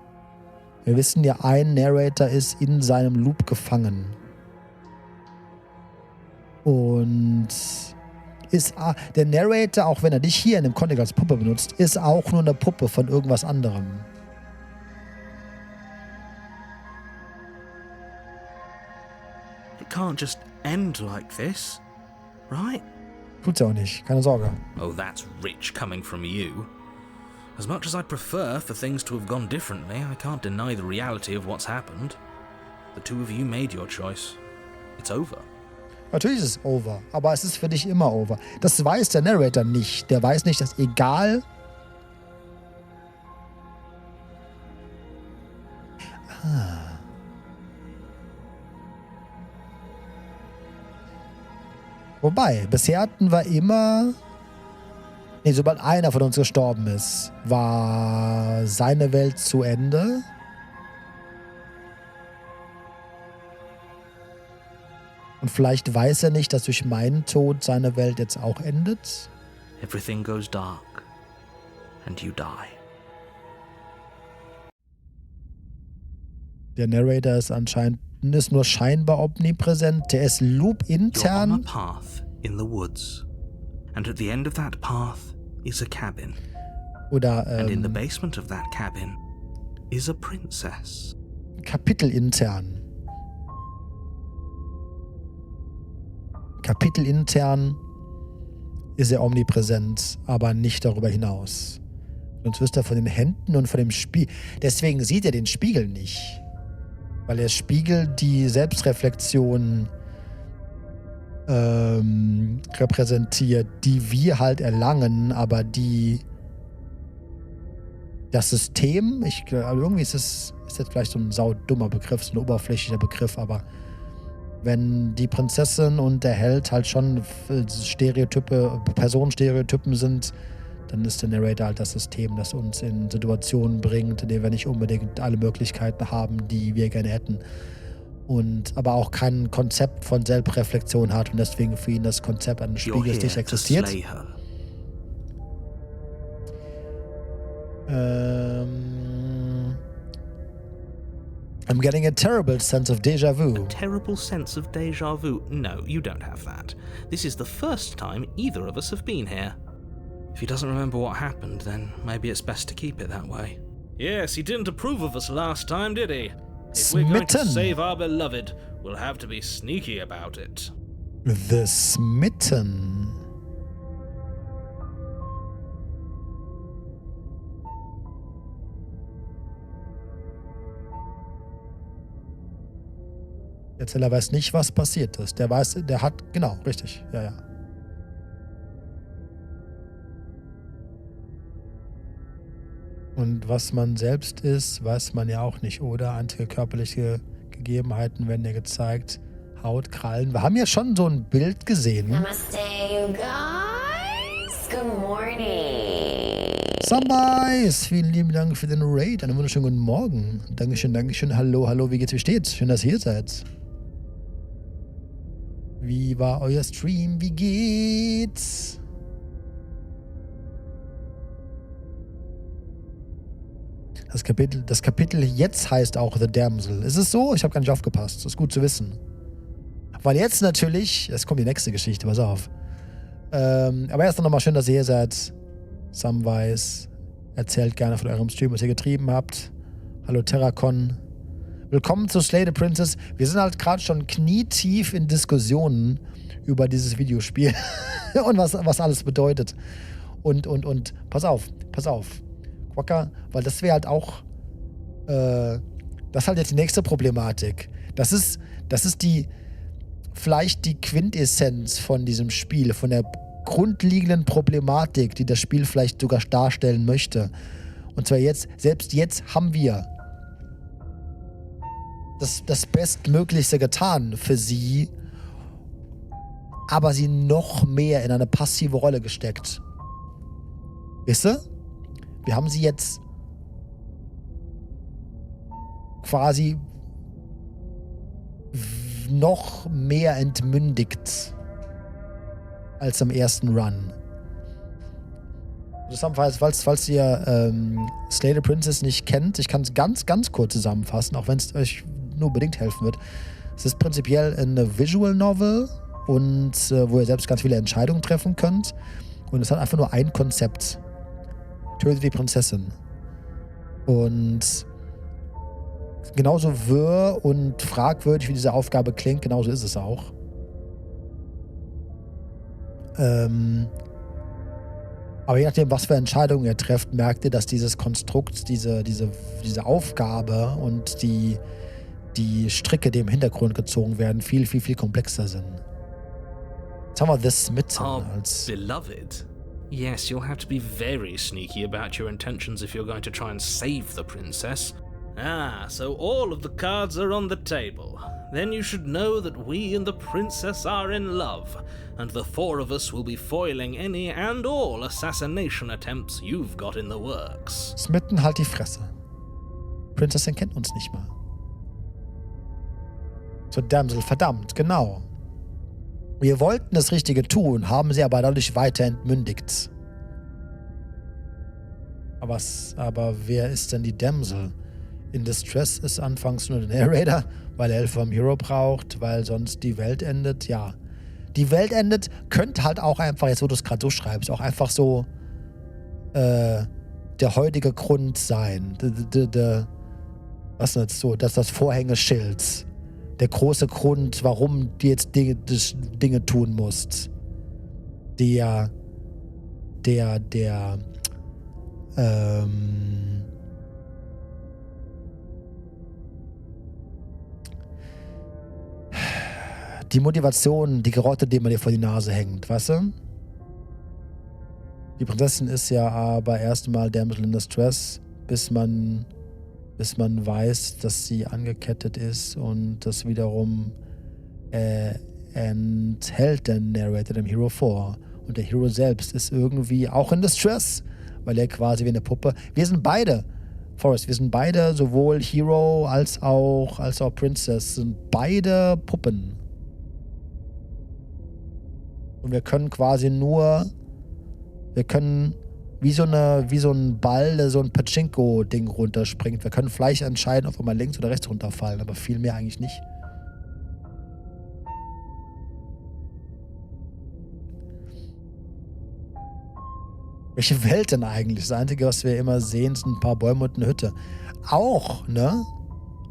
wir wissen ja, ein Narrator ist in seinem Loop gefangen. Und der Narrator, auch wenn er dich hier in dem Kontext als Puppe benutzt, ist auch nur eine Puppe von irgendwas anderem. It can't just end like this, right? Tut's ja auch nicht, keine Sorge. Oh, that's rich coming from you. As much as I'd prefer for things to have gone differently, I can't deny the reality of what's happened. The two of you made your choice. It's over. Natürlich ist es over, aber es ist für dich immer over. Das weiß der Narrator nicht. Der weiß nicht, dass egal... Wobei, bisher hatten wir immer... Nee, sobald einer von uns gestorben ist, war seine Welt zu Ende. Und vielleicht weiß er nicht, dass durch meinen Tod seine Welt jetzt auch endet. Everything goes dark, and you die. Der Narrator ist anscheinend nur scheinbar omnipräsent. Der ist You're on a loop-intern. path in the woods, and at the end of that path is a cabin. Oder And in the basement of that cabin is a princess. kapitelintern. Kapitelintern ist er omnipräsent, aber nicht darüber hinaus. Sonst wüsste er von den Händen und von dem Spiegel. Deswegen sieht er den Spiegel nicht. Weil der Spiegel die Selbstreflexion repräsentiert, die wir halt erlangen, aber das System, irgendwie ist jetzt vielleicht so ein saudummer Begriff, so ein oberflächlicher Begriff, aber wenn die Prinzessin und der Held halt schon Personenstereotypen sind, dann ist der Narrator halt das System, das uns in Situationen bringt, in denen wir nicht unbedingt alle Möglichkeiten haben, die wir gerne hätten. Aber auch kein Konzept von Selbstreflexion hat und deswegen für ihn das Konzept eines You're Spiegels nicht here to existiert. slay her. I'm getting a terrible sense of déjà vu. A terrible sense of déjà vu. No, you don't have that. This is the first time either of us have been here. If he doesn't remember what happened, then maybe it's best to keep it that way. Yes, he didn't approve of us last time, did he? If we're going to Smitten. save our beloved, we'll have to be sneaky about it. The Smitten. Der Erzähler weiß nicht, was passiert ist. Der hat, genau, richtig, ja. Und was man selbst ist, weiß man ja auch nicht, oder? Einzige körperliche Gegebenheiten werden ja gezeigt. Haut, Krallen. Wir haben ja schon so ein Bild gesehen. Namaste, you guys. Good morning. Samais, vielen lieben Dank für den Raid. Einen wunderschönen guten Morgen. Dankeschön. Hallo, wie geht's, wie steht's? Schön, dass ihr hier seid. Wie war euer Stream? Wie geht's? Das Kapitel jetzt heißt auch The Damsel. Ist es so? Ich habe gar nicht aufgepasst. Das ist gut zu wissen. Weil jetzt natürlich, es kommt die nächste Geschichte, pass auf. Aber erst nochmal schön, dass ihr hier seid. Samwise. Erzählt gerne von eurem Stream, was ihr getrieben habt. Hallo Terracon. Willkommen zu Slay the Princess. Wir sind halt gerade schon knietief in Diskussionen über dieses Videospiel und was alles bedeutet. Und pass auf. Quacker, weil das wäre halt auch das ist halt jetzt die nächste Problematik. Das ist vielleicht die Quintessenz von diesem Spiel, von der grundlegenden Problematik, die das Spiel vielleicht sogar darstellen möchte. Und zwar selbst jetzt haben wir das Bestmöglichste getan für sie, aber sie noch mehr in eine passive Rolle gesteckt. Wisst ihr? Wir haben sie jetzt quasi noch mehr entmündigt als am ersten Run. Falls ihr Slay the Princess nicht kennt, ich kann es ganz, ganz kurz zusammenfassen, auch wenn es euch nur bedingt helfen wird. Es ist prinzipiell eine Visual Novel und wo ihr selbst ganz viele Entscheidungen treffen könnt. Und es hat einfach nur ein Konzept. Töte die Prinzessin. Und genauso wirr und fragwürdig, wie diese Aufgabe klingt, genauso ist es auch. Aber je nachdem, was für Entscheidungen ihr trefft, merkt ihr, dass dieses Konstrukt, diese Aufgabe und die Stricke, die im Hintergrund gezogen werden, viel, viel, viel komplexer sind. Jetzt haben wir das mit als Beloved. Yes, you'll have to be very sneaky about your intentions if you're going to try and save the princess. Ah, so all of the cards are on the table. Then you should know that we and the princess are in love, and the four of us will be foiling any and all assassination attempts you've got in the works. Smitten, halt die Fresse. Prinzessin kennt uns nicht mal. So, Damsel, verdammt, genau. Wir wollten das Richtige tun, haben sie aber dadurch weiter entmündigt. Aber wer ist denn die Damsel? In Distress ist anfangs nur der Narrator, weil er Hilfe vom Hero braucht, weil sonst die Welt endet. Ja, die Welt endet, könnte halt auch einfach, jetzt wo du es gerade so schreibst, auch einfach so der heutige Grund sein. Was denn jetzt so? Das Vorhängeschild. Der große Grund, warum du jetzt Dinge tun musst. Die Motivation, die Karotte, die man dir vor die Nase hängt, weißt du? Die Prinzessin ist ja aber erstmal Damsel in Distress, bis man weiß, dass sie angekettet ist, und das wiederum enthält der Narrator dem Hero vor. Und der Hero selbst ist irgendwie auch in Distress, weil er quasi wie eine Puppe. Wir sind beide, Forrest, sowohl Hero als auch Princess, sind beide Puppen. Und wir können wie so ein Ball, der so ein Pachinko-Ding runterspringt. Wir können vielleicht entscheiden, ob wir mal links oder rechts runterfallen, aber viel mehr eigentlich nicht. Welche Welt denn eigentlich? Das Einzige, was wir immer sehen, sind ein paar Bäume und eine Hütte. Auch, ne?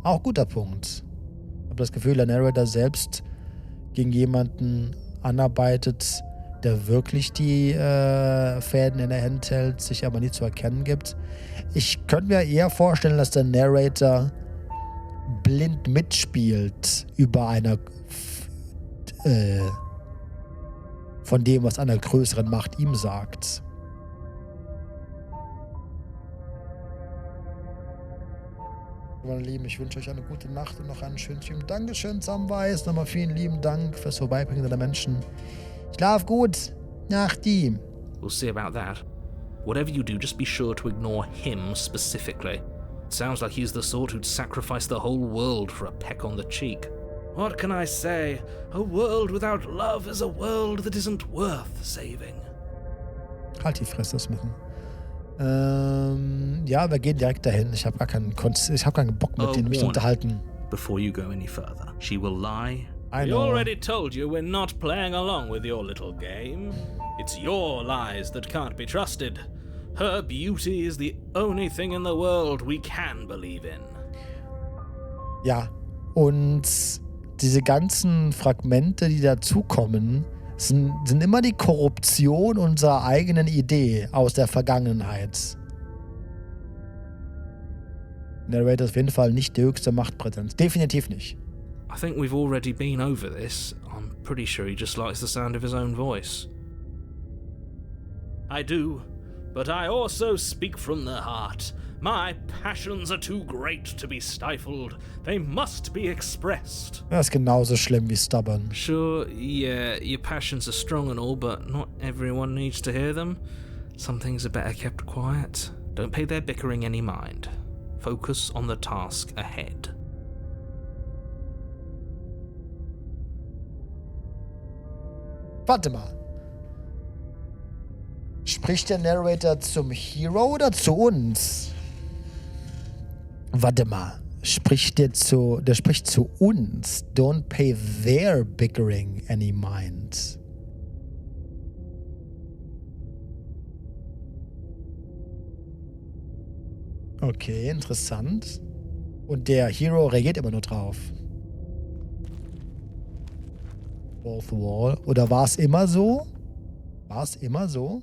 Auch guter Punkt. Ich habe das Gefühl, der Narrator selbst gegen jemanden anarbeitet, der wirklich die Fäden in der Hand hält, sich aber nie zu erkennen gibt. Ich könnte mir eher vorstellen, dass der Narrator blind mitspielt über einer von dem, was einer größeren Macht ihm sagt. Meine Lieben, ich wünsche euch eine gute Nacht und noch einen schönen Stream. Dankeschön, Samwise. Nochmal vielen lieben Dank fürs Vorbeibringen der Menschen. Schlaf gut. Nachti. We'll see about that. Whatever you do, just be sure to ignore him specifically. It sounds like he's the sort who'd sacrifice the whole world for a peck on the cheek. What can I say? A world without love is a world that isn't worth saving. Halt die Fresse, Smithen. Ja, wir gehen direkt dahin. Ich habe keinen Bock mit denen mich zu unterhalten. Before you go any further, she will lie. I We know. already told you we're not playing along with your little game. It's your lies that can't be trusted. Her beauty is the only thing in the world we can believe in. Ja, und diese ganzen Fragmente, die dazukommen, sind immer die Korruption unserer eigenen Idee aus der Vergangenheit. Narrator ist auf jeden Fall nicht die höchste Machtpräsenz. Definitiv nicht. I think we've already been over this. I'm pretty sure he just likes the sound of his own voice. I do, but I also speak from the heart. My passions are too great to be stifled. They must be expressed. Das ist genauso schlimm wie stubborn. Sure, yeah, your passions are strong and all, but not everyone needs to hear them. Some things are better kept quiet. Don't pay their bickering any mind. Focus on the task ahead. Warte mal. Spricht der Narrator zum Hero oder zu uns? Warte mal. Der spricht zu uns. Don't pay their bickering any mind. Okay, interessant. Und der Hero reagiert immer nur drauf. Fourth Wall. Oder war es immer so? War es immer so?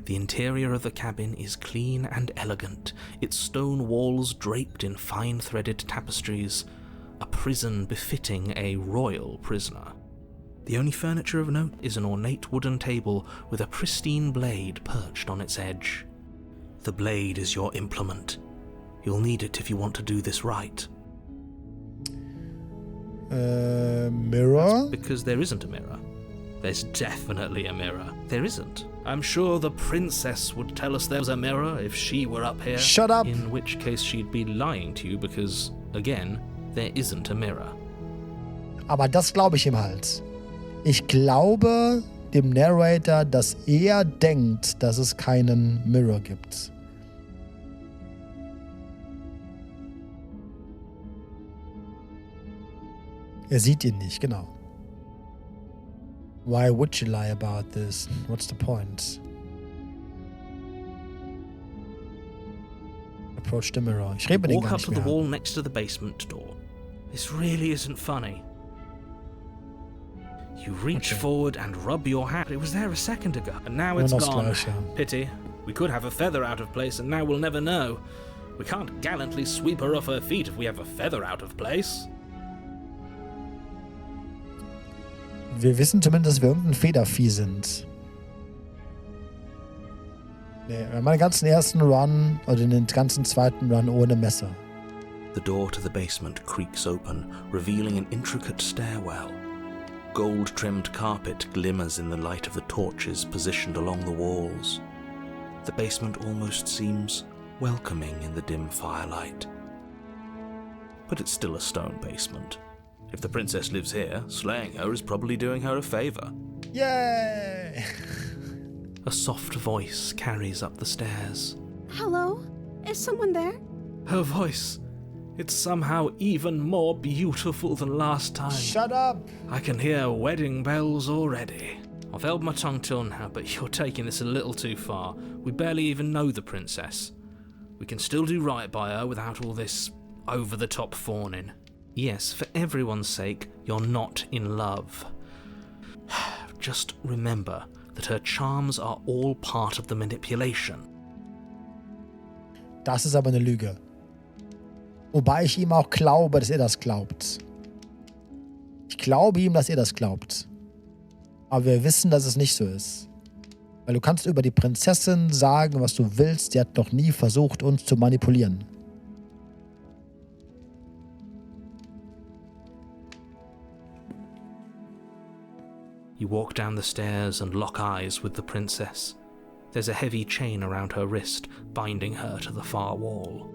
The interior of the cabin is clean and elegant, its stone walls draped in fine-threaded tapestries, a prison befitting a royal prisoner. The only furniture of note is an ornate wooden table with a pristine blade perched on its edge. The blade is your implement. You'll need it if you want to do this right. Mirror? Because there isn't a mirror. There's definitely a mirror. There isn't. I'm sure the princess would tell us there was a mirror if she were up here. Shut up! In which case she'd be lying to you because, again, there isn't a mirror. Aber das glaube ich ihm halt. Ich glaube dem Narrator, dass er denkt, dass es keinen Mirror gibt. Er sieht ihn nicht, genau. Why would you lie about this? What's the point? Approach the mirror. Ich rede mit ihm Walk gar up nicht to the mehr. wall next to the basement door. This really isn't funny. You reach forward and rub your hand. It was there a second ago, And now Nur it's noch das gone. Gleiche. Pity. We could have a feather out of place and now we'll never know. We can't gallantly sweep her off her feet if we have a feather out of place. Wir wissen zumindest, dass wir irgendein Federvieh sind. Nee, wir haben den ganzen ersten Run oder den ganzen zweiten Run ohne Messer. The door to the basement creaks open, revealing an intricate stairwell. Gold-trimmed carpet glimmers in the light of the torches positioned along the walls. The basement almost seems welcoming in the dim firelight. But it's still a stone basement. If the princess lives here, slaying her is probably doing her a favor. Yay! A soft voice carries up the stairs. Hello? Is someone there? Her voice. It's somehow even more beautiful than last time. Shut up! I can hear wedding bells already. I've held my tongue till now, but you're taking this a little too far. We barely even know the princess. We can still do right by her without all this over-the-top fawning. Yes, for everyone's sake, you're not in love. Just remember that her charms are all part of the manipulation. Das ist aber eine Lüge. Wobei ich ihm auch glaube, dass er das glaubt. Ich glaube ihm, dass er das glaubt. Aber wir wissen, dass es nicht so ist. Weil du kannst über die Prinzessin sagen, was du willst. Sie hat noch nie versucht, uns zu manipulieren. You walk down the stairs and lock eyes with the princess. There's a heavy chain around her wrist, binding her to the far wall.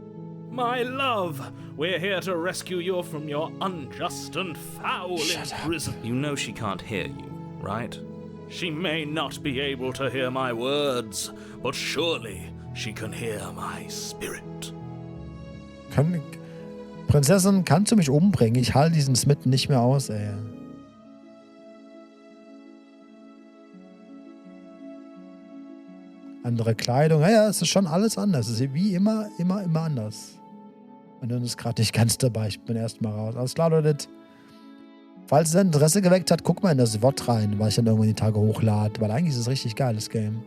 My love, we're here to rescue you from your unjust and foul prison. You know she can't hear you, right? She may not be able to hear my words, but surely she can hear my spirit. Prinzessin, kannst du mich umbringen? Ich halte diesen Smith nicht mehr aus, ey. Andere Kleidung. Ja, es ist schon alles anders. Es ist wie immer anders. Und dann ist gerade nicht ganz dabei. Ich bin erst mal raus. Alles klar, Leute. Falls es Interesse geweckt hat, guck mal in das Wort rein, weil ich dann irgendwann die Tage hochlade. Weil eigentlich ist es ein richtig geiles Game.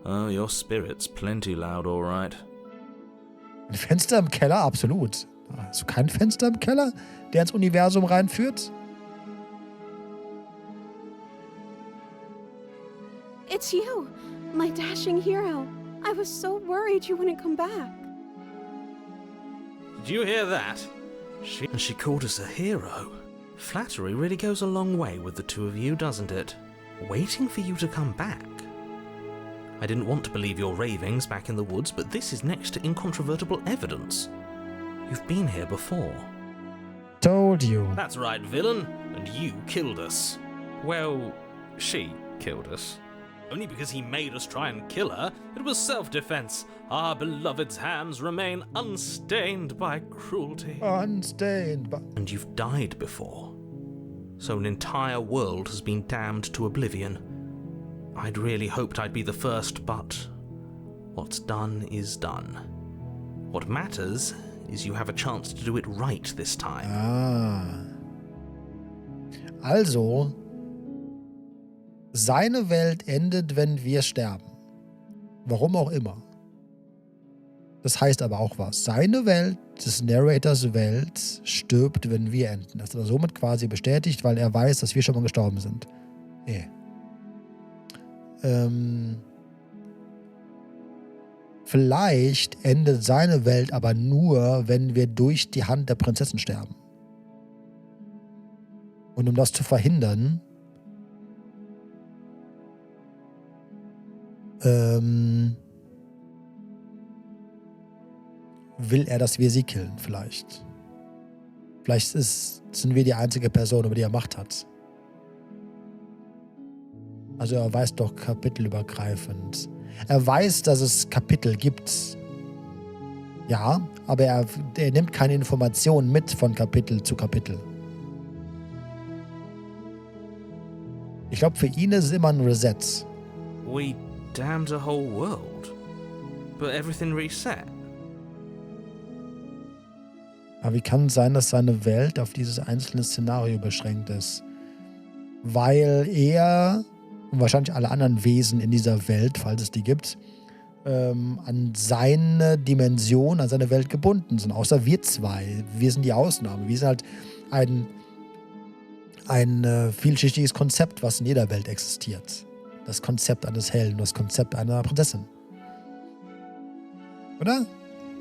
Oh, your spirit's plenty loud, all right. Ein Fenster im Keller? Absolut. Hast du kein Fenster im Keller, der ins Universum reinführt? It's you, my dashing hero. I was so worried you wouldn't come back. Did you hear that? She called us a hero. Flattery really goes a long way with the two of you, doesn't it? Waiting for you to come back. I didn't want to believe your ravings back in the woods, but this is next to incontrovertible evidence. You've been here before. Told you. That's right, villain. And you killed us. Well, she killed us. Only because he made us try and kill her. It was self-defense. Our beloved's hands remain unstained by cruelty. Unstained by... And you've died before. So an entire world has been damned to oblivion. I'd really hoped I'd be the first, but what's done is done. What matters is you have a chance to do it right this time. Ah. Also, seine Welt endet, wenn wir sterben. Warum auch immer. Das heißt aber auch was. Seine Welt, des Narrators Welt, stirbt, wenn wir enden. Das ist er somit quasi bestätigt, weil er weiß, dass wir schon mal gestorben sind. Nee. Vielleicht endet seine Welt aber nur, wenn wir durch die Hand der Prinzessin sterben. Und um das zu verhindern, will er, dass wir sie killen, vielleicht. Vielleicht sind wir die einzige Person, über die er Macht hat. Also er weiß doch kapitelübergreifend. Er weiß, dass es Kapitel gibt. Ja, aber er nimmt keine Informationen mit von Kapitel zu Kapitel. Ich glaube, für ihn ist es immer ein Reset. We damned a whole world, but everything reset. Aber wie kann es sein, dass seine Welt auf dieses einzelne Szenario beschränkt ist? Weil er und wahrscheinlich alle anderen Wesen in dieser Welt, falls es die gibt, an seine Dimension, an seine Welt gebunden sind. Außer wir zwei. Wir sind die Ausnahme. Wir sind halt ein vielschichtiges Konzept, was in jeder Welt existiert. Das Konzept eines Helden, das Konzept einer Prinzessin. Oder?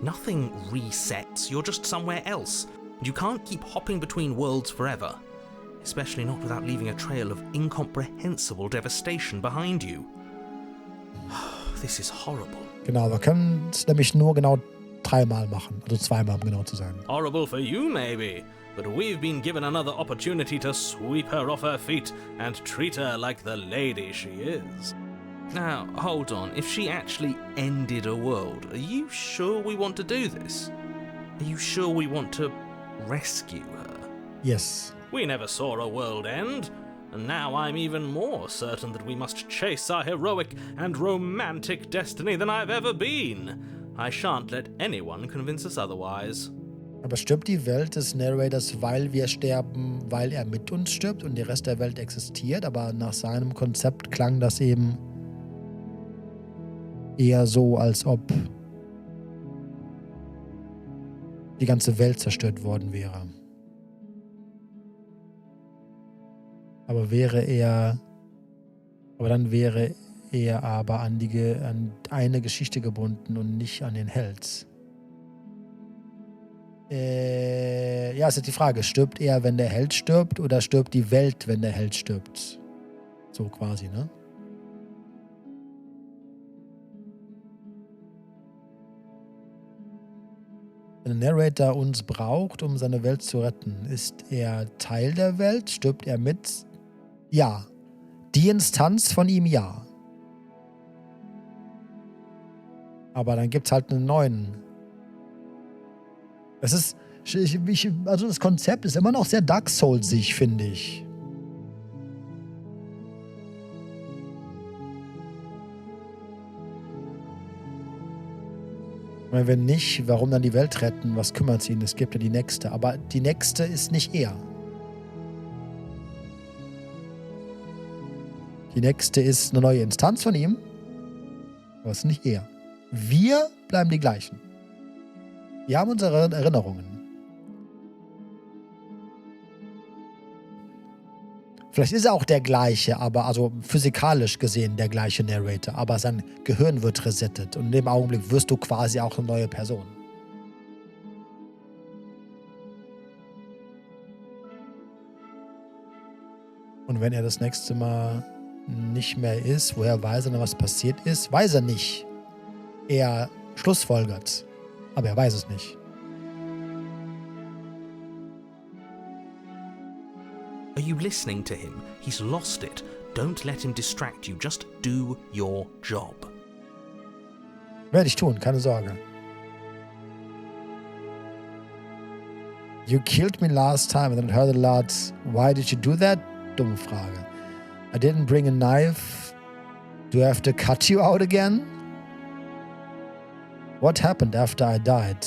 Nothing resets. You're just somewhere else. And you can't keep hopping between worlds forever. Especially not without leaving a trail of incomprehensible devastation behind you. This is horrible. Genau, wir können es nämlich nur genau 3-mal machen. Also 2-mal, um genau zu sein. Horrible for you, maybe. But we've been given another opportunity to sweep her off her feet and treat her like the lady she is. Now, hold on. If she actually ended a world, are you sure we want to do this? Are you sure we want to rescue her? Yes. We never saw a world end, and now I'm even more certain that we must chase our heroic and romantic destiny than I've ever been. I shan't let anyone convince us otherwise. Aber stirbt die Welt des Narrators, weil wir sterben, weil er mit uns stirbt und der Rest der Welt existiert? Aber nach seinem Konzept klang das eben eher so, als ob die ganze Welt zerstört worden wäre. Aber dann wäre er aber an eine Geschichte gebunden und nicht an den Held. Ja, ist jetzt die Frage, stirbt er, wenn der Held stirbt, oder stirbt die Welt, wenn der Held stirbt? So quasi, ne? Wenn der Narrator uns braucht, um seine Welt zu retten, ist er Teil der Welt? Stirbt er mit? Ja. Die Instanz von ihm, ja. Aber dann gibt es halt einen neuen. Das ist, also das Konzept ist immer noch sehr Dark Souls-sig, finde ich. Wenn nicht, warum dann die Welt retten? Was kümmert es ihn? Es gibt ja die nächste. Aber die nächste ist nicht er. Die nächste ist eine neue Instanz von ihm. Aber es ist nicht er. Wir bleiben die gleichen. Wir haben unsere Erinnerungen. Vielleicht ist er auch der gleiche, aber also physikalisch gesehen der gleiche Narrator, aber sein Gehirn wird resettet und in dem Augenblick wirst du quasi auch eine neue Person. Und wenn er das nächste Mal nicht mehr ist, woher weiß er denn, was passiert ist? Weiß er nicht. Er schlussfolgert, aber er weiß es nicht. Are you listening to him? He's lost it. Don't let him distract you. Just do your job. Werde ich tun, keine Sorge. You killed me last time and then heard a lot. Why did you do that? Dumme Frage. I didn't bring a knife. Do I have to cut you out again? What happened after I died?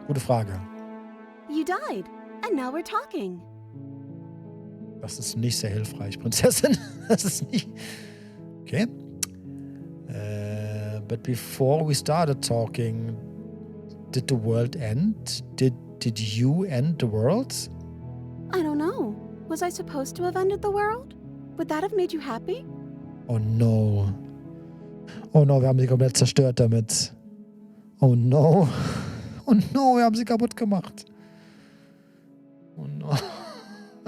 Gute Frage. You died, and now we're talking. Das ist nicht sehr hilfreich, Prinzessin. Das ist nicht... Okay. But before we started talking, did the world end? Did you end the world? I don't know. Was I supposed to have ended the world? Would that have made you happy? Oh no. Oh no, wir haben sie komplett zerstört damit. Oh no. Oh no, wir haben sie kaputt gemacht. Oh no.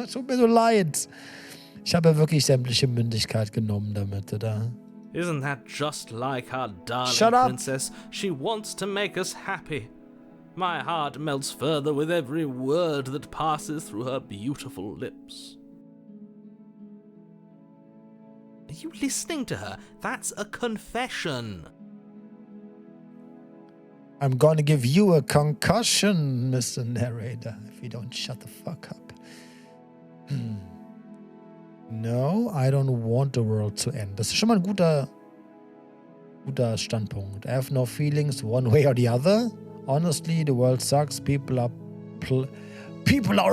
Es tut mir so leid. Ich habe wirklich sämtliche Mündigkeit genommen damit, oder? Isn't that just like our darling Shut up. princess? She wants to make us happy. My heart melts further with every word that passes through her beautiful lips. Are you listening to her? That's a confession. I'm gonna give you a concussion, Mr. Narrator, if you don't shut the fuck up. No, I don't want the world to end. Das ist schon mal ein guter Standpunkt. I have no feelings one way or the other. Honestly, the world sucks. People are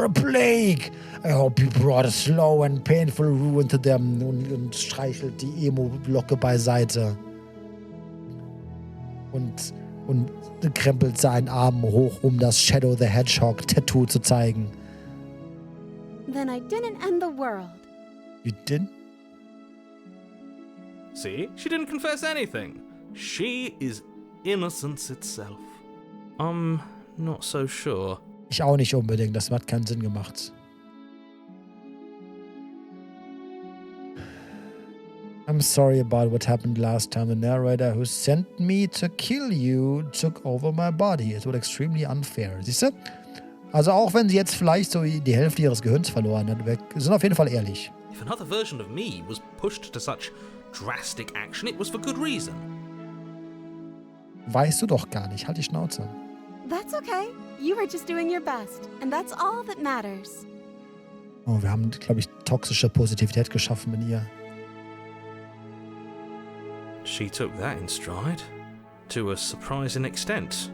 a plague. I hope you brought a slow and painful ruin to them. Und streichelt die Emo-Locke beiseite. Und krempelt seinen Arm hoch, um das Shadow the Hedgehog-Tattoo zu zeigen. Then I didn't end the world. You didn't? See? She didn't confess anything. She is innocence itself. I'm not so sure. Ich auch nicht unbedingt. Das hat keinen Sinn gemacht. I'm sorry about what happened last time. The narrator who sent me to kill you took over my body. It was extremely unfair. Siehst du? Also auch wenn sie jetzt vielleicht so die Hälfte ihres Gehirns verloren hat, sind auf jeden Fall ehrlich. If another version of me was pushed to such drastic action, it was for good reason. Weißt du doch gar nicht. Halt die Schnauze. That's okay. You were just doing your best, and that's all that matters. Oh, wir haben, glaube ich, toxische Positivität geschaffen in ihr. She took that in stride. To a surprising extent.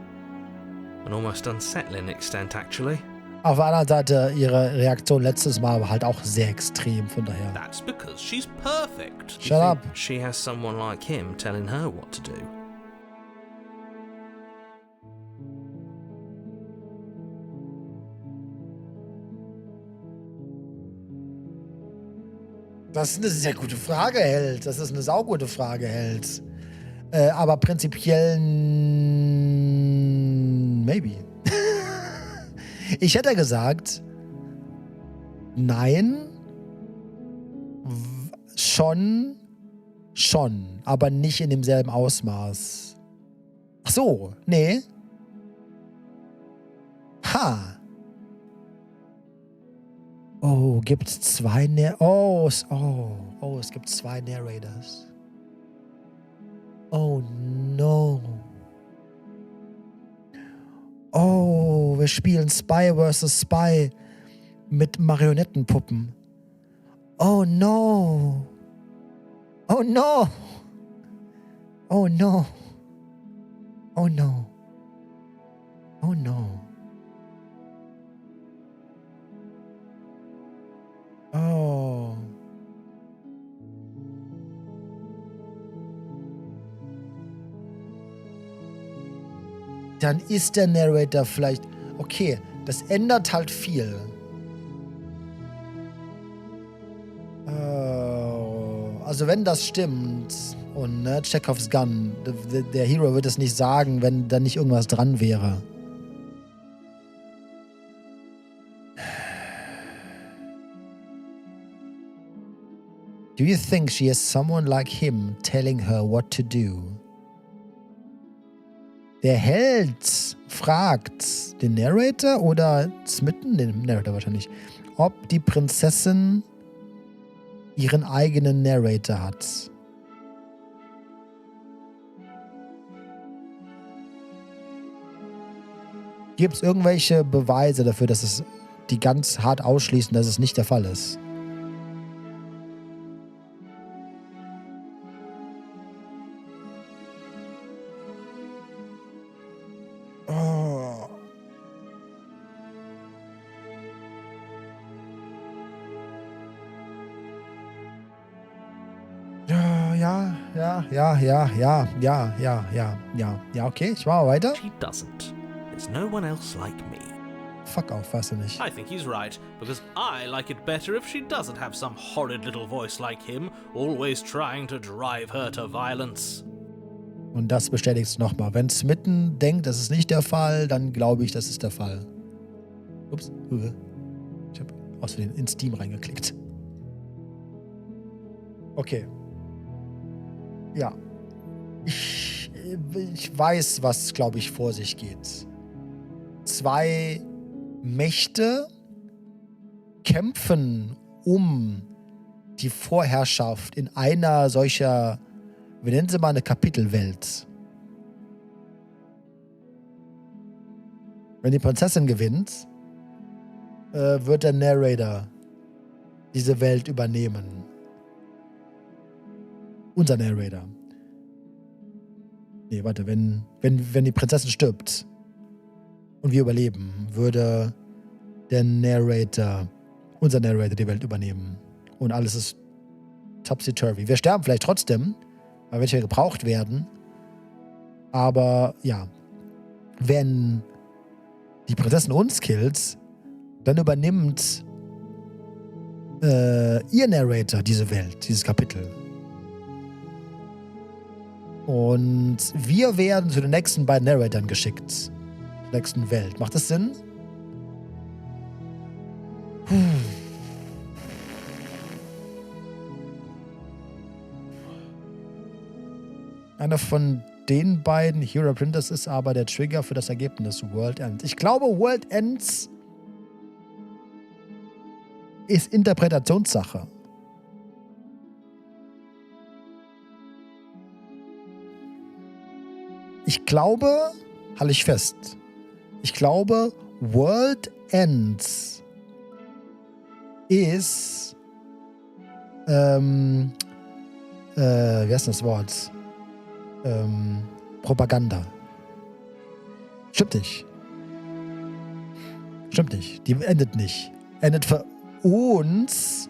An almost unsettling extent, actually. Auf der anderen Seite, ihre Reaktion letztes Mal war halt auch sehr extrem, von daher. That's because she's perfect. Shut up. She has someone like him telling her what to do. Das ist eine sehr gute Frage, Held. Das ist eine saugute Frage, Held. Aber prinzipiell maybe. Ich hätte gesagt, nein, schon, aber nicht in demselben Ausmaß. Ach so, nee. Ah. Oh, gibt's zwei es gibt zwei Narrators. Oh no. Oh, wir spielen Spy vs. Spy mit Marionettenpuppen. Oh no. Oh no. Oh no. Oh no. Oh no. Oh. Dann ist der Narrator vielleicht... Okay, das ändert halt viel. Also wenn das stimmt und ne, Chekhovs Gun, der Hero wird es nicht sagen, wenn da nicht irgendwas dran wäre. Do you think she has someone like him telling her what to do? Der Held fragt den Narrator oder Smitten, den Narrator wahrscheinlich, ob die Prinzessin ihren eigenen Narrator hat. Gibt es irgendwelche Beweise dafür, dass es die ganz hart ausschließen, dass es nicht der Fall ist? Oh. Ja, okay, ich mache weiter. She doesn't. There's no one else like me. Fuck off, weißt du nicht. I think he's right, because I like it better if she doesn't have some horrid little voice like him, always trying to drive her to violence. Und das bestätigt es nochmal. Wenn Smitten denkt, das ist nicht der Fall, dann glaube ich, das ist der Fall. Ups. Ich habe aus Versehen in Steam reingeklickt. Okay. Ja. Ich weiß, was, glaube ich, vor sich geht. Zwei Mächte kämpfen um die Vorherrschaft in einer solcher, wir nennen sie mal eine Kapitelwelt. Wenn die Prinzessin gewinnt, wird der Narrator diese Welt übernehmen. Unser Narrator. Nee, warte, wenn die Prinzessin stirbt und wir überleben, würde der Narrator, unser Narrator, die Welt übernehmen. Und alles ist topsy-turvy. Wir sterben vielleicht trotzdem, weil wir gebraucht werden. Aber ja, wenn die Prinzessin uns killt, dann übernimmt ihr Narrator diese Welt, dieses Kapitel. Und wir werden zu den nächsten beiden Narratoren geschickt. Zur nächsten Welt. Macht das Sinn? Einer von den beiden Hero Printers ist aber der Trigger für das Ergebnis World Ends. Ich glaube, World Ends ist Interpretationssache. Ich glaube, halte ich fest, ich glaube, World Ends ist, wie heißt das Wort? Propaganda. Stimmt nicht. Stimmt nicht. Die endet nicht. Endet für uns.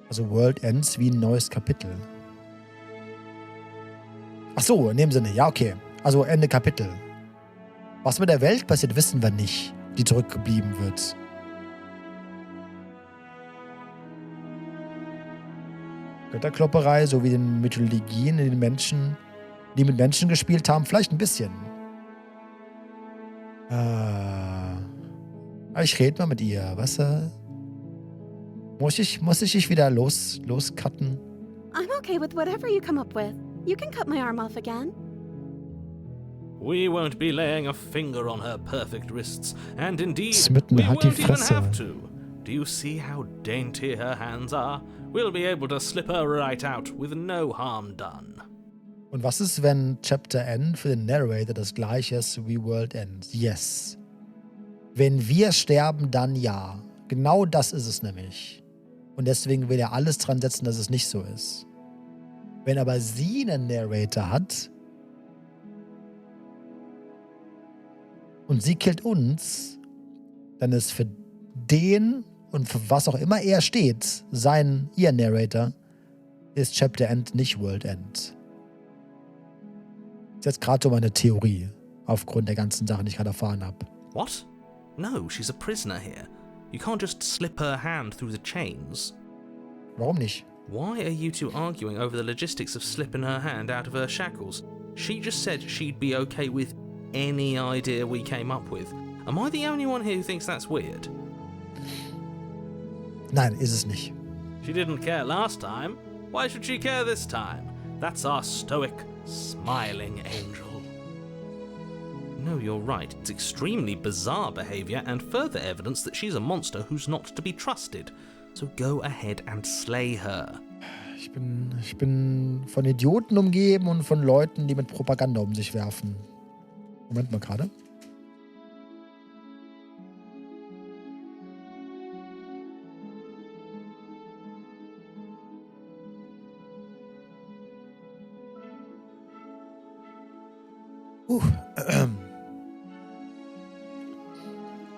Also World Ends wie ein neues Kapitel. Ach so, in dem Sinne. Ja, okay. Also Ende Kapitel. Was mit der Welt passiert, wissen wir nicht, die zurückgeblieben wird. Götterklopperei, so wie den Mythologien, in den Menschen, die mit Menschen gespielt haben, vielleicht ein bisschen. Aber ich rede mal mit ihr, was? Muss ich dich wieder loscutten? I'm okay with whatever you come up with. You can cut my arm off again. We won't be laying a finger on her perfect wrists, and indeed, Smitten we hat die won't even Fresse. have to. Do you see how dainty her hands are? We'll be able to slip her right out with no harm done. Und was ist, wenn Chapter End für den Narrator das gleiche ist wie World End? Yes. Wenn wir sterben, dann ja. Genau das ist es nämlich. Und deswegen will er alles dran setzen, dass es nicht so ist. Wenn aber sie einen Narrator hat und sie killt uns, dann ist für den und für was auch immer er steht, ihr Narrator, ist Chapter End nicht World End. Das ist jetzt gerade so meine Theorie, aufgrund der ganzen Sachen, die ich gerade erfahren habe. What? No, she's a prisoner here. You can't just slip her hand through the chains. Warum nicht? Why are you two arguing over the logistics of slipping her hand out of her shackles? She just said she'd be okay with any idea we came up with. Am I the only one here who thinks that's weird? Nein, ist es nicht. She didn't care last time. Why should she care this time? That's our stoic, smiling angel. No, you're right. It's extremely bizarre behavior and further evidence that she's a monster who's not to be trusted. So go ahead and slay her. Ich bin von Idioten umgeben und von Leuten, die mit Propaganda um sich werfen. Moment mal gerade.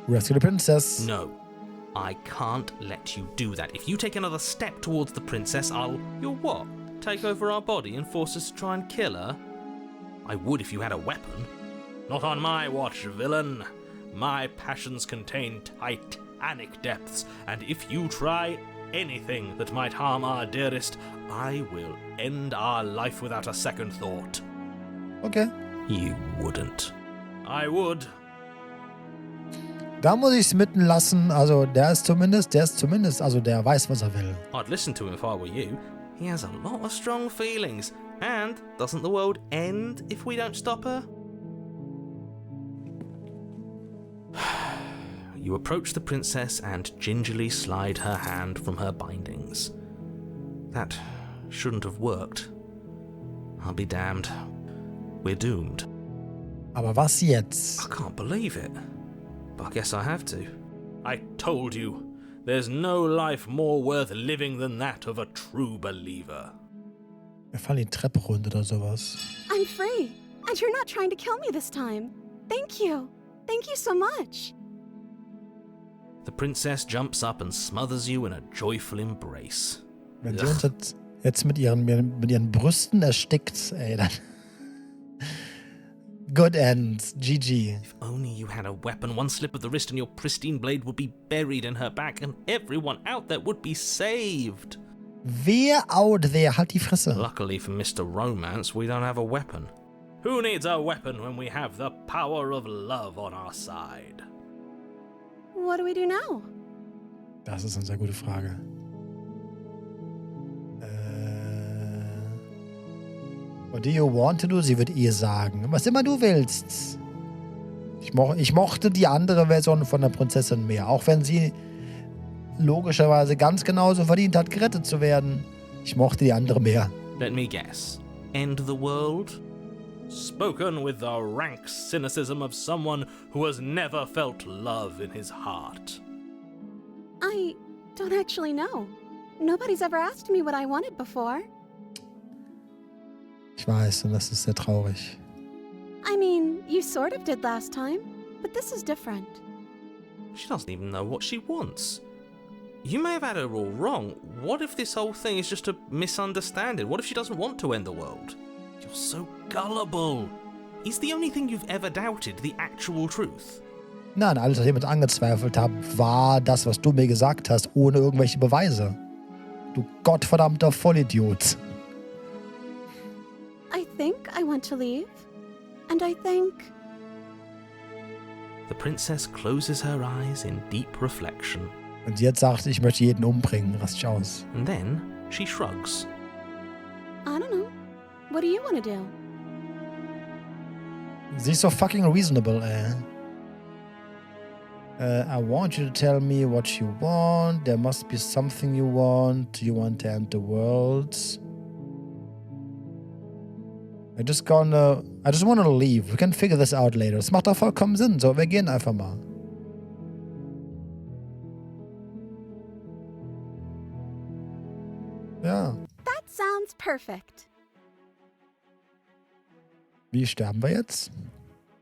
Rescue the princess. No, I can't let you do that. If you take another step towards the princess, You'll what? Take over our body and force us to try and kill her? I would if you had a weapon. Not on my watch, villain. My passions contain titanic depths, and if you try anything that might harm our dearest, I will end our life without a second thought. Okay. You wouldn't. I would. Da muss ich es mitten lassen. Also der weiß, was er will. I'd listen to him if I were you. He has a lot of strong feelings. And doesn't the world end if we don't stop her? You approach the princess and gingerly slide her hand from her bindings. That shouldn't have worked. I'll be damned. We're doomed. Aber was jetzt? I can't believe it. But I guess I have to. I told you. There's no life more worth living than that of a true believer. Wir fallen die Treppe runter oder sowas. I'm free, and you're not trying to kill me this time. Thank you. Thank you so much. The princess jumps up and smothers you in a joyful embrace. Wenn sie uns jetzt mit ihren Brüsten erstickt, ey, dann... Good end. GG. If only you had a weapon, one slip of the wrist and your pristine blade would be buried in her back and everyone out there would be saved. Wer out there? Halt die Fresse. Luckily for Mr. Romance, we don't have a weapon. Who needs a weapon when we have the power of love on our side? What do we do now? Das ist eine sehr gute Frage. What do you want to do? Sie wird ihr sagen. Was immer du willst. Ich mochte die andere Version von der Prinzessin mehr. Auch wenn sie logischerweise ganz genauso verdient hat, gerettet zu werden. Ich mochte die andere mehr. Let me guess. End the world? Spoken with the rank cynicism of someone who has never felt love in his heart. I don't actually know. Nobody's ever asked me what I wanted before. Ich weiß, und das ist sehr traurig. I mean, you sort of did last time, but this is different. She doesn't even know what she wants. You may have had her all wrong. What if this whole thing is just a misunderstanding? What if she doesn't want to end the world? You're so gullible. Is the only thing you've ever doubted the actual truth? Nein, alles, was ich mit angezweifelt habe, war das, was du mir gesagt hast, ohne irgendwelche Beweise. Du gottverdammter Vollidiot. I think I want to leave, and I think... The princess closes her eyes in deep reflection. Und sie jetzt sagt, ich möchte jeden umbringen, rast dich aus. And then she shrugs. I don't know. What do you want to do? Sie ist so fucking reasonable, ey. I want you to tell me what you want. There must be something you want. You want to end the world. I just wanna leave. We can figure this out later. Das macht doch vollkommen Sinn. So, wir gehen einfach mal. Ja. That sounds perfect. Wie sterben wir jetzt?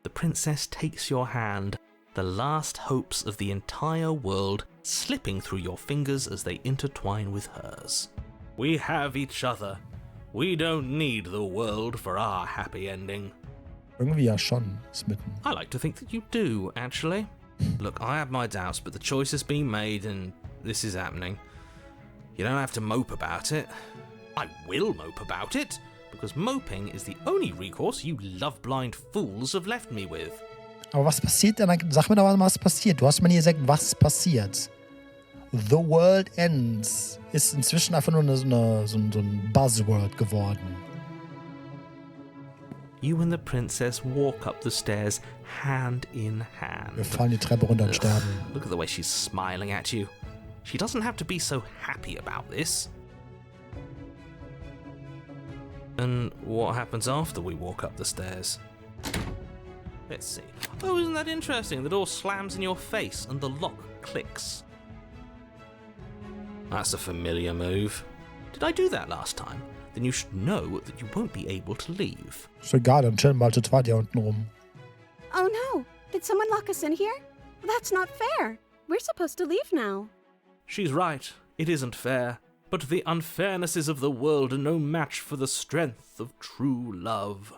The princess takes your hand, the last hopes of the entire world slipping through your fingers as they intertwine with hers. We have each other. We don't need the world for our happy ending. Irgendwie ja schon, Smitten. I like to think that you do, actually. Look, I have my doubts, but the choice has been made and this is happening. You don't have to mope about it. I will mope about it, because moping is the only recourse you love-blind fools have left me with. Aber was passiert denn? Sag mir doch mal, was passiert. Du hast mir nie gesagt, was passiert. The World Ends ist inzwischen einfach nur so ein Buzzword geworden. You and the princess walk up the stairs, hand in hand. Wir fallen die Treppe runter und sterben. Look at the way she's smiling at you. She doesn't have to be so happy about this. And what happens after we walk up the stairs? Let's see. Oh, isn't that interesting? The door slams in your face and the lock clicks. That's a familiar move. Did I do that last time? Then you should know that you won't be able to leave. Ist egal, dann chillen wir halt zu zweit hier unten rum. Oh no, did someone lock us in here? That's not fair. We're supposed to leave now. She's right. It isn't fair. But the unfairnesses of the world are no match for the strength of true love.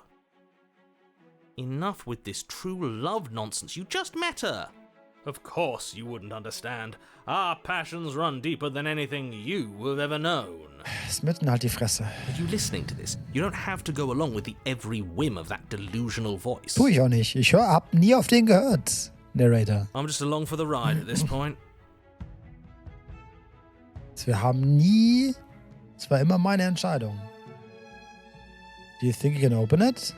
Enough with this true love nonsense. You just met her. Of course you wouldn't understand. Our passions run deeper than anything you have ever known. Smitten, halt die Fresse. Are you listening to this? You don't have to go along with the every whim of that delusional voice. Tu ich auch nicht. Ich hab nie auf den gehört, Narrator. I'm just along for the ride at this point. Wir haben nie... Es war immer meine Entscheidung. Do you think you can open it?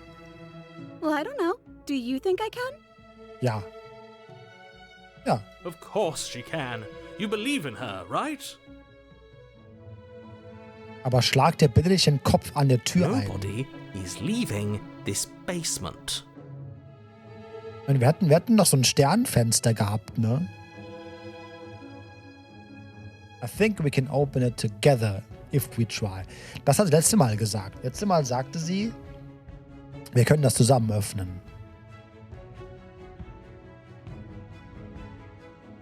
Well, I don't know. Do you think I can? Ja. Ja. Of course she can. You believe in her, right? Aber schlag dir bitte nicht den Kopf an der Tür ein. Nobody is leaving this basement. Und wir hatten noch so ein Sternfenster gehabt, ne? I think we can open it together if we try. Das hat sie letzte Mal gesagt. Letzte Mal sagte sie, wir können das zusammen öffnen.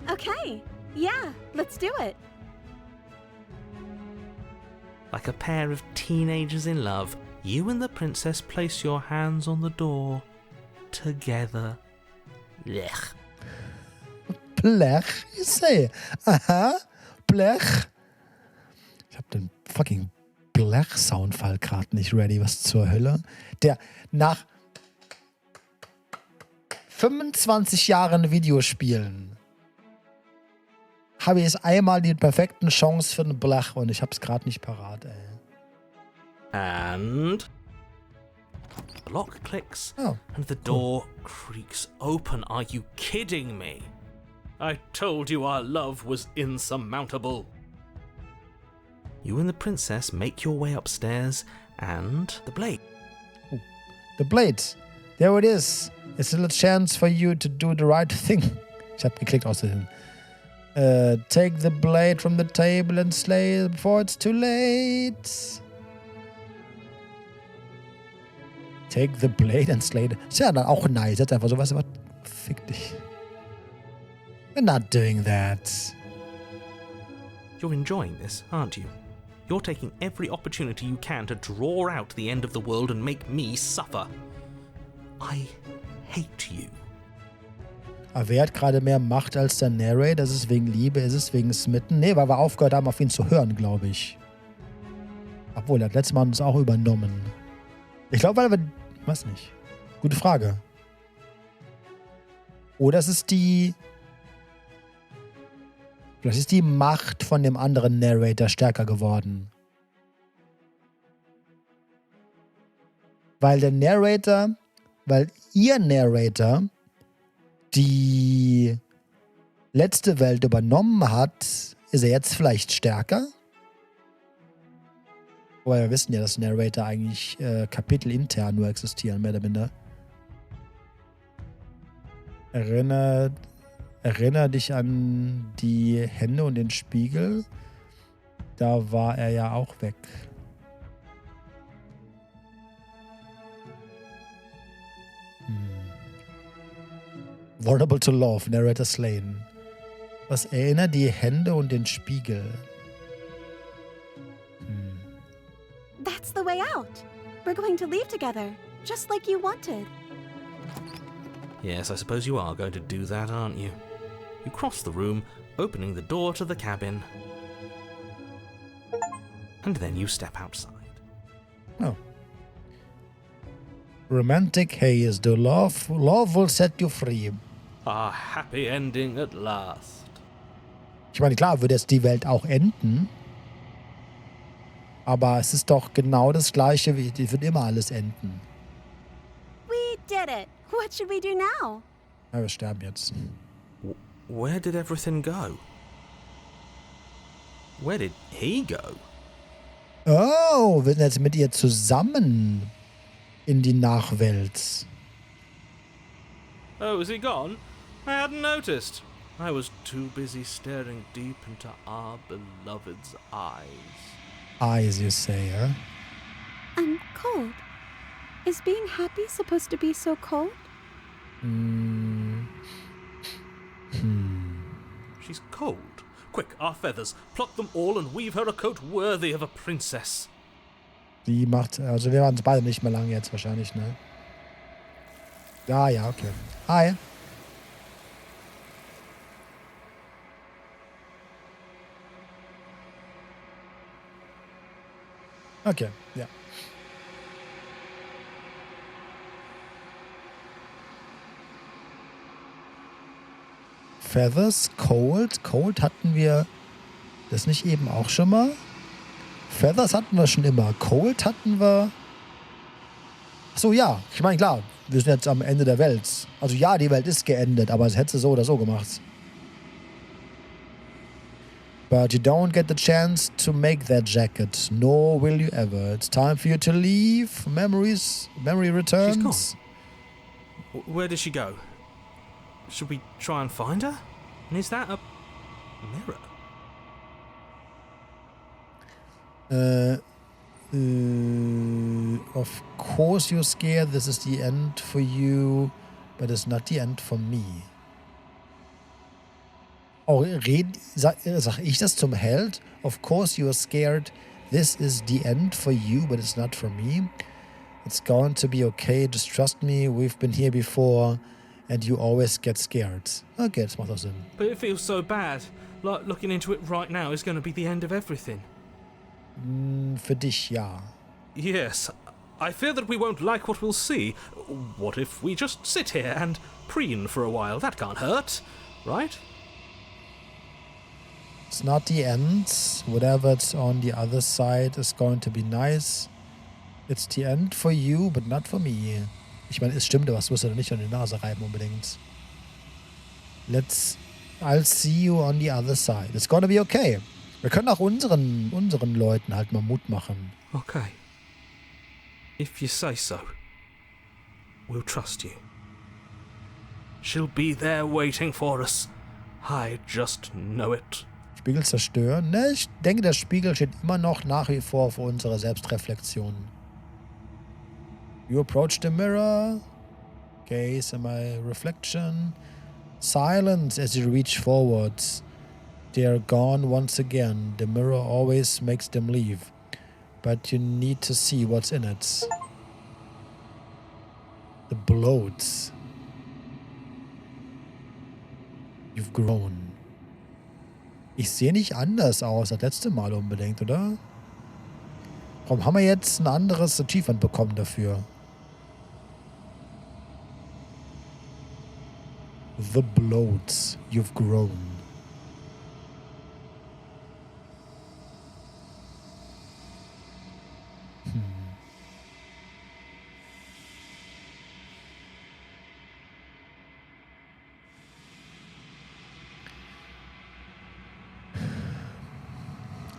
Okay. Yeah, let's do it. Like a pair of teenagers in love, you and the princess place your hands on the door together. Blech. Blech, you say. Aha, Blech. Ich hab den fucking Blech-Soundfall gerade nicht ready. Was zur Hölle? Der nach 25 Jahren Videospielen habe ich jetzt einmal die perfekten Chance für einen Blech und ich hab's gerade nicht parat, ey. And the lock clicks and the door creaks open. Are you kidding me? I told you our love was insurmountable. You and the princess make your way upstairs and the blade. Oh, the blade. There it is. It's a little chance for you to do the right thing. Ich hab geklickt außerdem. Take the blade from the table and slay it before it's too late. Take the blade and slay it. Ist ja dann auch nice. Jetzt einfach so, weißt du was? Fick dich. We're not doing that. You're enjoying this, aren't you? You're taking every opportunity you can to draw out the end of the world and make me suffer. I hate you. Aber wer hat gerade mehr Macht als der Narrator? Ist es wegen Liebe? Ist es wegen Smitten? Nee, weil wir aufgehört haben, auf ihn zu hören, glaube ich. Obwohl, er hat letztes Mal uns auch übernommen. Ich glaube, weil wir... Weiß nicht. Gute Frage. Oder es ist die... Vielleicht ist die Macht von dem anderen Narrator stärker geworden. Weil der Narrator... Weil ihr Narrator die letzte Welt übernommen hat, ist er jetzt vielleicht stärker? Aber wir wissen ja, dass Narrator eigentlich Kapitel intern nur existieren, mehr oder minder. Erinnere dich an die Hände und den Spiegel. Da war er ja auch weg. Vulnerable to love, Narrator slain. Was erinnert die Hände und den Spiegel? That's the way out. We're going to leave together, just like you wanted. Yes, I suppose you are going to do that, aren't you? You cross the room, opening the door to the cabin. And then you step outside. Oh. Romantic haze, the love will set you free. A happy ending at last. Ich meine, klar, würde jetzt die Welt auch enden. Aber es ist doch genau das Gleiche, wie wird immer alles enden. We did it. What should we do now? Ja, wir sterben jetzt. Where did everything go? Where did he go? Oh, wir sind jetzt mit ihr zusammen in die Nachwelt. Oh, is he gone? I hadn't noticed. I was too busy staring deep into our beloved's eyes. Eyes, you say, huh? I'm cold. Is being happy supposed to be so cold? She's cold. Quick, our feathers. Pluck them all and weave her a coat worthy of a princess. Die macht, also wir waren es beide nicht mehr lang jetzt wahrscheinlich, ne? Ja, okay. Hi. Okay, ja. Feathers, Cold. Cold hatten wir das nicht eben auch schon mal? Feathers hatten wir schon immer. Cold hatten wir... Achso, ja. Ich meine, klar, wir sind jetzt am Ende der Welt. Also ja, die Welt ist geendet, aber es hätte so oder so gemacht. But you don't get the chance to make that jacket, nor will you ever. It's time for you to leave. Memory returns. She's gone. Where did she go? Should we try and find her? And is that a mirror? Of course you're scared. This is the end for you, but it's not the end for me. Oh, sag ich das zum Held? Of course you're scared. This is the end for you, but it's not for me. It's going to be okay. Just trust me. We've been here before, and you always get scared. Okay, das macht auch Sinn. But it feels so bad. Like looking into it right now is going to be the end of everything. Für dich, ja. Yes. I fear that we won't like what we'll see. What if we just sit here and preen for a while? That can't hurt, right? It's not the end. Whatever's on the other side is going to be nice. It's the end for you, but not for me. Ich meine, es stimmt, aber es muss ja nicht an die Nase reiben unbedingt. I'll see you on the other side. It's gonna be okay. Wir können auch unseren Leuten halt mal Mut machen. Okay. If you say so, we'll trust you. She'll be there waiting for us. I just know it. Spiegel zerstören? Ne, ich denke, der Spiegel steht immer noch nach wie vor für unsere Selbstreflexion. You approach the mirror. Gaze in my reflection. Silence as you reach forwards. They are gone once again. The mirror always makes them leave. But you need to see what's in it. The bloats. You've grown. Ich sehe nicht anders aus als letzte Mal unbedingt, oder? Warum haben wir jetzt ein anderes Achievement bekommen dafür? The bloats. You've grown.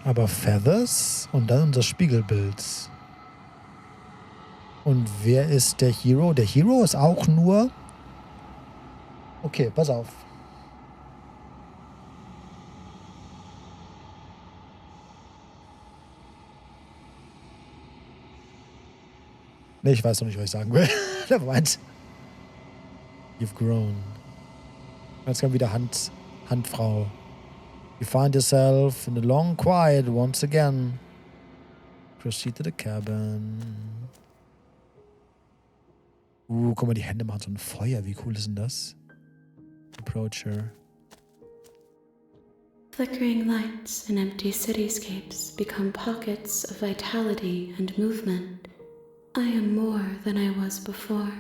Aber Feathers und dann unser Spiegelbild. Und wer ist der Hero? Der Hero ist auch nur... Okay, pass auf. Nee, ich weiß noch nicht, was ich sagen will. Der meint. You've grown. Jetzt kommt wieder Handfrau. You find yourself in the long quiet once again. Proceed to the cabin. Guck mal, die Hände machen so ein Feuer. Wie cool ist denn das? Approach her. Flickering lights in empty cityscapes become pockets of vitality and movement. I am more than I was before.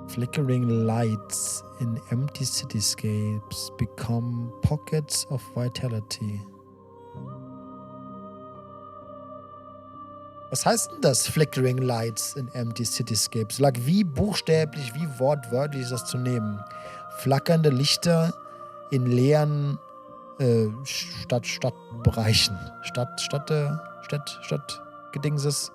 Flickering lights in empty cityscapes become pockets of vitality. Was heißt denn das? Flickering lights in empty cityscapes? Wie buchstäblich, wie wortwörtlich ist das zu nehmen? Flackernde Lichter in leeren Stadtbereichen. Stadtgedingses.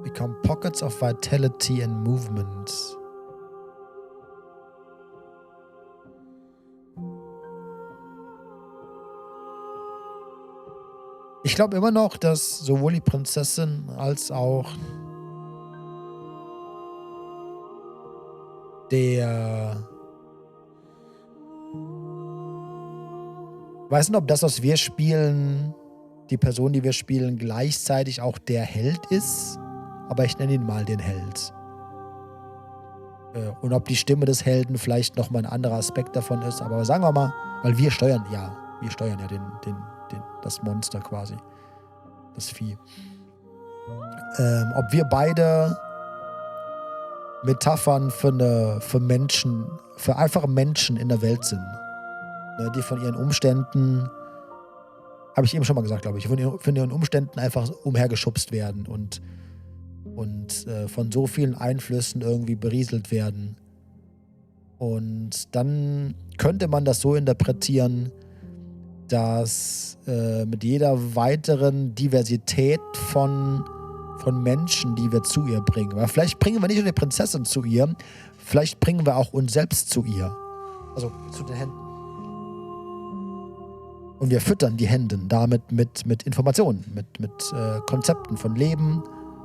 Become pockets of vitality and movement. Ich glaube immer noch, dass sowohl die Prinzessin als auch der... Ich weiß nicht, ob das, was wir spielen, die Person, die wir spielen, gleichzeitig auch der Held ist. Aber ich nenne ihn mal den Held. Und ob die Stimme des Helden vielleicht nochmal ein anderer Aspekt davon ist. Aber sagen wir mal, weil wir steuern ja das Monster quasi. Das Vieh. Ob wir beide Metaphern für Menschen, für einfache Menschen in der Welt sind. Ne, die von ihren Umständen, habe ich eben schon mal gesagt, glaube ich, von ihren Umständen einfach umhergeschubst werden und von so vielen Einflüssen irgendwie berieselt werden. Und dann könnte man das so interpretieren, dass mit jeder weiteren Diversität von Menschen, die wir zu ihr bringen, weil vielleicht bringen wir nicht nur die Prinzessin zu ihr, vielleicht bringen wir auch uns selbst zu ihr. Also zu den Händen. Und wir füttern die Hände damit mit Informationen, mit Konzepten von Leben,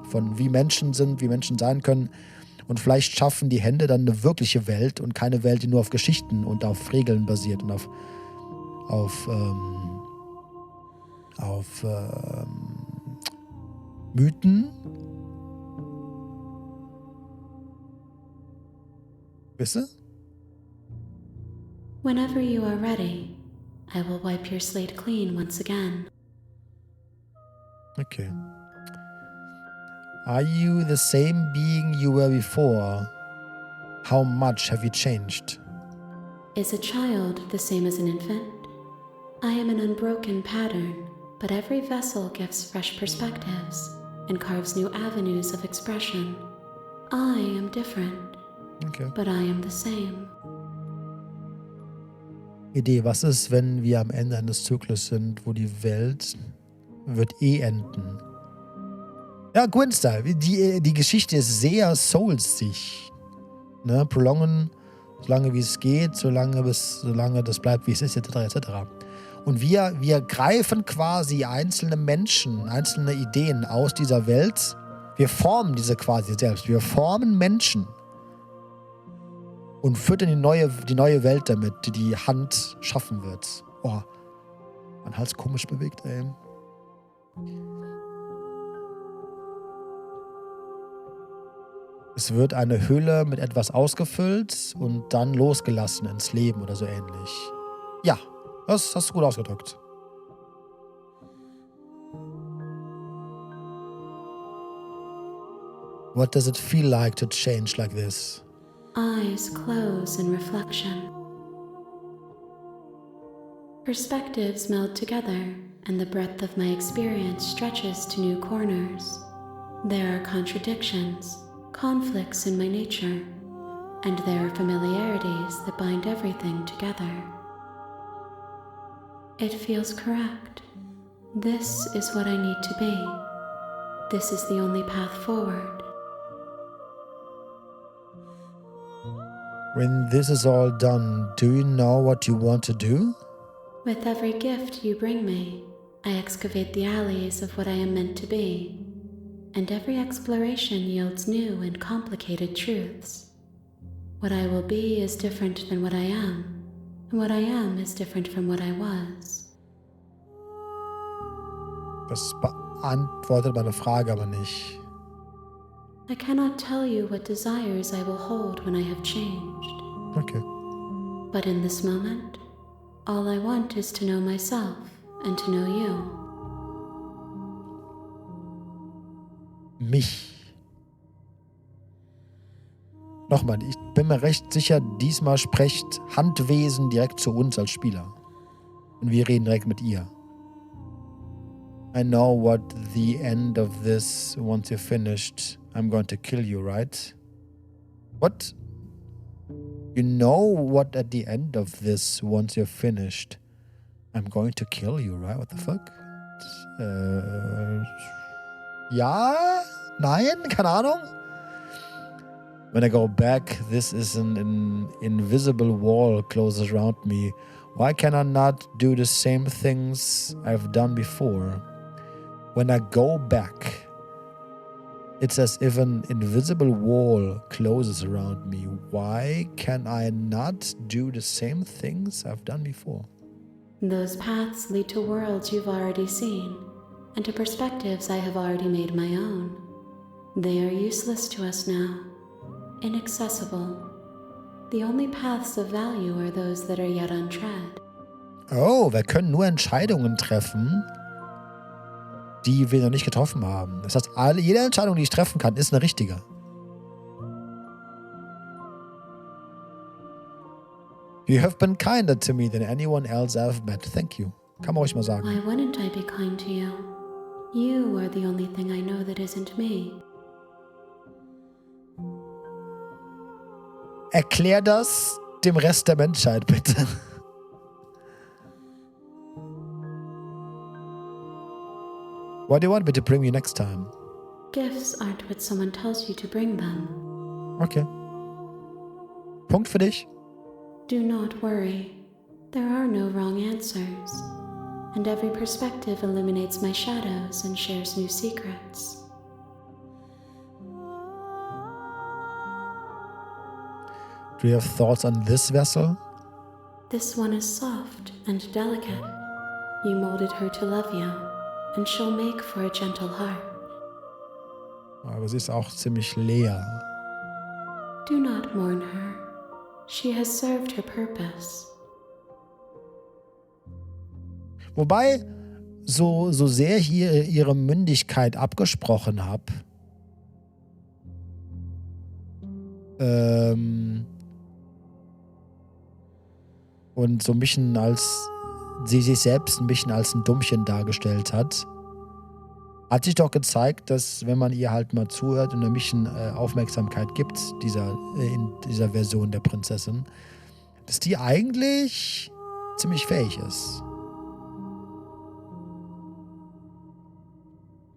von wie Menschen sind, wie Menschen sein können. Und vielleicht schaffen die Hände dann eine wirkliche Welt und keine Welt, die nur auf Geschichten und auf Regeln basiert und auf Mythen. Wisst ihr? Whenever you are ready, I will wipe your slate clean once again. Okay. Are you the same being you were before? How much have you changed? Is a child the same as an infant? I am an unbroken pattern, but every vessel gives fresh perspectives and carves new avenues of expression. I am different, but I am the same. Idee, was ist, wenn wir am Ende eines Zyklus sind, wo die Welt wird enden? Ja, Gwyn-Style. Die Geschichte ist sehr soulsig. Ne? Prolongen, solange wie es geht, solange das bleibt, wie es ist, etc. etc. Und wir greifen quasi einzelne Menschen, einzelne Ideen aus dieser Welt. Wir formen diese quasi selbst. Wir formen Menschen und füttern die neue Welt damit, die die Hand schaffen wird. Oh, mein Hals komisch bewegt, ey. Es wird eine Hülle mit etwas ausgefüllt und dann losgelassen ins Leben oder so ähnlich. Ja, das hast du gut ausgedrückt. What does it feel like to change like this? Eyes close in reflection. Perspectives meld together, and the breadth of my experience stretches to new corners. There are contradictions, conflicts in my nature, and there are familiarities that bind everything together. It feels correct. This is what I need to be. This is the only path forward. When this is all done, do you know what you want to do? With every gift you bring me, I excavate the alleys of what I am meant to be, and every exploration yields new and complicated truths. What I will be is different than what I am, and what I am is different from what I was. Das beantwortet meine Frage aber nicht. I cannot tell you what desires I will hold when I have changed. Okay. But in this moment, all I want is to know myself and to know you. Mich. Nochmal, ich bin mir recht sicher, diesmal spricht Handwesen direkt zu uns als Spieler. Und wir reden direkt mit ihr. I know what the end of this, once you're finished, I'm going to kill you, right? What? You know what at the end of this, once you're finished, I'm going to kill you, right? What the fuck? Ja? Nein? Keine Ahnung? When I go back, this is an invisible wall closes around me. Why can I not do the same things I've done before? When I go back, it's as if an invisible wall closes around me. Why can I not do the same things I've done before? Those paths lead to worlds you've already seen, and to perspectives I have already made my own. They are useless to us now, inaccessible. The only paths of value are those that are yet untread. Oh, wir können nur Entscheidungen treffen, die wir noch nicht getroffen haben. Das heißt, jede Entscheidung, die ich treffen kann, ist eine richtige. You have been kinder to me than anyone else I've met. Thank you. Kann man ruhig mal sagen. Why wouldn't I be kind to you? You are the only thing I know that isn't me. Erklär das dem Rest der Menschheit, bitte. What do you want me to bring you next time? Gifts aren't what someone tells you to bring them. Okay. Punkt für dich. Do not worry. There are no wrong answers. And every perspective illuminates my shadows and shares new secrets. Do you have thoughts on this vessel? This one is soft and delicate. You molded her to love you, and she'll make for a gentle heart. Aber sie ist auch ziemlich leer. Do not mourn her. She has served her purpose. Wobei, so sehr ich ihre Mündigkeit abgesprochen habe, und so ein bisschen als sie sich selbst ein bisschen als ein Dummchen dargestellt hat sich doch gezeigt, dass wenn man ihr halt mal zuhört und ein bisschen Aufmerksamkeit gibt, in dieser Version der Prinzessin, dass die eigentlich ziemlich fähig ist.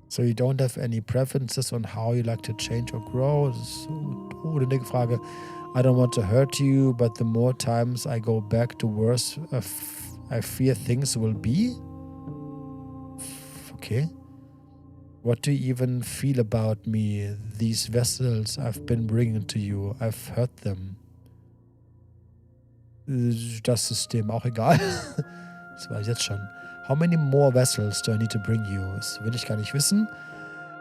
So you don't have any preferences on how you like to change or grow. Das ist so eine dicke Frage. I don't want to hurt you, but the more times I go back to worse, I fear things will be. Okay. What do you even feel about me? These vessels I've been bringing to you, I've hurt them. Das System auch egal. Das weiß ich jetzt schon. How many more vessels do I need to bring you? Das will ich gar nicht wissen.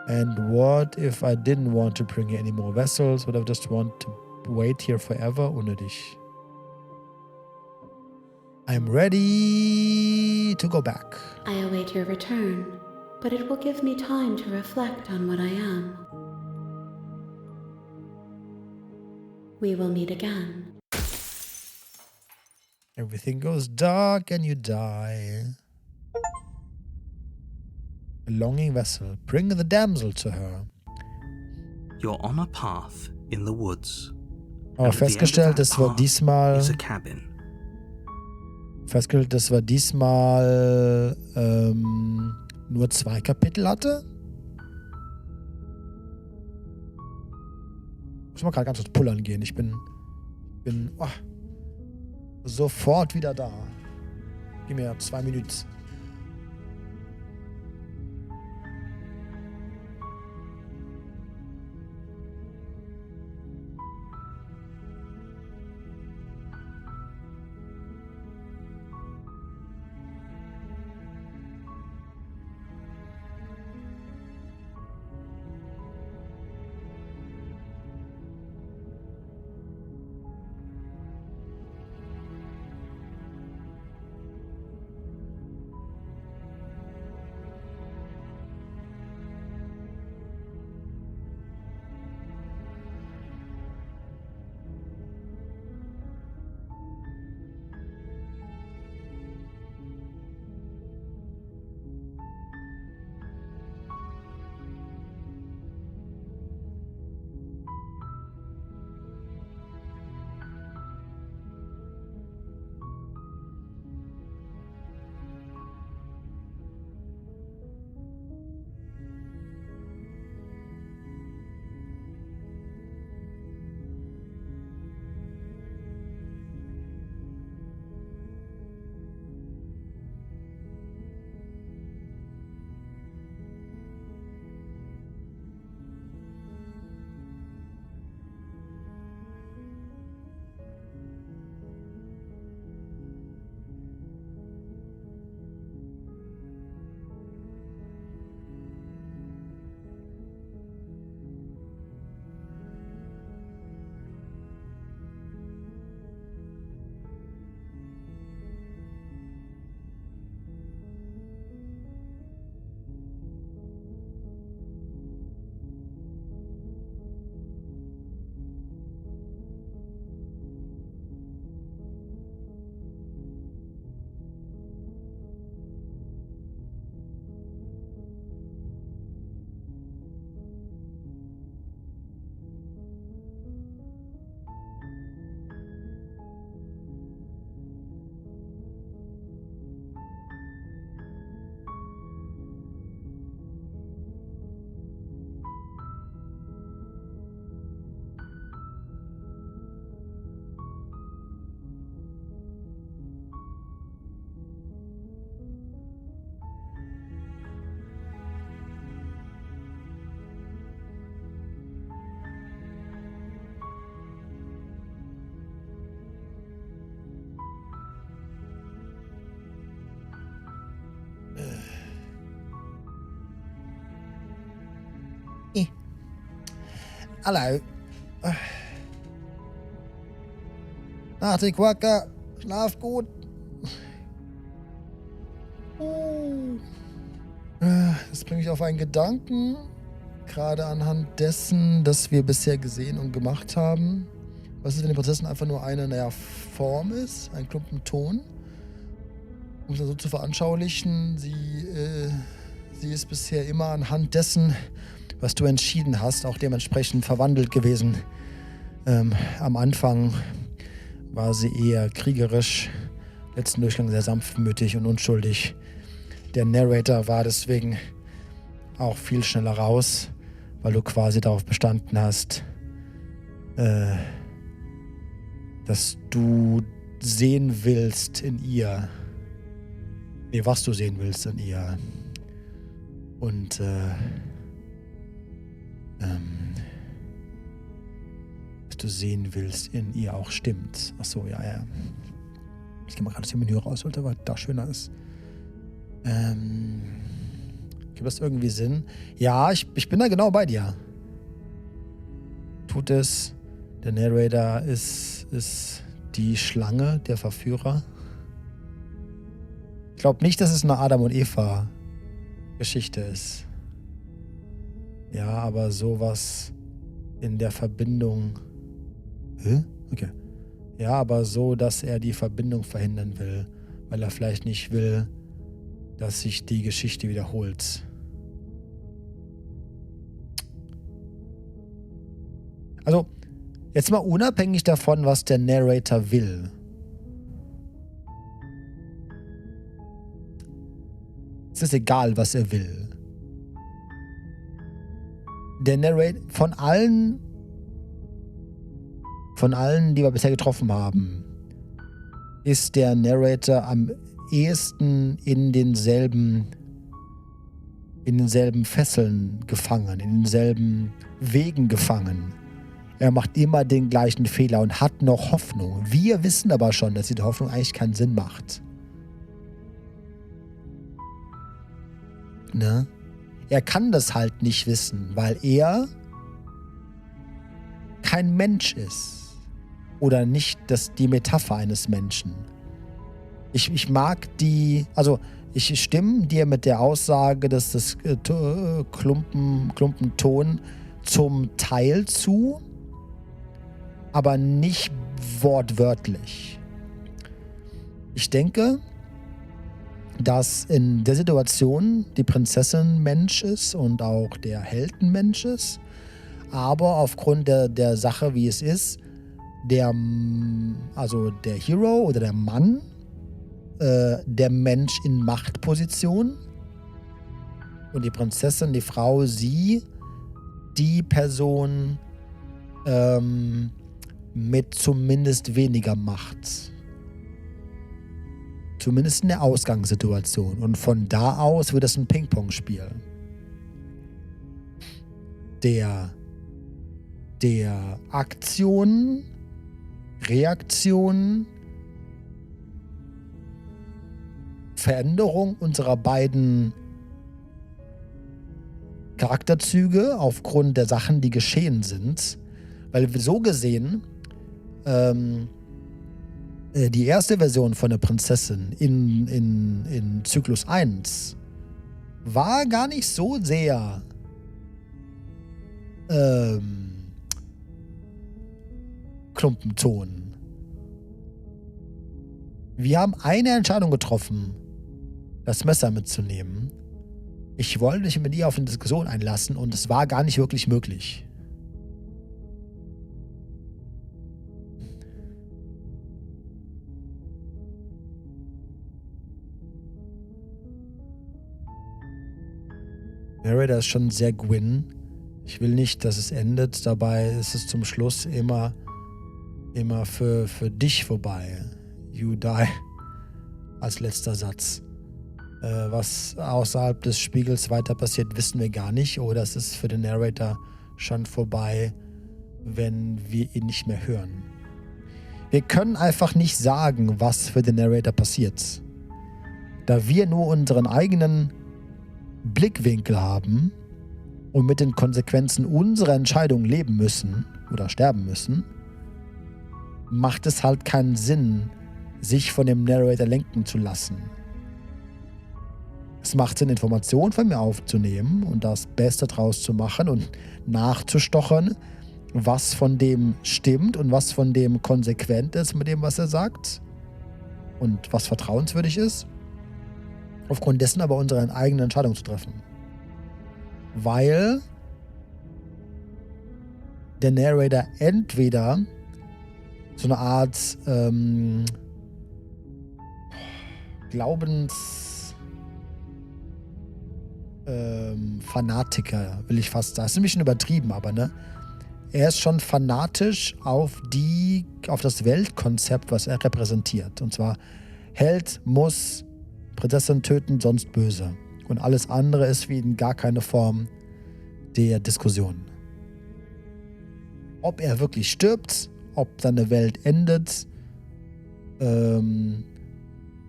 And what if I didn't want to bring you any more vessels? Would I just want to wait here forever? Unnötig. I'm ready to go back. I await your return, but it will give me time to reflect on what I am. We will meet again. Everything goes dark and you die. A longing vessel. Bring the damsel to her. You're on a path in the woods. Aber festgestellt, es wird diesmal is a cabin. festgestellt, dass wir diesmal nur 2 Kapitel hatte. Ich muss mal gerade ganz kurz pullern gehen. Ich bin sofort wieder da. Gib mir 2 Minuten. Hallo. Nacht, Quacker. Schlaf gut. Das bringt mich auf einen Gedanken. Gerade anhand dessen, das wir bisher gesehen und gemacht haben. Was ist, wenn die Prinzessin einfach nur eine, Form ist? Ein Klumpen Ton? Um es so zu veranschaulichen, sie ist bisher immer anhand dessen, was du entschieden hast, auch dementsprechend verwandelt gewesen. Am Anfang war sie eher kriegerisch, letzten Durchgang sehr sanftmütig und unschuldig. Der Narrator war deswegen auch viel schneller raus, weil du quasi darauf bestanden hast, dass du sehen willst in ihr. Nee, was du sehen willst in ihr. Und was du sehen willst in ihr auch stimmt. Achso, ja. Ich gehe mal gerade aus dem Menü raus, weil da schöner ist. Gibt das irgendwie Sinn? Ja, ich bin da genau bei dir. Tut es. Der Narrator ist die Schlange, der Verführer. Ich glaube nicht, dass es eine Adam und Eva Geschichte ist. Ja, aber sowas in der Verbindung. Okay. Ja, aber so, dass er die Verbindung verhindern will, weil er vielleicht nicht will, dass sich die Geschichte wiederholt. Also, jetzt mal unabhängig davon, was der Narrator will. Es ist egal, was er will. Der Narrator, von allen, die wir bisher getroffen haben, ist der Narrator am ehesten in denselben Fesseln gefangen, in denselben Wegen gefangen. Er macht immer den gleichen Fehler und hat noch Hoffnung. Wir wissen aber schon, dass diese Hoffnung eigentlich keinen Sinn macht. Ne? Er kann das halt nicht wissen, weil er kein Mensch ist. Oder nicht die Metapher eines Menschen. Ich mag ich stimme dir mit der Aussage, dass das Klumpenton zum Teil zu, aber nicht wortwörtlich. Ich denke, dass in der Situation die Prinzessin Mensch ist und auch der Held ein Mensch ist, aber aufgrund der Sache, wie es ist, der Hero oder der Mann, der Mensch in Machtposition und die Prinzessin, die Frau, sie, die Person mit zumindest weniger Macht. Zumindest in der Ausgangssituation. Und von da aus wird es ein Ping-Pong-Spiel. Der Aktion, Reaktion, Veränderung unserer beiden Charakterzüge aufgrund der Sachen, die geschehen sind. Weil so gesehen die erste Version von der Prinzessin in Zyklus 1 war gar nicht so sehr Klumpenton. Wir haben eine Entscheidung getroffen, das Messer mitzunehmen. Ich wollte mich mit ihr auf eine Diskussion einlassen und es war gar nicht wirklich möglich. Narrator ist schon sehr Gwyn. Ich will nicht, dass es endet. Dabei ist es zum Schluss immer für dich vorbei. You die. Als letzter Satz. Was außerhalb des Spiegels weiter passiert, wissen wir gar nicht. Oder es ist für den Narrator schon vorbei, wenn wir ihn nicht mehr hören. Wir können einfach nicht sagen, was für den Narrator passiert. Da wir nur unseren eigenen Blickwinkel haben und mit den Konsequenzen unserer Entscheidung leben müssen oder sterben müssen, macht es halt keinen Sinn, sich von dem Narrator lenken zu lassen. Es macht Sinn, Informationen von mir aufzunehmen und das Beste draus zu machen und nachzustochern, was von dem stimmt und was von dem konsequent ist mit dem, was er sagt und was vertrauenswürdig ist. Aufgrund dessen aber unsere eigene Entscheidung zu treffen. Weil der Narrator entweder so eine Art Fanatiker, will ich fast sagen. Das ist nämlich schon übertrieben, aber ne? Er ist schon fanatisch auf das Weltkonzept, was er repräsentiert. Und zwar, Held muss Prinzessin töten, sonst böse. Und alles andere ist für ihn gar keine Form der Diskussion. Ob er wirklich stirbt, ob seine Welt endet,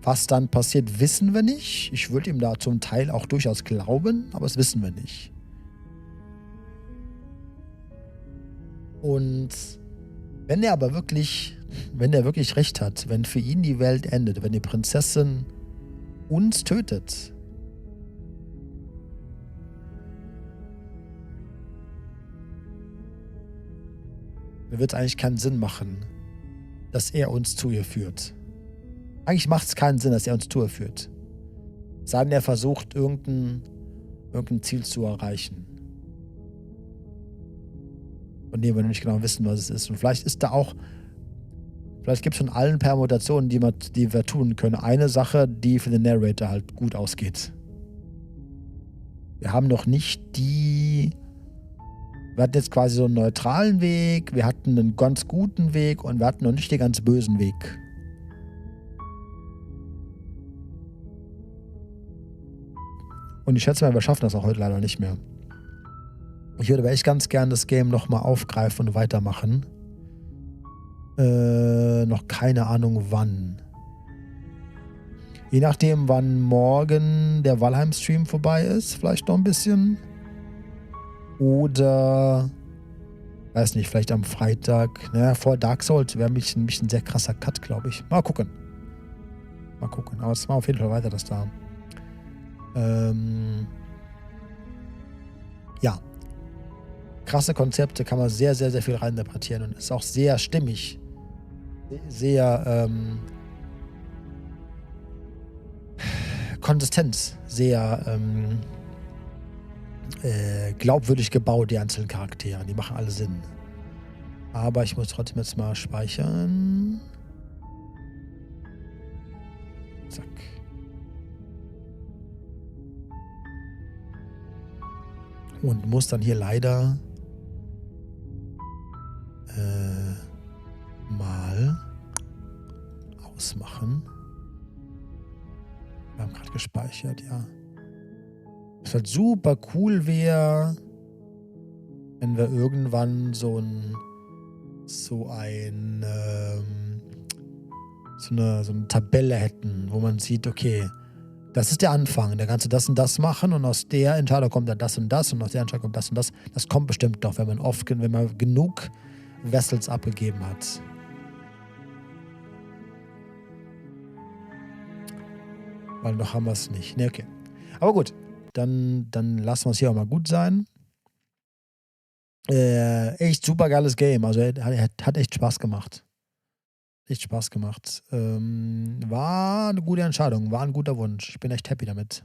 was dann passiert, wissen wir nicht. Ich würde ihm da zum Teil auch durchaus glauben, aber das wissen wir nicht. Und wenn er wirklich recht hat, wenn für ihn die Welt endet, wenn die Prinzessin uns tötet, dann wird es eigentlich keinen Sinn machen, dass er uns zu ihr führt. Eigentlich macht es keinen Sinn, dass er uns zu ihr führt. Es sei denn, er versucht, irgendein Ziel zu erreichen. Von dem wir noch nicht genau wissen, was es ist. Und vielleicht gibt es von allen Permutationen, die wir tun können, eine Sache, die für den Narrator halt gut ausgeht. Wir haben noch nicht wir hatten jetzt quasi so einen neutralen Weg, wir hatten einen ganz guten Weg und wir hatten noch nicht den ganz bösen Weg. Und ich schätze mal, wir schaffen das auch heute leider nicht mehr. Ich würde aber echt ganz gern das Game nochmal aufgreifen und weitermachen. Noch keine Ahnung wann. Je nachdem, wann morgen der Valheim-Stream vorbei ist, vielleicht noch ein bisschen. Oder, weiß nicht, vielleicht am Freitag. Naja, vor Dark Souls wäre ein bisschen sehr krasser Cut, glaube ich. Mal gucken. Aber es war auf jeden Fall weiter, das da. Ja. Krasse Konzepte, kann man sehr, sehr, sehr viel reininterpretieren und ist auch sehr stimmig. Sehr, konsistent, sehr glaubwürdig gebaut, die einzelnen Charaktere. Die machen alle Sinn. Aber ich muss trotzdem jetzt mal speichern. Zack. Und muss dann hier leider mal ausmachen. Wir haben gerade gespeichert, ja. Was halt super cool wäre, wenn wir irgendwann so eine Tabelle hätten, wo man sieht, okay, das ist der Anfang, der kannst du das und das machen und aus der Entscheidung kommt dann das und das und aus der Entscheidung kommt das und das. Das kommt bestimmt doch, wenn man genug Vessels abgegeben hat. Weil noch haben wir es nicht. Ne, okay. Aber gut, dann lassen wir es hier auch mal gut sein. Echt super geiles Game. Also hat echt Spaß gemacht. War eine gute Entscheidung, war ein guter Wunsch. Ich bin echt happy damit.